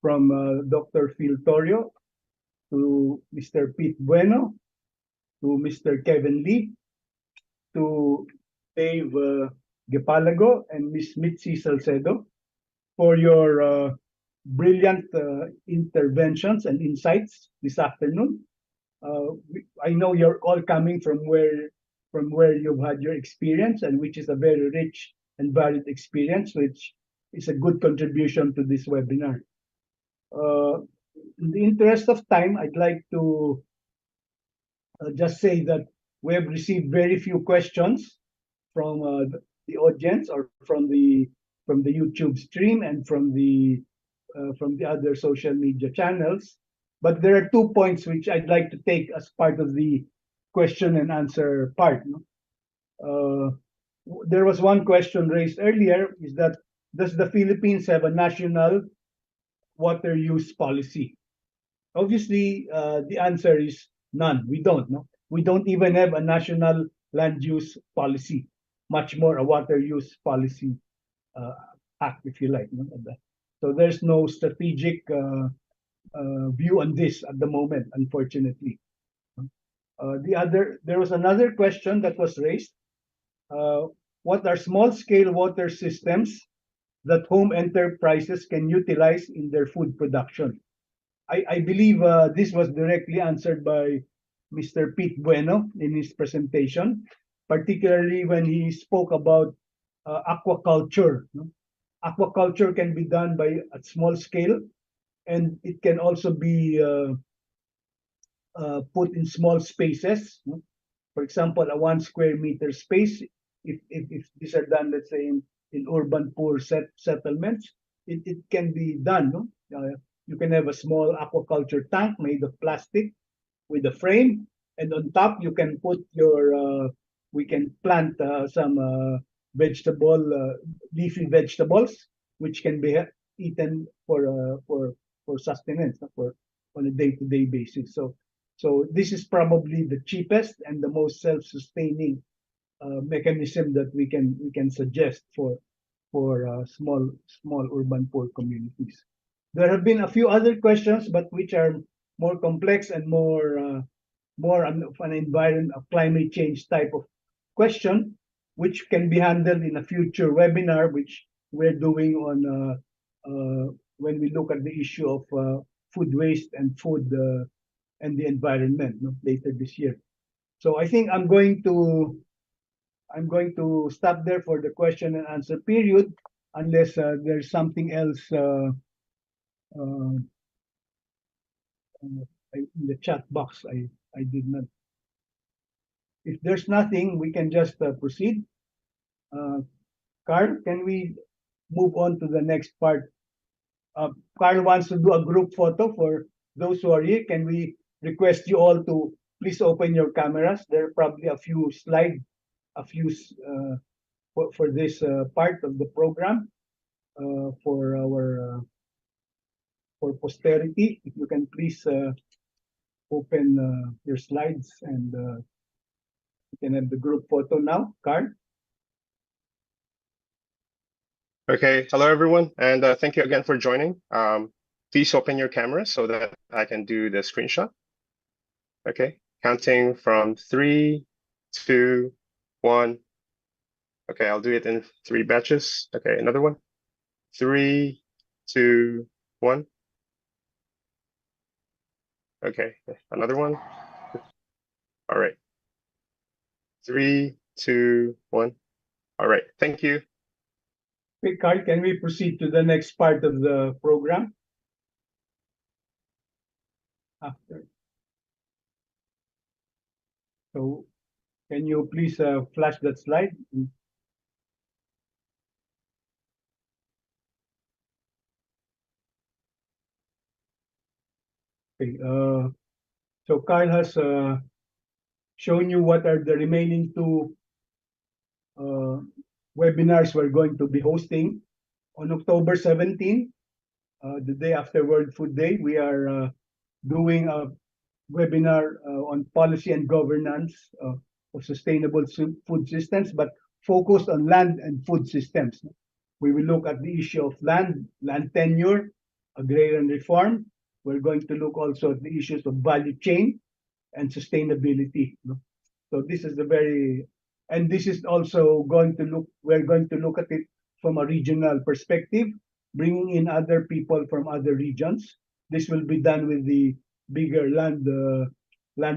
from Dr. Phil Torrio to Mr. Pete Bueno, to Mr. Kevin Lee, to Dave Gepalago and Ms. Mitzi Salcedo for your brilliant interventions and insights this afternoon. I know you're all coming from where you've had your experience, and which is a very rich and varied experience, which is a good contribution to this webinar. In the interest of time, I'd like to just say that we have received very few questions from the audience or from the YouTube stream and from the other social media channels. But there are 2 points which I'd like to take as part of the question and answer part. No? There was one question raised earlier, is that does the Philippines have a national water use policy? Obviously, the answer is none. We don't. No, we don't even have a national land use policy, much more a water use policy act, if you like. No? So there's no strategic view on this at the moment, unfortunately. There was another question that was raised. What are small-scale water systems that home enterprises can utilize in their food production? I believe this was directly answered by Mr. Pete Bueno in his presentation, particularly when he spoke about aquaculture. No? Aquaculture can be done by at small scale, and it can also be put in small spaces. No? For example, a 1 square meter space, if these are done, let's say, in urban poor settlements, it can be done. No? You can have a small aquaculture tank made of plastic with a frame, and on top you can put your, we can plant some leafy vegetables, which can be eaten for sustenance, on a day-to-day basis. So this is probably the cheapest and the most self-sustaining mechanism that we can suggest for small urban poor communities. There have been a few other questions, but which are more complex and more of an environment, of climate change type of question, which can be handled in a future webinar, which we're doing on when we look at the issue of food waste and food and the environment, no, later this year. So I think I'm going to stop there for the question and answer period, unless there's something else in the chat box. I did not. If there's nothing, we can just proceed. Carl, can we move on to the next part? Carl wants to do a group photo for those who are here. Can we request you all to please open your cameras? There are probably a few slides, for this part of the program for our for posterity. If you can please open your slides, and you can have the group photo now. Carl? Okay, hello everyone, and thank you again for joining. Please open your camera so that I can do the screenshot. Okay, counting from 3, 2, 1. Okay, I'll do it in 3 batches. Okay, another one. 3, 2, 1. Okay, another one. All right. 3, 2, 1. All right, thank you. Okay, Carl, can we proceed to the next part of the program? After. So, can you please flash that slide? Okay, so Carl has shown you what are the remaining 2 webinars we're going to be hosting. On October 17, the day after World Food Day, we are doing a webinar on policy and governance of sustainable food systems, but focused on land and food systems. We will look at the issue of land tenure, agrarian reform. We're going to look also at the issues of value chain and sustainability. So this is this is also we're going to look at it from a regional perspective, bringing in other people from other regions. This will be done with the bigger land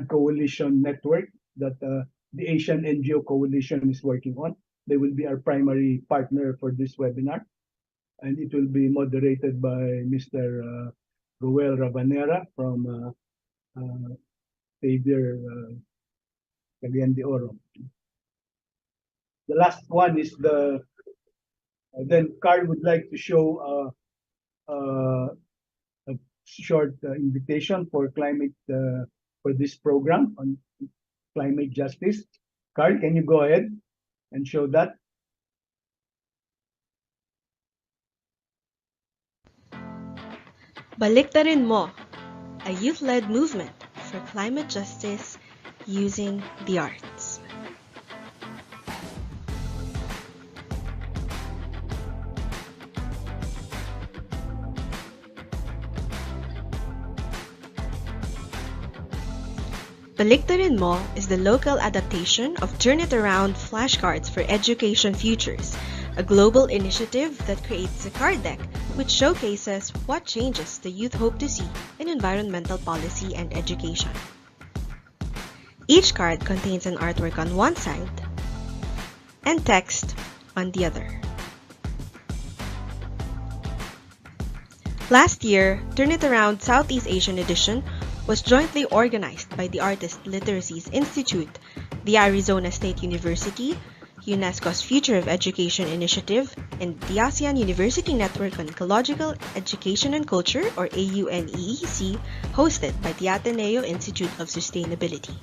coalition network that the Asian NGO Coalition is working on. They will be our primary partner for this webinar, and it will be moderated by Mr. Ruel Rabanera from Xavier Cagayan de Oro. The last one is then Carl would like to show a short invitation for for this program on climate justice. Carl, can you go ahead and show that? Baliktarin Mo, a youth-led movement for climate justice using the arts. Baliktarin Mo is the local adaptation of Turn It Around flashcards for Education Futures, a global initiative that creates a card deck which showcases what changes the youth hope to see in environmental policy and education. Each card contains an artwork on one side and text on the other. Last year, Turn It Around Southeast Asian Edition was jointly organized by the Artist Literacies Institute, the Arizona State University, UNESCO's Future of Education Initiative, and the ASEAN University Network on Ecological Education and Culture, or AUNEEC, hosted by the Ateneo Institute of Sustainability.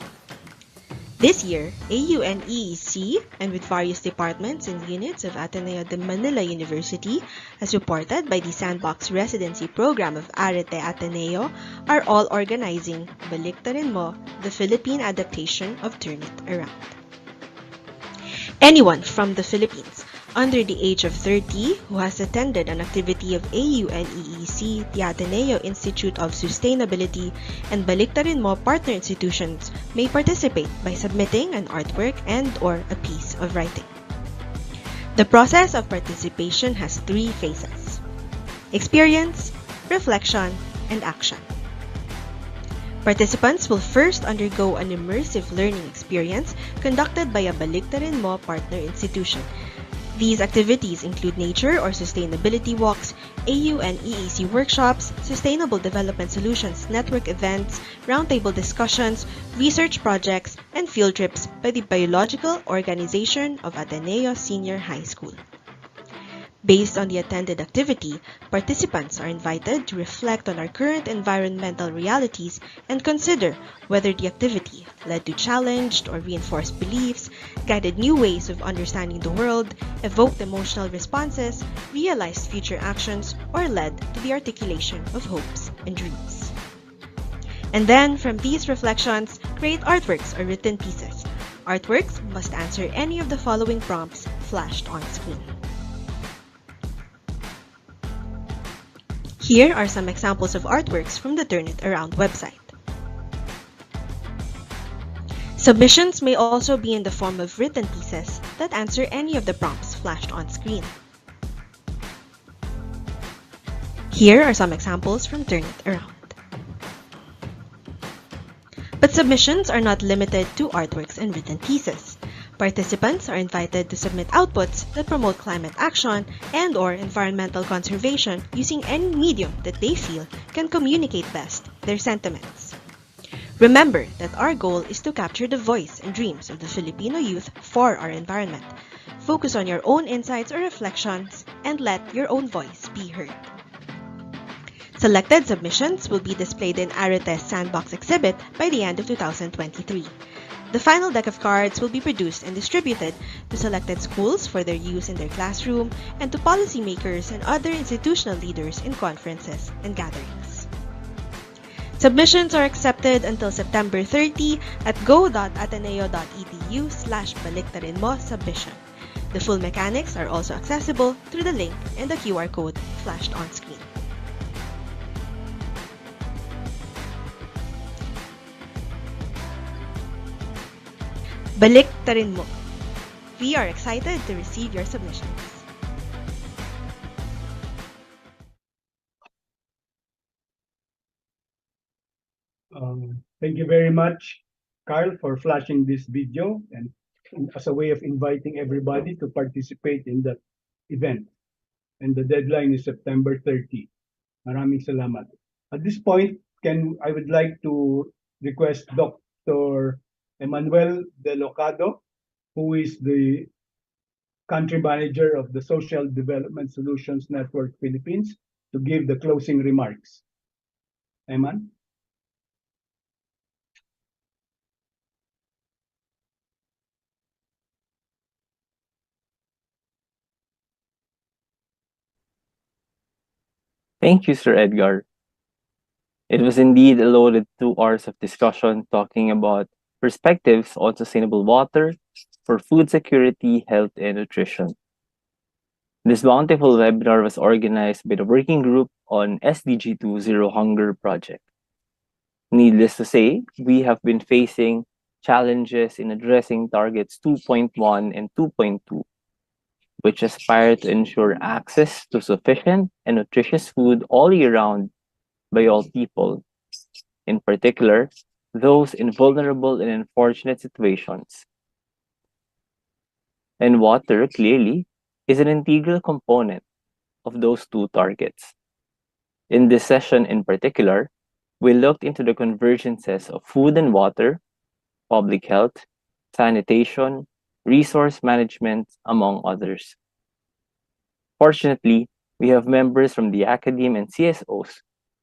This year, AUNEEC, and with various departments and units of Ateneo de Manila University, as supported by the Sandbox Residency Program of Arete Ateneo, are all organizing Baliktarin Mo, the Philippine adaptation of Turn It Around. Anyone from the Philippines under the age of 30 who has attended an activity of AUNEEC, the Ateneo Institute of Sustainability, and Baliktarin Mo partner institutions may participate by submitting an artwork and/or a piece of writing. The process of participation has 3 phases: experience, reflection, and action. Participants will first undergo an immersive learning experience conducted by a Baliktarin Mo partner institution. These activities include nature or sustainability walks, AUNEEC workshops, Sustainable Development Solutions network events, roundtable discussions, research projects, and field trips by the Biological Organization of Ateneo Senior High School. Based on the attended activity, participants are invited to reflect on our current environmental realities and consider whether the activity led to challenged or reinforced beliefs, guided new ways of understanding the world, evoked emotional responses, realized future actions, or led to the articulation of hopes and dreams. And then, from these reflections, create artworks or written pieces. Artworks must answer any of the following prompts flashed on screen. Here are some examples of artworks from the Turn It Around website. Submissions may also be in the form of written pieces that answer any of the prompts flashed on screen. Here are some examples from Turn It Around. But submissions are not limited to artworks and written pieces. Participants are invited to submit outputs that promote climate action and/or environmental conservation using any medium that they feel can communicate best their sentiments. Remember that our goal is to capture the voice and dreams of the Filipino youth for our environment. Focus on your own insights or reflections and let your own voice be heard. Selected submissions will be displayed in Arete's Sandbox exhibit by the end of 2023. The final deck of cards will be produced and distributed to selected schools for their use in their classroom and to policymakers and other institutional leaders in conferences and gatherings. Submissions are accepted until September 30 at go.ateneo.edu/baliktarinmo submission. The full mechanics are also accessible through the link and the QR code flashed on screen. Baliktarin Mo. We are excited to receive your submissions. Thank you very much, Carl, for flashing this video and as a way of inviting everybody to participate in that event. And the deadline is September 30. Maraming salamat. At this point, I would like to request Dr. Emmanuel De Locado, who is the country manager of the Social Development Solutions Network Philippines, to give the closing remarks. Eman? Thank you, Sir Edgar. It was indeed a loaded 2 hours of discussion talking about perspectives on sustainable water for food security, health, and nutrition. This bountiful webinar was organized by the Working Group on SDG 2 Zero Hunger Project. Needless to say, we have been facing challenges in addressing targets 2.1 and 2.2, which aspire to ensure access to sufficient and nutritious food all year round by all people, in particular, those in vulnerable and unfortunate situations. And water, clearly, is an integral component of those two targets. In this session in particular, we looked into the convergences of food and water, public health, sanitation, resource management, among others. Fortunately, we have members from the academe and CSOs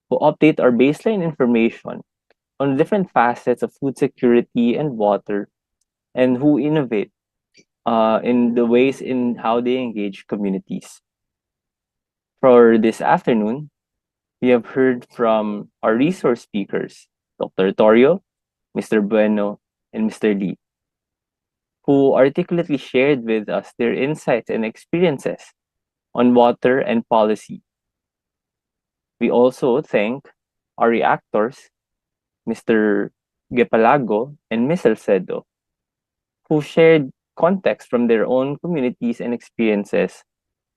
who update our baseline information on different facets of food security and water, and who innovate in the ways in how they engage communities. For this afternoon, we have heard from our resource speakers, Dr. Torio, Mr. Bueno, and Mr. Lee, who articulately shared with us their insights and experiences on water and policy. We also thank our reactors, Mr. Gepalago and Ms. Salcedo, who shared context from their own communities and experiences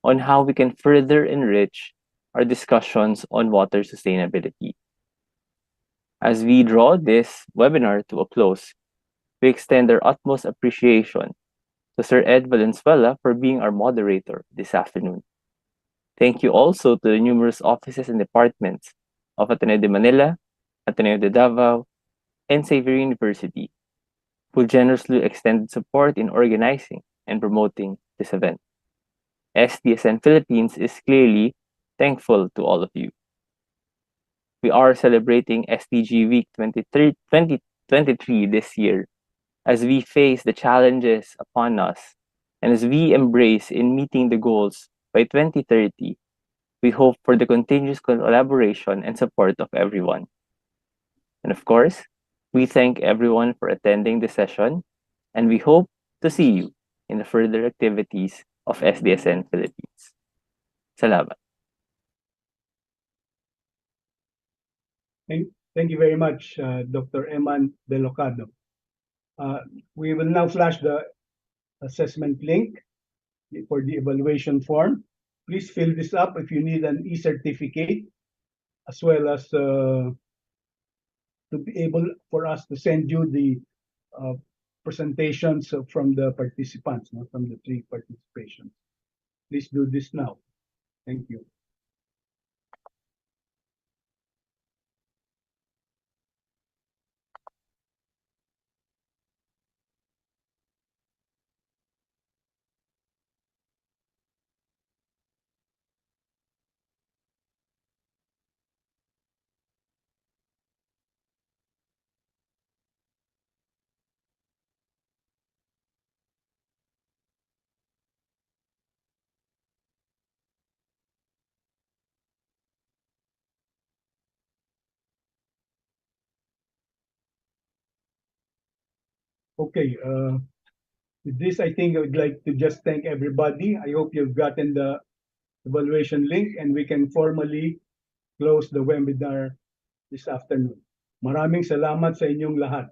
on how we can further enrich our discussions on water sustainability. As we draw this webinar to a close, we extend our utmost appreciation to Sir Ed Valenzuela for being our moderator this afternoon. Thank you also to the numerous offices and departments of Ateneo de Manila, Ateneo de Davao, and Xavier University, who generously extended support in organizing and promoting this event. SDSN Philippines is clearly thankful to all of you. We are celebrating SDG Week 2023 this year as we face the challenges upon us and as we embrace in meeting the goals by 2030. We hope for the continuous collaboration and support of everyone. And of course, we thank everyone for attending the session, and we hope to see you in the further activities of SDSN Philippines. Salamat. Thank you very much, Dr. Eman Belocado. We will now flash the assessment link for the evaluation form. Please fill this up if you need an e-certificate, as well as to be able for us to send you the presentations from the participants, from the 3 participations. Please do this now. Thank you. Okay, with this, I think I would like to just thank everybody. I hope you've gotten the evaluation link and we can formally close the webinar this afternoon. Maraming salamat sa inyong lahat.